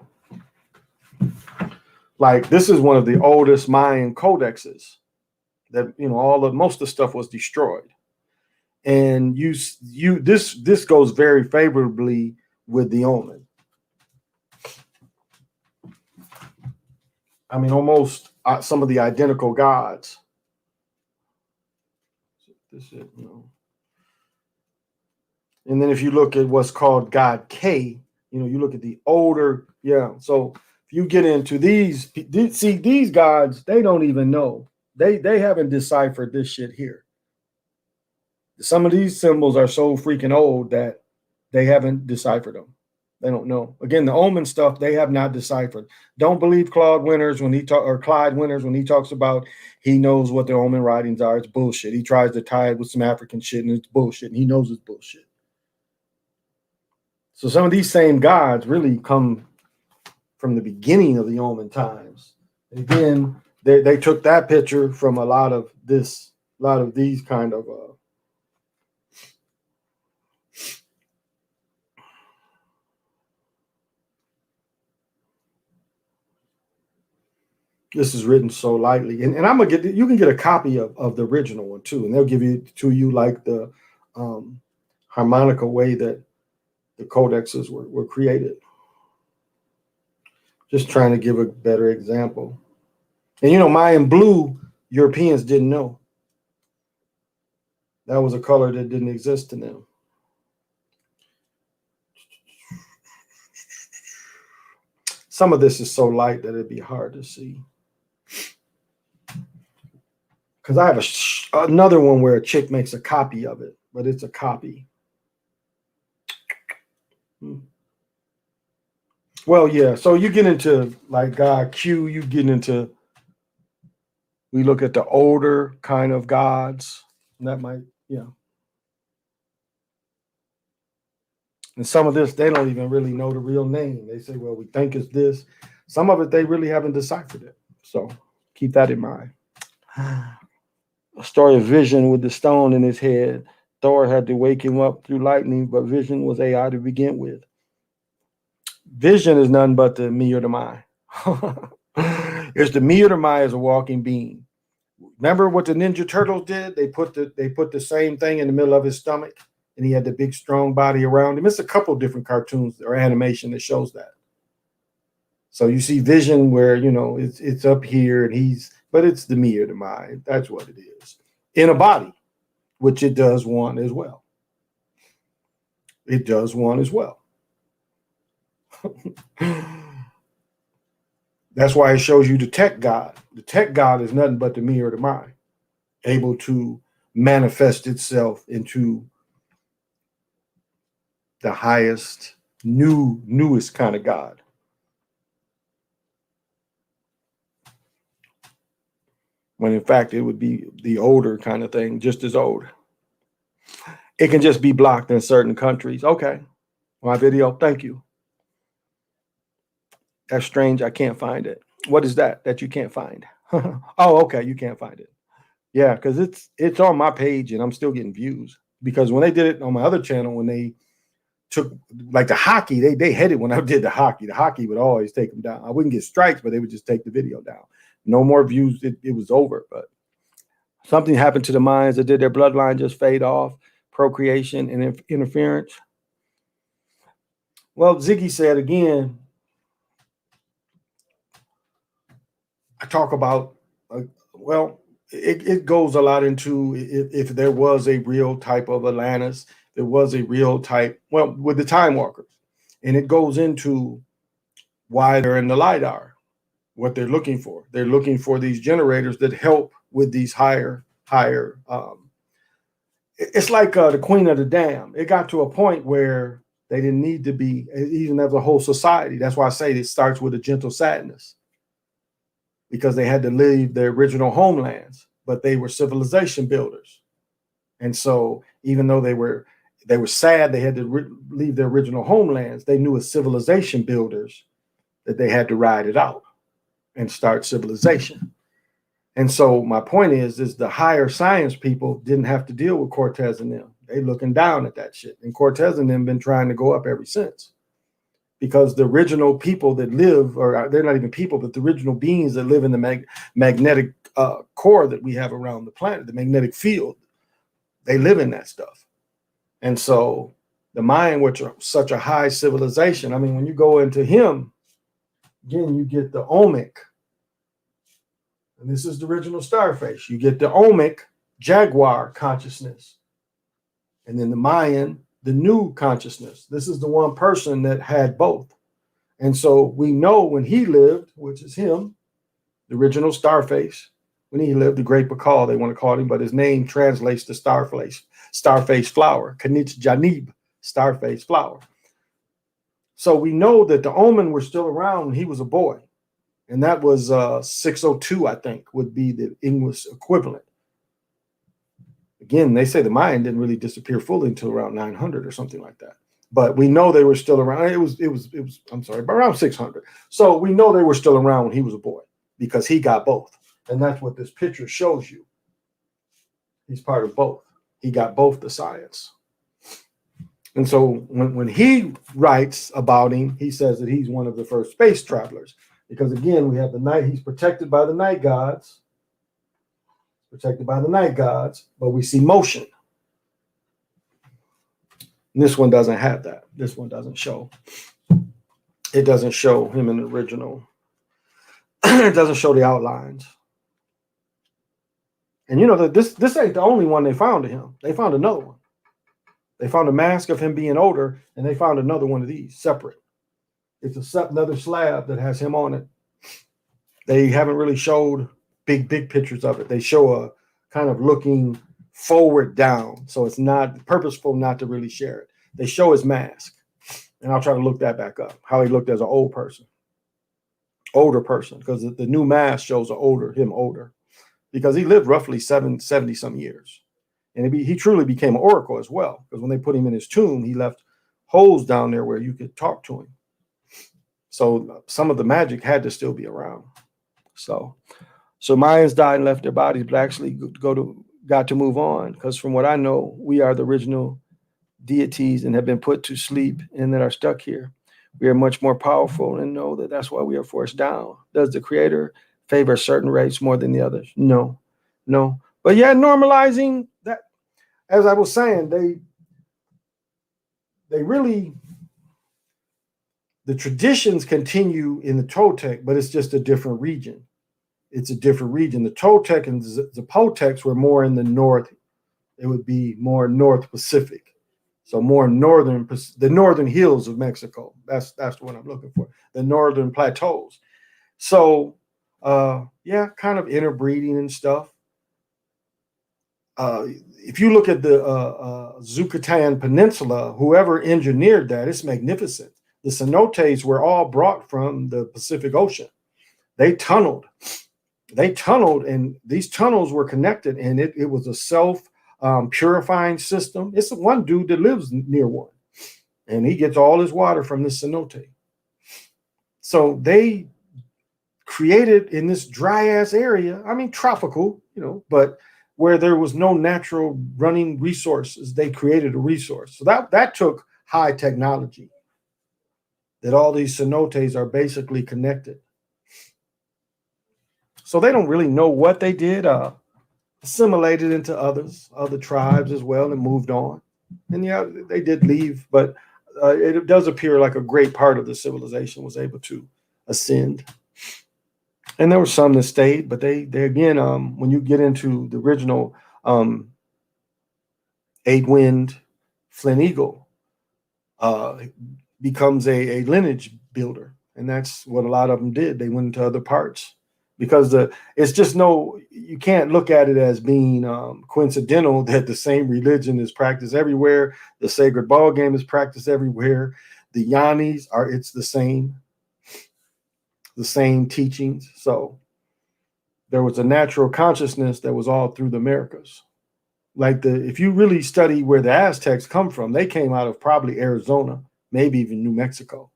Like this is one of the oldest Mayan codexes that, you know, most of the stuff was destroyed. And this goes very favorably with the omen. I mean, almost some of the identical gods. This is, you know. And then if you look at what's called God K, you know, you look at the older, yeah. So if you get into these, see these gods, they don't even know. They haven't deciphered this shit here. Some of these symbols are so freaking old that they haven't deciphered them. They don't know. Again, the omen stuff they have not deciphered. Don't believe Claude Winters when Clyde Winters when he talks about he knows what the omen writings are. It's bullshit. He tries to tie it with some African shit and it's bullshit. And he knows it's bullshit. So some of these same gods really come from the beginning of the omen times. And again, they took that picture from a lot of these kind of this is written so lightly. And I'm gonna you can get a copy of the original one too, and they'll give it to you like the harmonica way that the codexes were created. Just trying to give a better example. And you know, Mayan blue, Europeans didn't know. That was a color that didn't exist in them. Some of this is so light that it'd be hard to see. Because I have another one where a chick makes a copy of it, but it's a copy. Well, yeah. So you get into like God Q, you get into, we look at the older kind of gods. And that might, yeah. And some of this, they don't even really know the real name. They say, well, we think it's this. Some of it, they really haven't deciphered it. So keep that in mind. A story of Vision with the stone in his head. Thor had to wake him up through lightning, but Vision was AI to begin with. Vision is nothing but the me or the my. It's the me or the my as a walking being. Remember what the Ninja Turtles did? They put the same thing in the middle of his stomach, and he had the big strong body around him. It's a couple different cartoons or animation that shows that. So you see Vision where, you know, it's up here and but it's the me or the my. That's what it is. In a body, which it does want as well. It does want as well. That's why it shows you the tech god. The tech god is nothing but the me or the my, able to manifest itself into the highest, newest kind of God. When in fact it would be the older kind of thing, just as old. It can just be blocked in certain countries. Okay, my video, thank you. That's strange, I can't find it. What is that you can't find? Oh, okay, you can't find it. Yeah, because it's on my page and I'm still getting views. Because when they did it on my other channel, when they took like the hockey, they had it when I did the hockey would always take them down. I wouldn't get strikes, but they would just take the video down. No more views. It was over. But something happened to the Mayans that did their bloodline just fade off, procreation and interference. Well, Ziggy said again, I talk about, it goes a lot into if there was a real type of Atlantis, there was a real type, with the Time Walkers. And it goes into why they're in the LiDAR, what they're looking for. They're looking for these generators that help with these higher. It's like the Queen of the Dam. It got to a point where they didn't need to be, even as a whole society. That's why I say it starts with a gentle sadness, because they had to leave their original homelands, but they were civilization builders. And so even though they were sad, they had to leave their original homelands, they knew as civilization builders that they had to ride it out and start civilization. And so my point is the higher science people didn't have to deal with Cortez and them. They looking down at that shit. And Cortez and them been trying to go up ever since, because the original people that live, or they're not even people, but the original beings that live in the magnetic core that we have around the planet, the magnetic field, they live in that stuff. And so the Mayan, which are such a high civilization, I mean, when you go into him, again, you get the Olmec. And this is the original starface. You get the Olmec jaguar consciousness. And then the Mayan, the new consciousness. This is the one person that had both. And so we know when he lived, which is him, the original starface, when he lived, the great Bakal, they want to call him, but his name translates to starface flower, Kanich Janib, starface flower. So we know that the Omen were still around when he was a boy. And that was 602, I think, would be the English equivalent. Again, they say the Mayan didn't really disappear fully until around 900 or something like that. But we know they were still around. It was I'm sorry, but around 600. So we know they were still around when he was a boy because he got both. And that's what this picture shows you. He's part of both. He got both the science. And so when he writes about him, he says that he's one of the first space travelers. Because again, we have the night, he's protected by the night gods. Protected by the night gods, but we see motion. And this one doesn't have that. This one doesn't show. It doesn't show him in the original. It doesn't show the outlines. And you know that this ain't the only one they found of him. They found another one. They found a mask of him being older, and they found another one of these separate. It's another slab that has him on it. They haven't really showed big pictures of it. They show a kind of looking forward down. So it's not purposeful not to really share it. They show his mask. And I'll try to look that back up, how he looked as an older person, because the new mask shows him older, because he lived roughly 70 some years. And he truly became an oracle as well, because when they put him in his tomb, he left holes down there where you could talk to him. So some of the magic had to still be around. So Mayans died and left their bodies, but actually got to move on, because from what I know, we are the original deities and have been put to sleep and that are stuck here. We are much more powerful and know that that's why we are forced down. Does the creator favor certain race more than the others? No. But yeah, normalizing that, as I was saying, they really, the traditions continue in the Toltec, but it's just a different region. It's a different region. The Toltec and the Zapotecs were more in the north. It would be more North Pacific. So more the northern hills of Mexico. That's what I'm looking for. The northern plateaus. So yeah, kind of interbreeding and stuff. If you look at the Yucatan Peninsula, whoever engineered that, it's magnificent. The cenotes were all brought from the Pacific Ocean. They tunneled, and these tunnels were connected, and it was a self-purifying system. It's one dude that lives near one, and he gets all his water from this cenote. So they created in this dry-ass area, I mean, tropical, but where there was no natural running resources, they created a resource. So that took high technology, that all these cenotes are basically connected. So they don't really know what they did, assimilated into other tribes as well, and moved on. And yeah, they did leave, but it does appear like a great part of the civilization was able to ascend. And there were some that stayed, but they again, when you get into the original Eight Wind Flint Eagle, becomes a lineage builder. And that's what a lot of them did. They went into other parts, because it's just you can't look at it as being coincidental that the same religion is practiced everywhere. The sacred ball game is practiced everywhere. The Yanis it's the same teachings. So there was a natural consciousness that was all through the Americas. Like if you really study where the Aztecs come from, they came out of probably Arizona, maybe even New Mexico.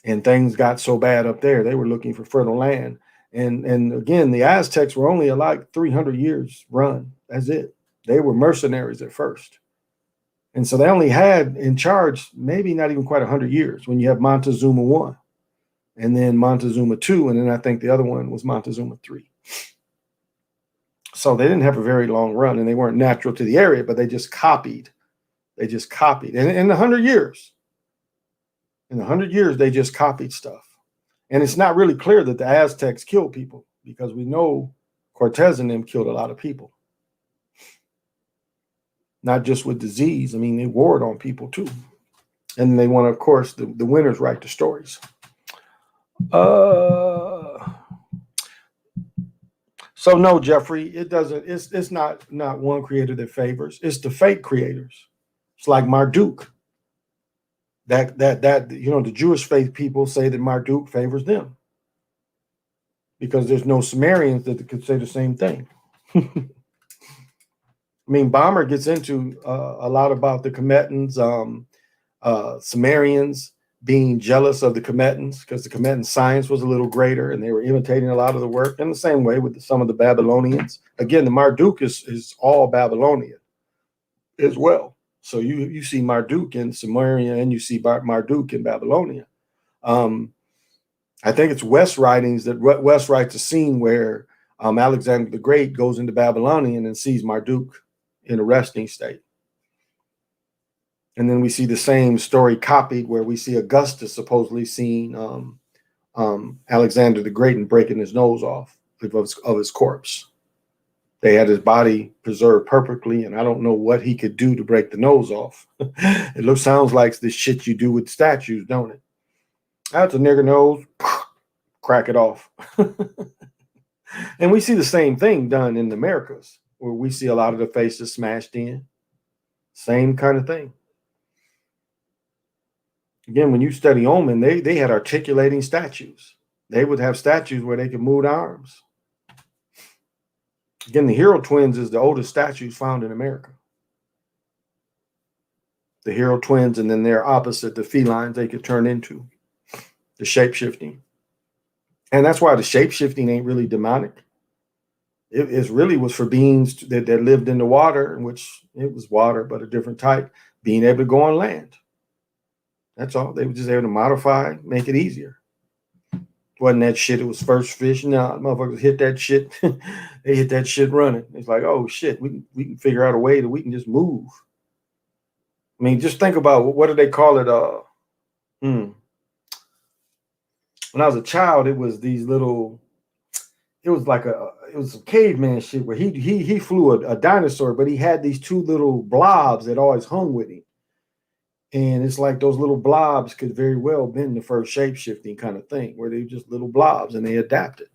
And things got so bad up there, they were looking for fertile land. And again, the Aztecs were only like 300 years run. That's it. They were mercenaries at first. And so they only had in charge maybe not even quite 100 years when you have Montezuma 1 and then Montezuma 2. And then I think the other one was Montezuma 3. So they didn't have a very long run and they weren't natural to the area, but they just copied. They just copied. And in the 100 years, they just copied stuff. And it's not really clear that the Aztecs killed people because we know Cortez and them killed a lot of people. Not just with disease. I mean, they warred on people too. And they want to, of course, the winners write the stories. So no, Jeffrey, it doesn't, it's not one creator that favors. It's the fake creators. It's like Marduk. That the Jewish faith people say that Marduk favors them. Because there's no Sumerians that could say the same thing. I mean, Balmer gets into a lot about the Kemetans, Sumerians being jealous of the Kemetans because the Kemetan science was a little greater and they were imitating a lot of the work. In the same way with some of the Babylonians. Again, the Marduk is all Babylonian as well. So you see Marduk in Sumeria and you see Marduk in Babylonia. I think it's West writings that West writes a scene where Alexander the Great goes into Babylonian and sees Marduk in a resting state. And then we see the same story copied where we see Augustus supposedly seeing Alexander the Great and breaking his nose off of his corpse. They had his body preserved perfectly, and I don't know what he could do to break the nose off. It sounds like the shit you do with statues, don't it? That's a nigger nose, crack it off. And we see the same thing done in the Americas, where we see a lot of the faces smashed in. Same kind of thing. Again, when you study Omen, they had articulating statues. They would have statues where they could move the arms. Again, the Hero Twins is the oldest statues found in America. The Hero Twins, and then their opposite, the felines they could turn into. The shape-shifting. And that's why the shape-shifting ain't really demonic. It really was for beings that lived in the water, in which it was water, but a different type, being able to go on land. That's all. They were just able to modify, make it easier. Wasn't that shit, it was first fish. No, motherfuckers hit that shit. They hit that shit running. It's like, oh shit, we can figure out a way that we can just move. I mean, just think about what do they call it? When I was a child, it was these little, it was like it was some caveman shit where he flew a dinosaur, but he had these two little blobs that always hung with him. And it's like those little blobs could very well have been the first shape-shifting kind of thing, where they just little blobs and they adapted.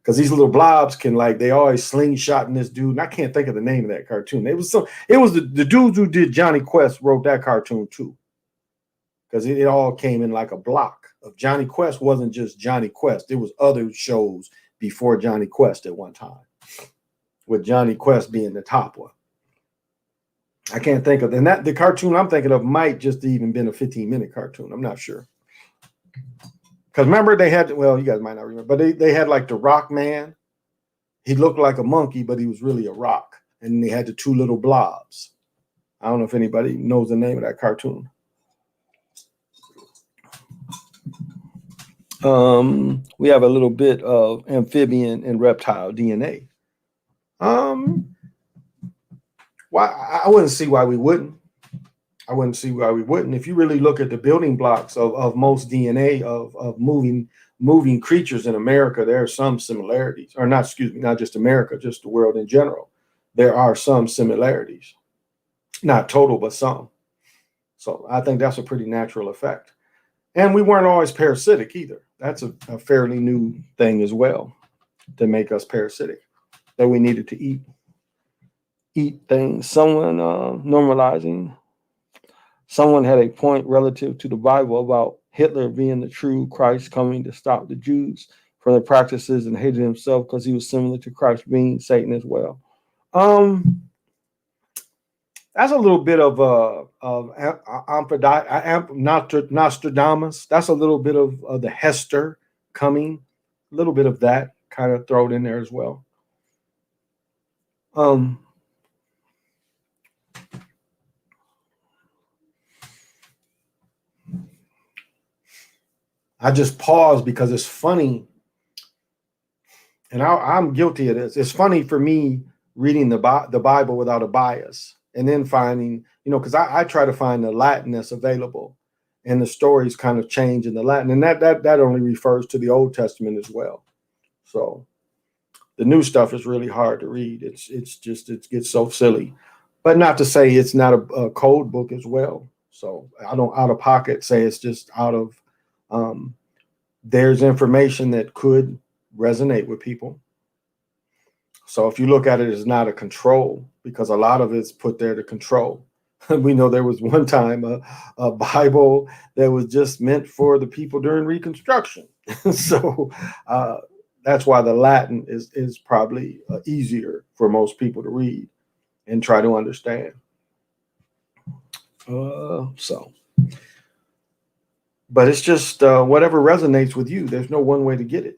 Because these little blobs can, like, they always slingshot in this dude. And I can't think of the name of that cartoon. It was the dudes who did Johnny Quest wrote that cartoon too. Because it all came in like a block of Johnny Quest. Wasn't just Johnny Quest. There was other shows before Johnny Quest at one time, with Johnny Quest being the top one. I can't think of, and that the cartoon I'm thinking of might just even been a 15-minute cartoon. I'm not sure. Because remember they had, well, you guys might not remember, but they had like the Rock Man. He looked like a monkey, but he was really a rock. And they had the two little blobs. I don't know if anybody knows the name of that cartoon. We have a little bit of amphibian and reptile DNA. Why I wouldn't see why we wouldn't. I wouldn't see why we wouldn't. If you really look at the building blocks of most DNA of moving creatures in America, there are some similarities. Or not, excuse me, not just America, just the world in general. There are some similarities. Not total, but some. So I think that's a pretty natural effect. And we weren't always parasitic either. That's a fairly new thing as well, to make us parasitic, that we needed to eat things. Someone normalizing. Someone had a point relative to the Bible about Hitler being the true Christ coming to stop the Jews from their practices and hated himself because he was similar to Christ being Satan as well. That's a little bit of Nostradamus. That's a little bit of the Hester coming. A little bit of that kind of thrown in there as well. I just pause because it's funny, and I'm guilty of this. It's funny for me reading the Bible without a bias, and then finding, because I try to find the Latin that's available, and the stories kind of change in the Latin, and that only refers to the Old Testament as well. So the new stuff is really hard to read. It gets so silly, but not to say it's not a code book as well. So I don't out of pocket say it's just out of. There's information that could resonate with people. So if you look at it as not a control, because a lot of it's put there to control. We know there was one time a Bible that was just meant for the people during Reconstruction. So that's why the Latin is probably easier for most people to read and try to understand. But it's just whatever resonates with you. There's no one way to get it.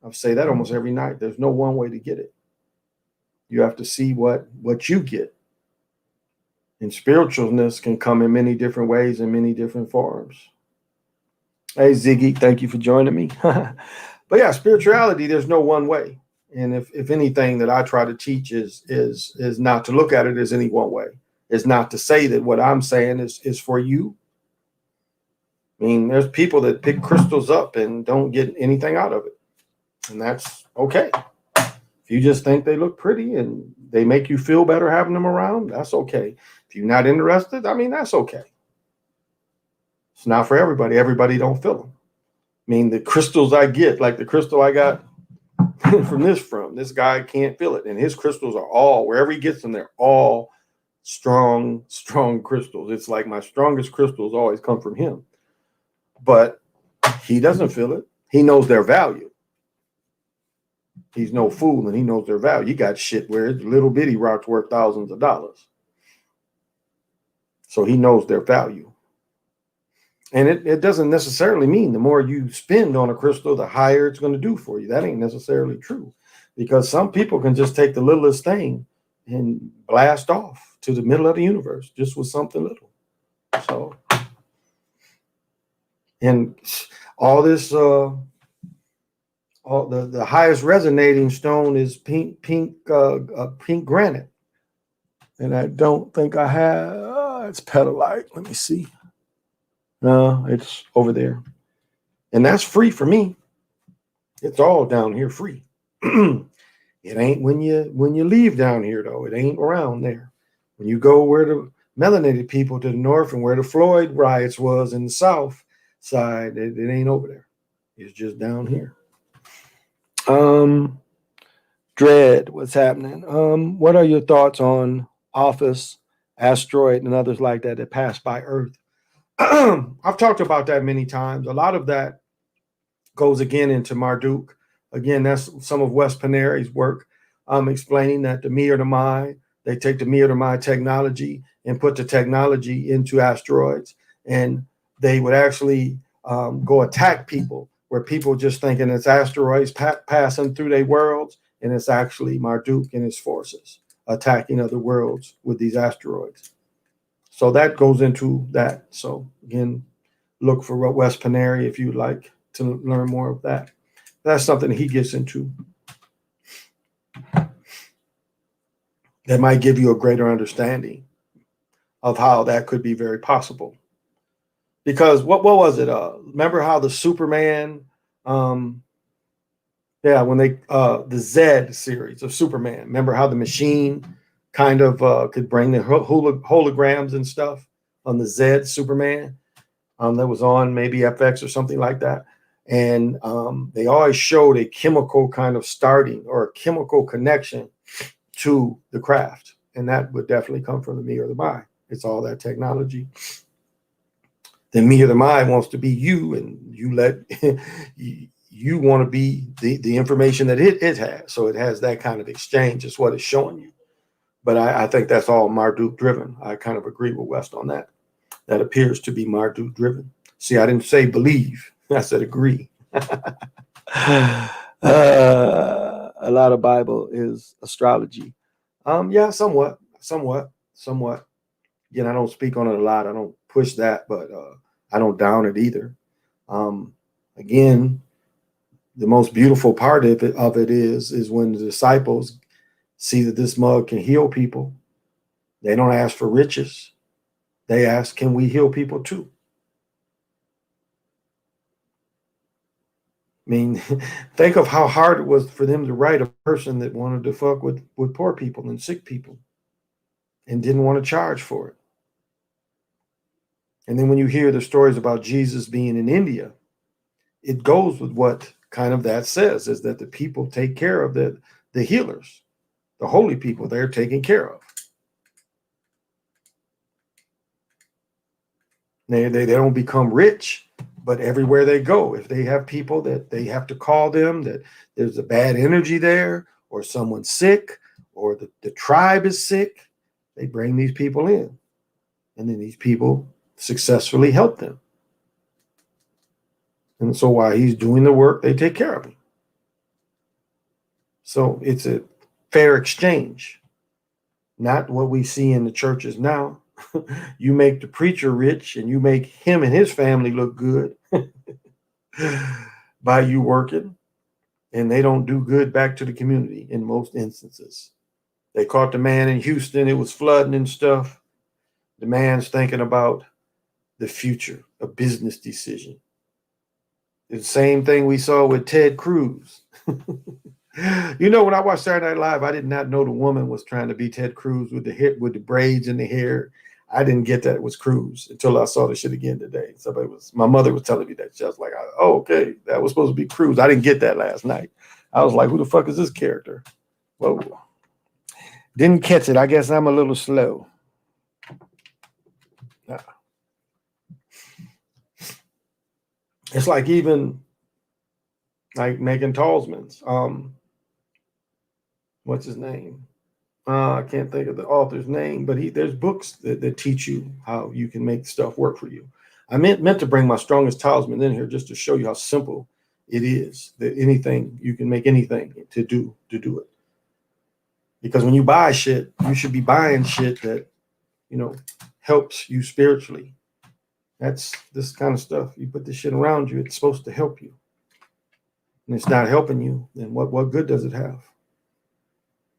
I say that almost every night. There's no one way to get it. You have to see what you get. And spiritualness can come in many different ways in many different forms. Hey, Ziggy, thank you for joining me. But yeah, spirituality, there's no one way. And if anything that I try to teach is not to look at it as any one way. Is not to say that what I'm saying is for you. I mean, there's people that pick crystals up and don't get anything out of it. And that's okay. If you just think they look pretty and they make you feel better having them around, that's okay. If you're not interested, I mean, that's okay. It's not for everybody. Everybody don't feel them. I mean, the crystals I get, like the crystal I got from this guy can't feel it. And his crystals are all, wherever he gets them, they're all strong crystals. It's like my strongest crystals always come from him. But he doesn't feel it. He knows their value. He's no fool, and he knows their value. He got shit where it's little bitty rocks worth thousands of dollars. So he knows their value. And it doesn't necessarily mean the more you spend on a crystal, the higher it's going to do for you. That ain't necessarily true. Because some people can just take the littlest thing and blast off to the middle of the universe just with something little. So, and all this, all the highest resonating stone is pink granite, and I don't think I have. It's petalite. Let me see. No, it's over there, and that's free for me. It's all down here free. It ain't when you leave down here though. It ain't around there. When you go where the melanated people to the north and where the Floyd riots was in the south side, it ain't over there. It's just down here. Dread, what's happening? What are your thoughts on Office, asteroid, and others like that pass by Earth? I've talked about that many times. A lot of that goes again into Marduk. Again, that's some of Wes Paneri's work, explaining that the me or the my, they take the me or the my technology and put the technology into asteroids, and they would actually go attack people, where people just thinking it's asteroids passing through their worlds, and it's actually Marduk and his forces attacking other worlds with these asteroids. So that goes into that. So again, look for Wes Paneri if you'd like to learn more of that. That's something he gets into that might give you a greater understanding of how that could be very possible. Because what was it? Remember how the Superman, when they the Z series of Superman. Remember how the machine kind of could bring the holograms and stuff on the Z Superman that was on maybe FX or something like that. And they always showed a chemical kind of starting or a chemical connection to the craft. And that would definitely come from the me or the my. It's all that technology. The me or the my wants to be you, and you let you want to be the information that it has. So it has that kind of exchange is what it's showing you. But I think that's all Marduk driven. I kind of agree with West on that. That appears to be Marduk driven. See, I didn't say believe. I said agree. A lot of Bible is astrology. Yeah, somewhat. Again, I don't speak on it a lot. I don't push that, but I don't down it either. Again, the most beautiful part of it is when the disciples see that this mug can heal people. They don't ask for riches. They ask, can we heal people too? I mean, think of how hard it was for them to write a person that wanted to fuck with poor people and sick people and didn't want to charge for it. And then when you hear the stories about Jesus being in India, it goes with what kind of that says, is that the people take care of the healers, the holy people they're taken care of. They don't become rich, but everywhere they go, if they have people that they have to call them, that there's a bad energy there, or someone's sick, or the tribe is sick, they bring these people in. And then these people successfully help them. And so while he's doing the work, they take care of him. So it's a fair exchange, not what we see in the churches now. You make the preacher rich and you make him and his family look good by you working, and they don't do good back to the community in most instances. They caught the man in Houston, it was flooding and stuff. The man's thinking about the future, a business decision. The same thing we saw with Ted Cruz. You know, when I watched Saturday Night Live, I did not know the woman was trying to be Ted Cruz with the braids in the hair. I didn't get that it was Cruz until I saw the shit again today. My mother was telling me that. She was like, oh, okay, that was supposed to be Cruz. I didn't get that last night. I was like, who the fuck is this character? Whoa. Didn't catch it. I guess I'm a little slow. It's like even like Megan Talsman's. What's his name? I can't think of the author's name, but there's books that teach you how you can make stuff work for you. I meant to bring my strongest talisman in here just to show you how simple it is, that anything, you can make anything to do it. Because when you buy shit, you should be buying shit that, you know, helps you spiritually. That's this kind of stuff. You put this shit around you, it's supposed to help you. And it's not helping you, then what good does it have?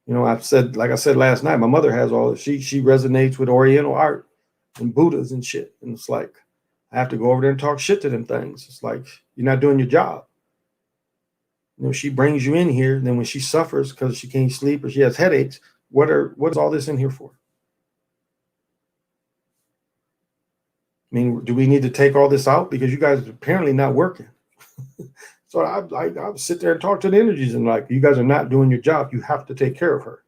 You know, like I said last night, my mother has all this. She resonates with Oriental art and Buddhas and shit. And it's like, I have to go over there and talk shit to them things. It's like, you're not doing your job. You know, she brings you in here, and then when she suffers because she can't sleep or she has headaches, what is all this in here for? I mean, do we need to take all this out? Because you guys are apparently not working. So I sit there and talk to the energies and like, you guys are not doing your job. You have to take care of her,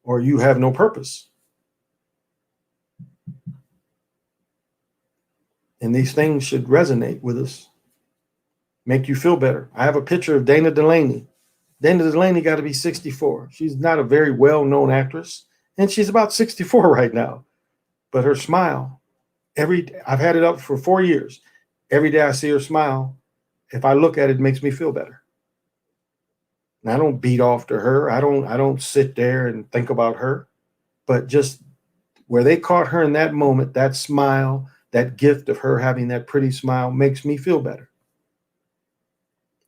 or you have no purpose. And these things should resonate with us, make you feel better. I have a picture of Dana Delaney. Dana Delaney got to be 64. She's not a very well-known actress, and she's about 64 right now. But her smile, I've had it up for 4 years. Every day I see her smile. If I look at it, it makes me feel better. And I don't beat off to her. I don't sit there and think about her. But just where they caught her in that moment, that smile, that gift of her having that pretty smile makes me feel better.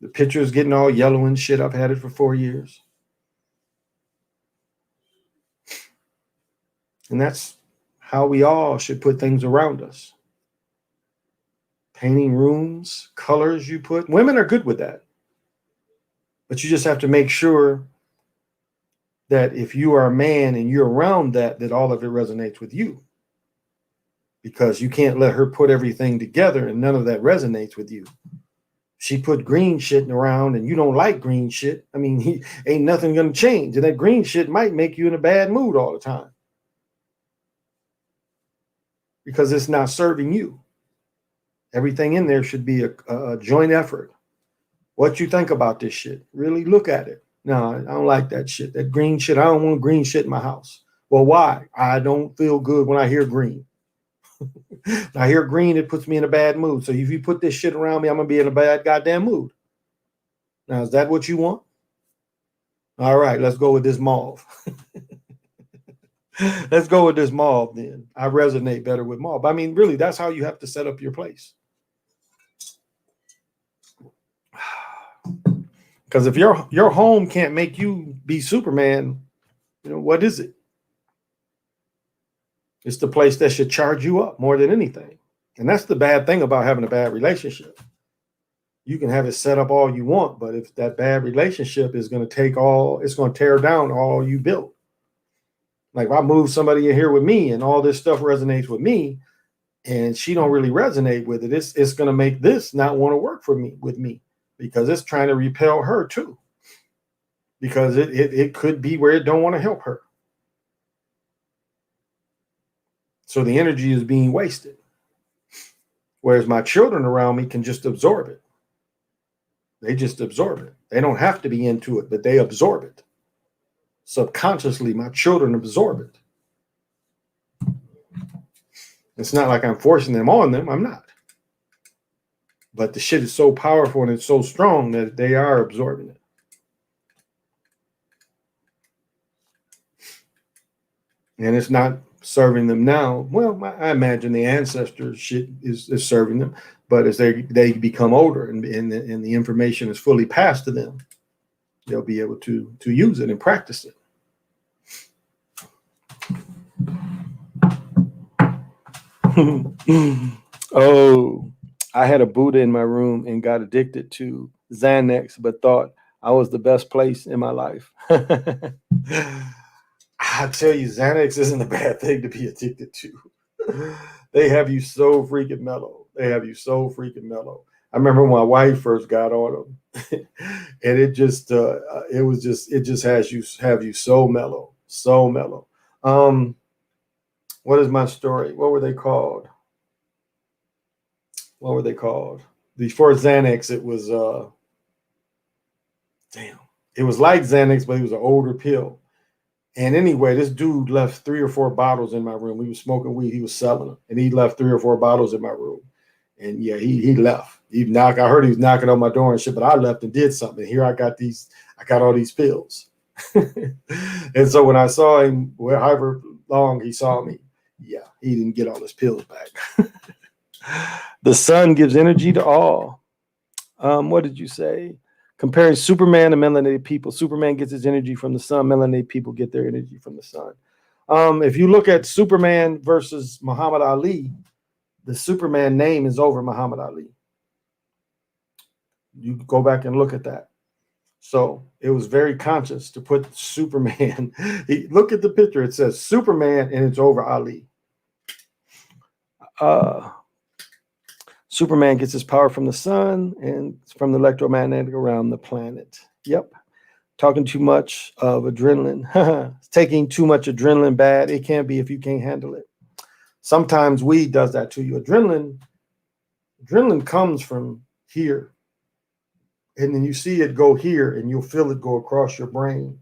The picture is getting all yellow and shit. I've had it for 4 years. And that's how we all should put things around us. Painting rooms, colors you put. Women are good with that. But you just have to make sure that if you are a man and you're around that all of it resonates with you. Because you can't let her put everything together and none of that resonates with you. She put green shit around and you don't like green shit. I mean, ain't nothing going to change. And that green shit might make you in a bad mood all the time. Because it's not serving you. Everything in there should be a joint effort. What you think about this shit? Really look at it. No, I don't like that shit. That green shit, I don't want green shit in my house. Well, why? I don't feel good when I hear green. I hear green, it puts me in a bad mood. So if you put this shit around me, I'm going to be in a bad goddamn mood. Now, is that what you want? All right, let's go with this mauve. Let's go with this mauve then. I resonate better with mauve. I mean, really, that's how you have to set up your place. Because if your home can't make you be Superman, what is it? It's the place that should charge you up more than anything. And that's the bad thing about having a bad relationship. You can have it set up all you want, but if that bad relationship is going to it's going to tear down all you built. Like if I move somebody in here with me and all this stuff resonates with me and she don't really resonate with it, it's going to make this not want to work with me because it's trying to repel her too. Because it could be where it don't want to help her. So the energy is being wasted. Whereas my children around me can just absorb it. They just absorb it. They don't have to be into it, but they absorb it. Subconsciously, my children absorb it. It's not like I'm forcing them on them. I'm not. But the shit is so powerful and it's so strong that they are absorbing it. And it's not serving them now. Well, I imagine the ancestors shit is serving them, but as they become older and the information is fully passed to them, they'll be able to use it and practice it. Oh, I had a Buddha in my room and got addicted to Xanax, but thought I was the best place in my life. I tell you, Xanax isn't a bad thing to be addicted to. They have you so freaking mellow. I remember when my wife first got on them, and it just have you so mellow. What is my story? What were they called? Before Xanax, it was it was like Xanax, but it was an older pill. And anyway, this dude left 3 or 4 bottles in my room. We was smoking weed. He was selling them. And he left 3 or 4 bottles in my room. And yeah, he left. I heard he was knocking on my door and shit, but I left and did something. Here I got all these pills. And so when I saw him, however long he saw me, yeah, he didn't get all his pills back. The sun gives energy to all. What did you say? Comparing Superman to melanated people. Superman gets his energy from the sun. Melanated people get their energy from the sun. If you look at Superman versus Muhammad Ali, the Superman name is over Muhammad Ali. You go back and look at that. So it was very conscious to put Superman. Look at the picture. It says Superman and it's over Ali. Superman gets his power from the sun and from the electromagnetic around the planet. Yep. Talking too much of adrenaline. Taking too much adrenaline bad. It can be if you can't handle it. Sometimes weed does that to you. Adrenaline comes from here. And then you see it go here and you'll feel it go across your brain.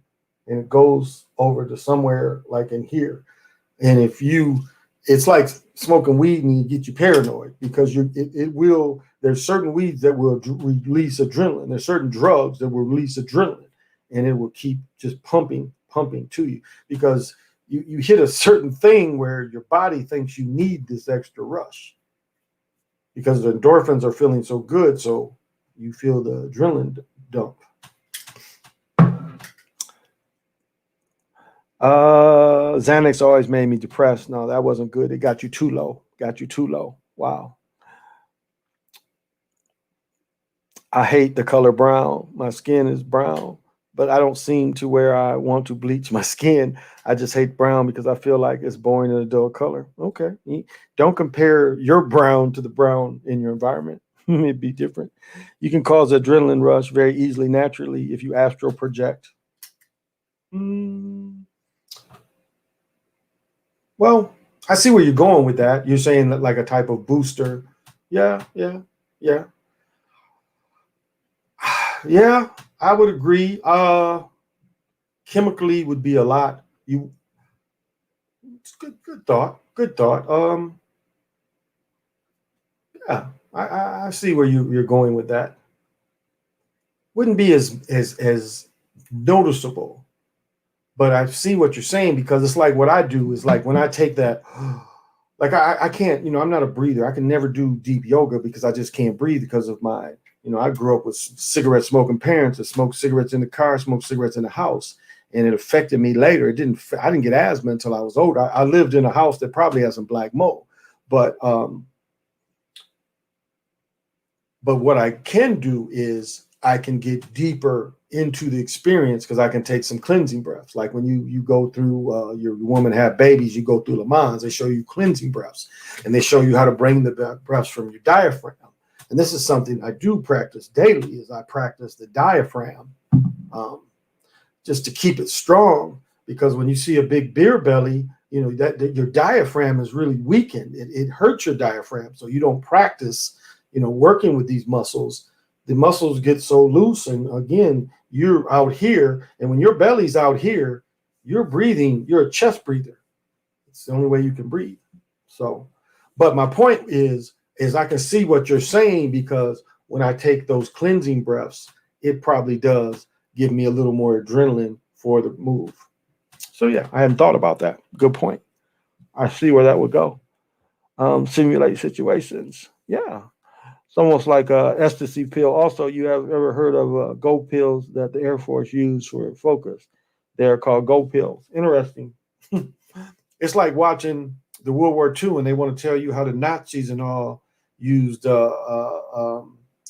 And it goes over to somewhere like in here. And it's like smoking weed and you get you paranoid because there's certain weeds that will release adrenaline. There's certain drugs that will release adrenaline and it will keep just pumping to you because you hit a certain thing where your body thinks you need this extra rush because the endorphins are feeling so good. So you feel the adrenaline dump. Xanax always made me depressed. No, that wasn't good. It got you too low. Wow. I hate the color brown. My skin is brown, but I don't seem to where I want to bleach my skin. I just hate brown because I feel like it's boring and a dull color. Okay. Don't compare your brown to the brown in your environment. It'd be different. You can cause adrenaline rush very easily, naturally, if you astral project. Well, I see where you're going with that. You're saying that like a type of booster. Yeah. Yeah, I would agree. Chemically would be a lot. It's good thought. Yeah, I see where you're going with that. Wouldn't be as noticeable. But I see what you're saying because it's like what I do is like when I take that, like I can't, I'm not a breather. I can never do deep yoga because I just can't breathe because of my, I grew up with cigarette smoking parents that smoked cigarettes in the car, smoked cigarettes in the house, and it affected me later. I didn't get asthma until I was older. I lived in a house that probably has some black mold, but what I can do is I can get deeper into the experience because I can take some cleansing breaths. Like when you go through, your woman have babies, you go through Le Mans, they show you cleansing breaths, and they show you how to bring the breaths from your diaphragm. And this is something I do practice daily, is I practice the diaphragm just to keep it strong, because when you see a big beer belly, that your diaphragm is really weakened. It hurts your diaphragm. So you don't practice working with these muscles. The muscles get so loose, and again, you're out here, and when your belly's out here, you're breathing, you're a chest breather. It's the only way you can breathe. So, but my point is I can see what you're saying, because when I take those cleansing breaths, it probably does give me a little more adrenaline for the move. So yeah, I hadn't thought about that. Good point. I see where that would go. Simulate situations. Yeah. It's almost like a ecstasy pill. Also, you have ever heard of Go pills that the Air Force used for focus? They're called Go pills. Interesting. It's like watching the World War II, and they want to tell you how the Nazis and all used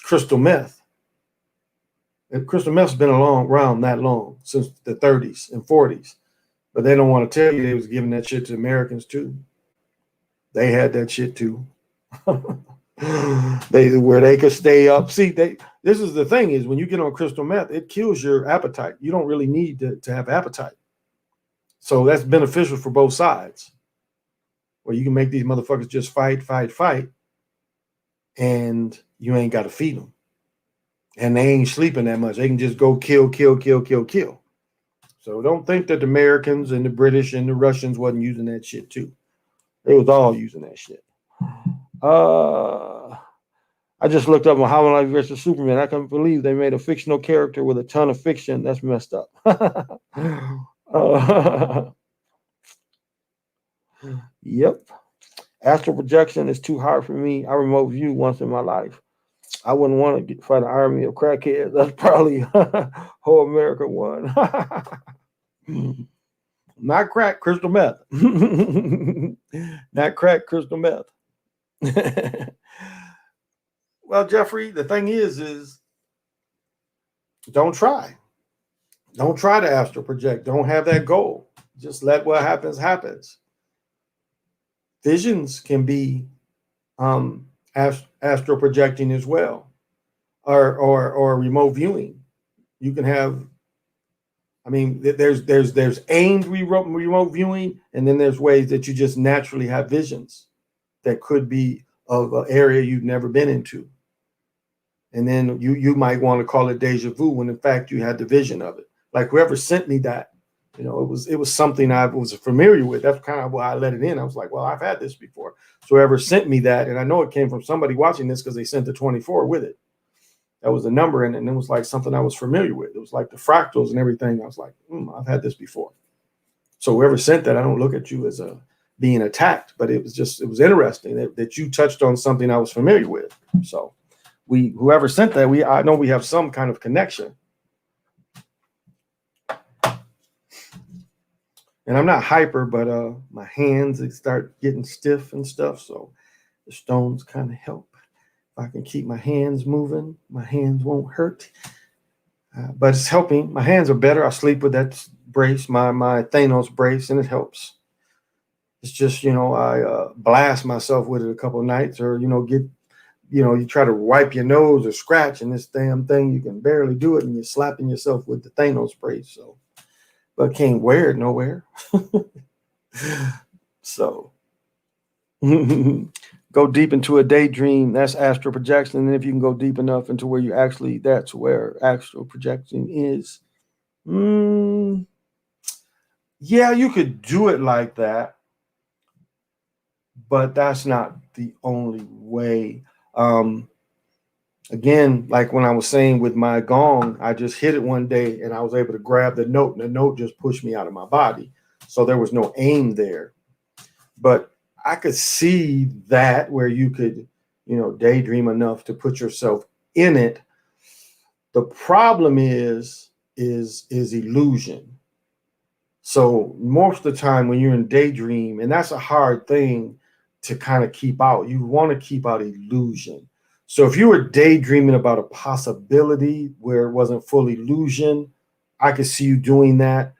crystal meth. And crystal meth's been around that long, since the 30s and 40s. But they don't want to tell you they was giving that shit to Americans too. They had that shit too. Where they could stay up. See, this is the thing, is when you get on crystal meth, it kills your appetite. You don't really need to have appetite. So that's beneficial for both sides. Where you can make these motherfuckers just fight, and you ain't got to feed them. And they ain't sleeping that much. They can just go kill. So don't think that the Americans and the British and the Russians wasn't using that shit too. They was all using that shit. I just looked up Muhammad Ali versus Superman. I can't believe they made a fictional character with a ton of fiction. That's messed up. Yep. Astral projection is too hard for me. I remote view once in my life. I wouldn't want to fight an army of crackheads. That's probably whole America one. Not crack, crystal meth. Not crack, crystal meth. Well, Jeffrey, the thing is don't try. Don't try to astral project. Don't have that goal. Just let what happens happens. Visions can be astral projecting as well, or remote viewing. You can have. I mean, there's aimed remote viewing, and then there's ways that you just naturally have visions that could be of an area you've never been into. And then you might want to call it deja vu when in fact you had the vision of it. Like whoever sent me that, it was something I was familiar with. That's kind of why I let it in. I was like, well, I've had this before. So whoever sent me that, and I know it came from somebody watching this because they sent the 24 with it. That was the number in it, and it was like something I was familiar with. It was like the fractals and everything. I was like, I've had this before. So whoever sent that, I don't look at you as being attacked, but it was interesting that you touched on something I was familiar with. So whoever sent that, I know we have some kind of connection. And I'm not hyper, but my hands, they start getting stiff and stuff. So the stones kind of help. If I can keep my hands moving, my hands won't hurt. But it's helping. My hands are better. I sleep with that brace, my Thanos brace, and it helps. It's just, I blast myself with it a couple of nights, or, you try to wipe your nose or scratch, and this damn thing, you can barely do it, and you're slapping yourself with the Thanos brace. So, but can't wear it nowhere. So go deep into a daydream. That's astral projection. And if you can go deep enough into where that's where astral projection is. Yeah, you could do it like that, but that's not the only way. Again, like when I was saying with my gong, I just hit it one day and I was able to grab the note, and the note just pushed me out of my body. So there was no aim there. But I could see that where you could, daydream enough to put yourself in it. The problem is illusion. So most of the time when you're in daydream, and that's a hard thing to kind of keep out, you want to keep out illusion. So if you were daydreaming about a possibility where it wasn't full illusion, I could see you doing that.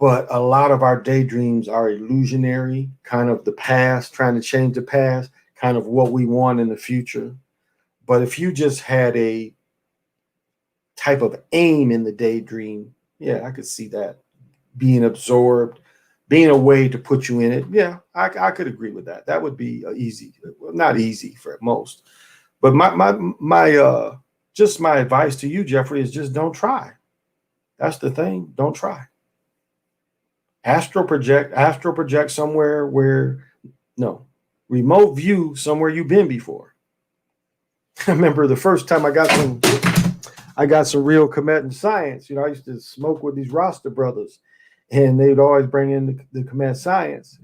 But a lot of our daydreams are illusionary, kind of the past, trying to change the past, kind of what we want in the future. But if you just had a type of aim in the daydream, yeah, I could see that being absorbed, being a way to put you in it. Yeah, I could agree with that. That would be easy. Well, not easy for most, but my just my advice to you, Jeffrey, is just don't try. That's the thing. Don't try. Astral project somewhere where no, remote view somewhere you've been before. I remember the first time I got some real Kemet in science. I used to smoke with these Rasta brothers, and they'd always bring in the Kemet science.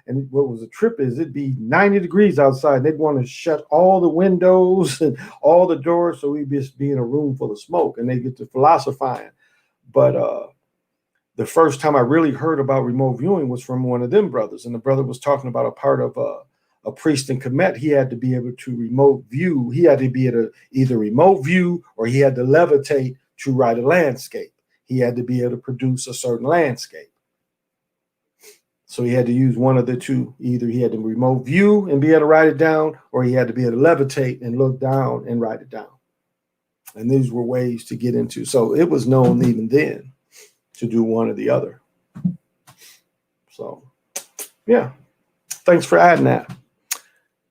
And what was a trip is it'd be 90 degrees outside. And they'd want to shut all the windows and all the doors so we'd just be in a room full of smoke, and they get to philosophizing. But the first time I really heard about remote viewing was from one of them brothers, and the brother was talking about a part of a priest in Kemet. He had to be able to remote view. He had to be able to either remote view or he had to levitate to write a landscape. He had to be able to produce a certain landscape. So he had to use one of the two. Either he had to remote view and be able to write it down, or he had to be able to levitate and look down and write it down. And these were ways to get into. So it was known even then to do one or the other. So, yeah. Thanks for adding that.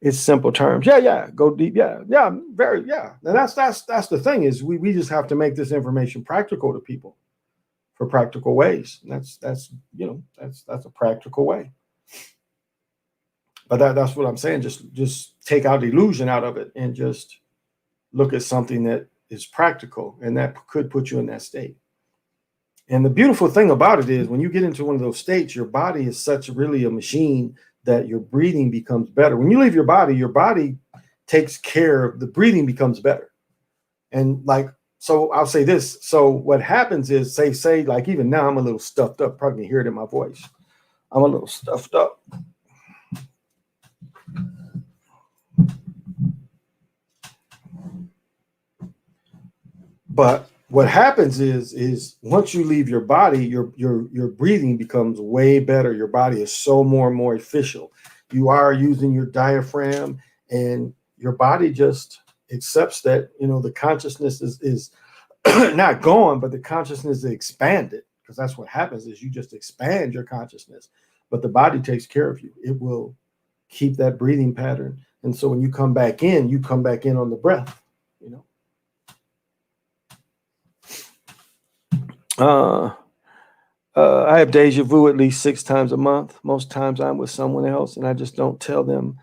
It's simple terms. Yeah. Go deep. Yeah. Very. And that's the thing is we just have to make this information practical to people for practical ways. And that's a practical way. But that's what I'm saying. Just take out the illusion out of it and just look at something that is practical, and that could put you in that state. And the beautiful thing about it is when you get into one of those states, your body is such really a machine that your breathing becomes better. When you leave your body takes care of the breathing becomes better. And so I'll say this. So what happens is say like even now I'm a little stuffed up. Probably can hear it in my voice. I'm a little stuffed up. But what happens is once you leave your body, your breathing becomes way better. Your body is so more and more efficient. You are using your diaphragm, and your body just accepts that the consciousness is not gone, but the consciousness is expanded, because that's what happens is you just expand your consciousness. But the body takes care of you. It will keep that breathing pattern, and so when you come back in on the breath. I have deja vu at least 6 times a month. Most times I'm with someone else and I just don't tell them.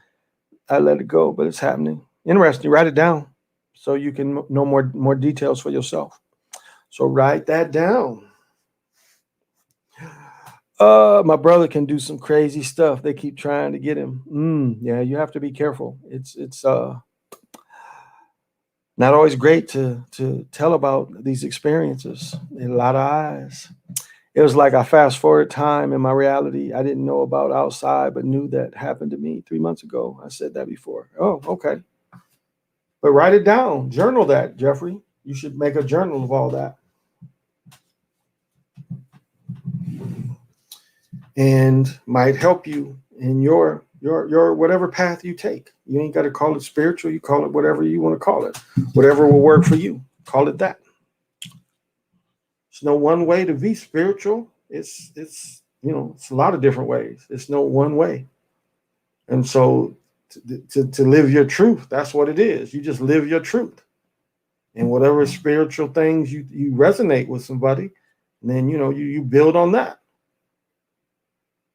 I let it go, but it's happening. Interesting. Write it down so you can know more details for yourself. So write that down. My brother can do some crazy stuff. They keep trying to get him. Yeah, you have to be careful. It's not always great to tell about these experiences. A lot of eyes. It was like I fast forward time in my reality. I didn't know about outside, but knew that happened to me 3 months ago. I said that before. Oh, okay. But write it down. Journal that, Jeffrey. You should make a journal of all that. And might help you in your whatever path you take. You ain't got to call it spiritual. You call it whatever you want to call it. Whatever will work for you. Call it that. There's no one way to be spiritual. It's a lot of different ways. It's no one way. And so to live your truth, that's what it is. You just live your truth. And whatever spiritual things you resonate with somebody, and then you build on that.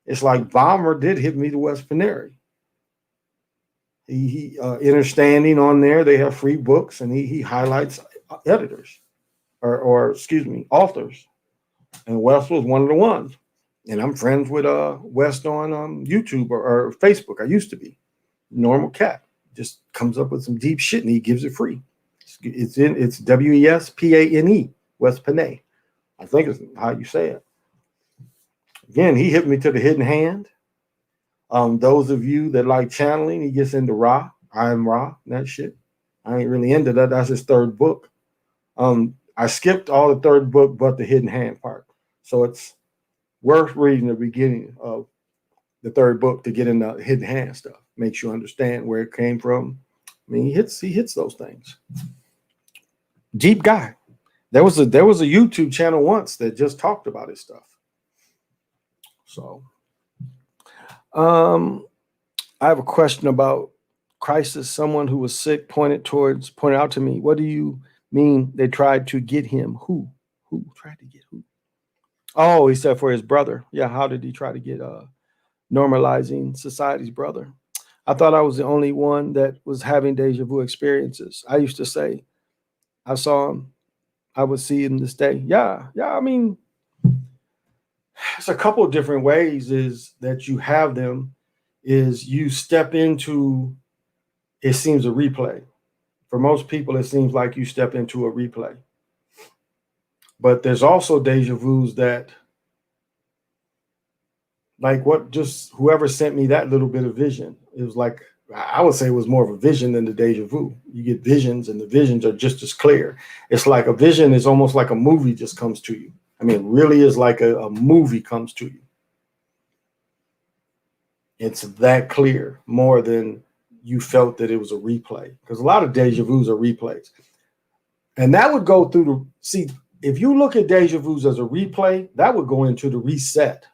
It's like Balmer did hit me to West Canary. He Understanding on there, they have free books, and he highlights editors or authors. And Wes was one of the ones. And I'm friends with West on YouTube or Facebook. I used to be. Normal cat. Just comes up with some deep shit and he gives it free. It's WESPANE, West Panay. I think is how you say it. Again, he hit me to the hidden hand. Those of you that like channeling, he gets into Ra. I am Ra, that shit. I ain't really into that. That's his third book. I skipped all the third book but the hidden hand part. So it's worth reading the beginning of the third book to get in the hidden hand stuff. Makes you understand where it came from. I mean, he hits those things. Deep guy. There was a YouTube channel once that just talked about his stuff. So I have a question about crisis. Someone who was sick pointed out to me, what do you mean they tried to get him? Who tried to get who? Oh, he said for his brother. Yeah, how did he try to get Normalizing Society's brother? I thought I was the only one that was having deja vu experiences. I used to say I saw him, I would see him this day. Yeah. I mean, it's a couple of different ways is that you have them is you step into, it seems a replay. For most people, it seems like you step into a replay. But there's also deja vus that, like what just whoever sent me that little bit of vision, it was like, I would say it was more of a vision than the deja vu. You get visions and the visions are just as clear. It's like a vision is almost like a movie just comes to you. I mean, it really is like a movie comes to you. It's that clear more than you felt that it was a replay. Because a lot of deja vus are replays. And that would go through the, see, if you look at deja vus as a replay, that would go into the reset.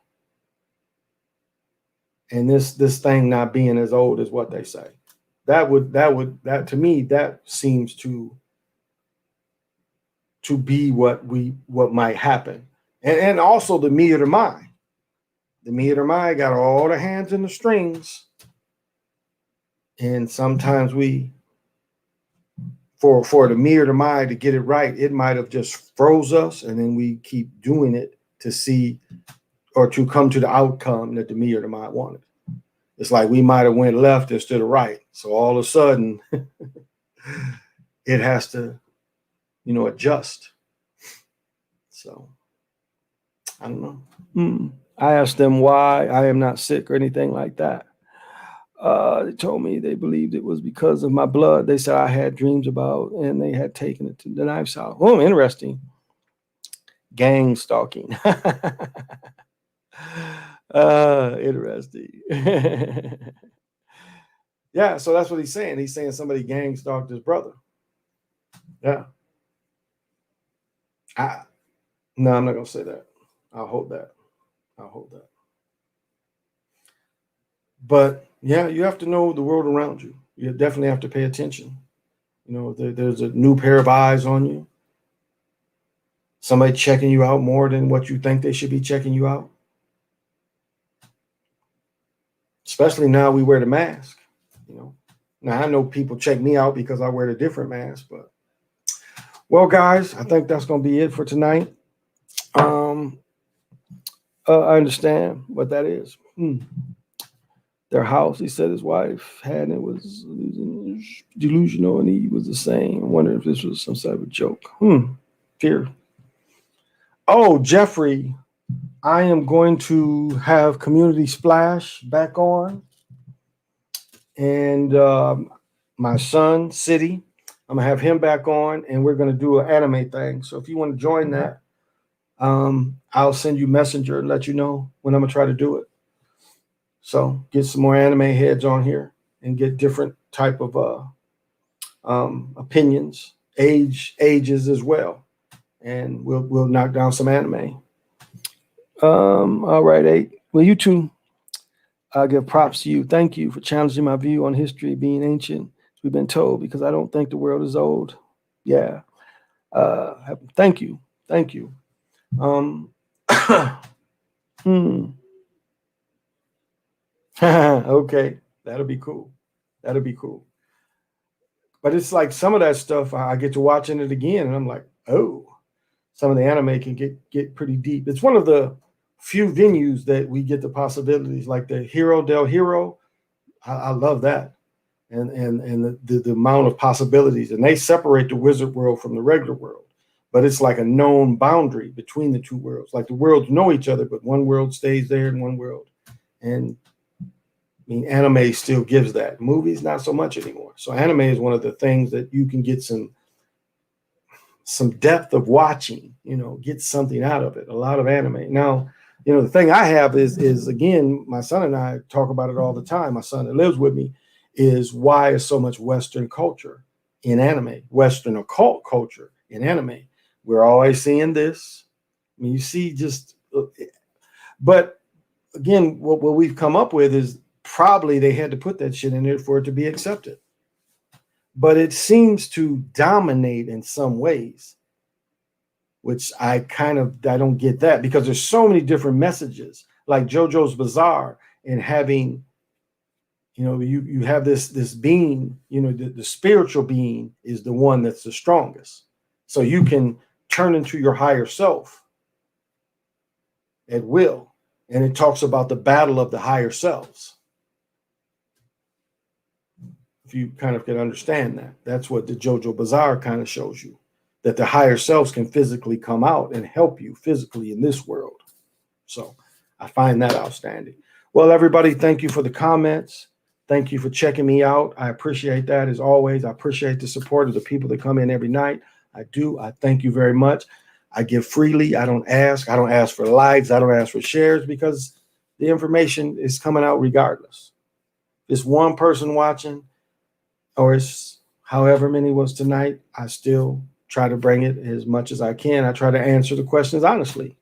And this thing not being as old as what they say. That to me, that seems to be what might happen. And also the me or the my. The me or the my got all the hands in the strings. And sometimes for the me or the my to get it right, it might have just froze us, and then we keep doing it to see or to come to the outcome that the me or the my wanted. It's like we might have went left instead of right. So all of a sudden, it has to, adjust. So I don't know. I asked them why I am not sick or anything like that. They told me they believed it was because of my blood. They said I had dreams about, and they had taken it to the knife's house. Oh, interesting. Gang stalking. Interesting. Yeah, so that's what he's saying. He's saying somebody gang stalked his brother. Yeah. No, I'm not gonna say that. I'll hold that. But yeah, you have to know the world around you. You definitely have to pay attention. There's a new pair of eyes on you. Somebody checking you out more than what you think they should be checking you out. Especially now we wear the mask. Now I know people check me out because I wear a different mask, but well, guys, I think that's going to be it for tonight. I understand what that is. Their house, he said his wife had, it was delusional, and he was the same. I wonder if this was some sort of a joke. Fear. Oh, Jeffrey, I am going to have Community Splash back on. And my son, City, I'm going to have him back on, and we're going to do an anime thing. So if you want to join that, I'll send you Messenger and let you know when I'm going to try to do it. So get some more anime heads on here and get different type of opinions, ages as well. And we'll knock down some anime. All right, 8. Well, you too. I give props to you. Thank you for challenging my view on history being ancient, as we've been told, because I don't think the world is old. Yeah. Thank you. Okay. That'll be cool. But it's like some of that stuff, I get to watching it again, and I'm like, oh, some of the anime can get pretty deep. It's one of the few venues that we get the possibilities, like the Hero del Hero. I love that. And the amount of possibilities. And they separate the wizard world from the regular world. But it's like a known boundary between the two worlds. Like the worlds know each other, but one world stays there and one world. And I mean, anime still gives that. Movies, not so much anymore. So anime is one of the things that you can get some depth of watching, get something out of it. A lot of anime. Now, the thing I have is again, my son and I talk about it all the time. My son that lives with me is why is so much Western culture in anime, Western occult culture in anime. We're always seeing this. I mean, you see but again, what we've come up with is probably they had to put that shit in there for it to be accepted. But it seems to dominate in some ways, which I don't get that, because there's so many different messages, like JoJo's Bizarre, and having, you have this being, the spiritual being is the one that's the strongest. So you can turn into your higher self at will. And it talks about the battle of the higher selves. If you kind of can understand that, that's what the JoJo Bizarre kind of shows you, that the higher selves can physically come out and help you physically in this world. So I find that outstanding. Well, everybody, thank you for the comments. Thank you for checking me out. I appreciate that as always. I appreciate the support of the people that come in every night. I do. I thank you very much. I give freely. I don't ask. I don't ask for likes. I don't ask for shares, because the information is coming out regardless. If it's one person watching, or it's however many was tonight, I still try to bring it as much as I can. I try to answer the questions honestly.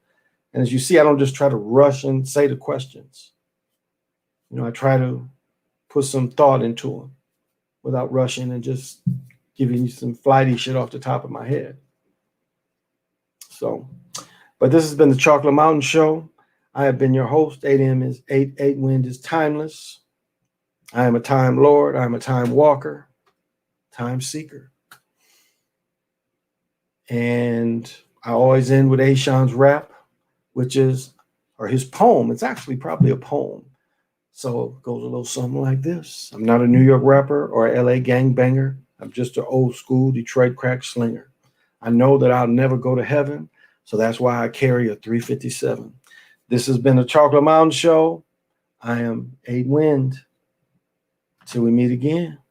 And as you see, I don't just try to rush and say the questions. I try to put some thought into them without rushing and just giving you some flighty shit off the top of my head. So, but this has been the Chocolate Mountain Show. I have been your host. 8 Wind is timeless. I am a time lord. I am a time walker, time seeker. And I always end with Ashan's rap, or his poem. It's actually probably a poem. So it goes a little something like this. I'm not a New York rapper or a LA gangbanger. I'm just an old school Detroit crack slinger. I know that I'll never go to heaven, so that's why I carry a 357. This has been the Chocolate Mountain Show. I am 8 Wind. Till we meet again.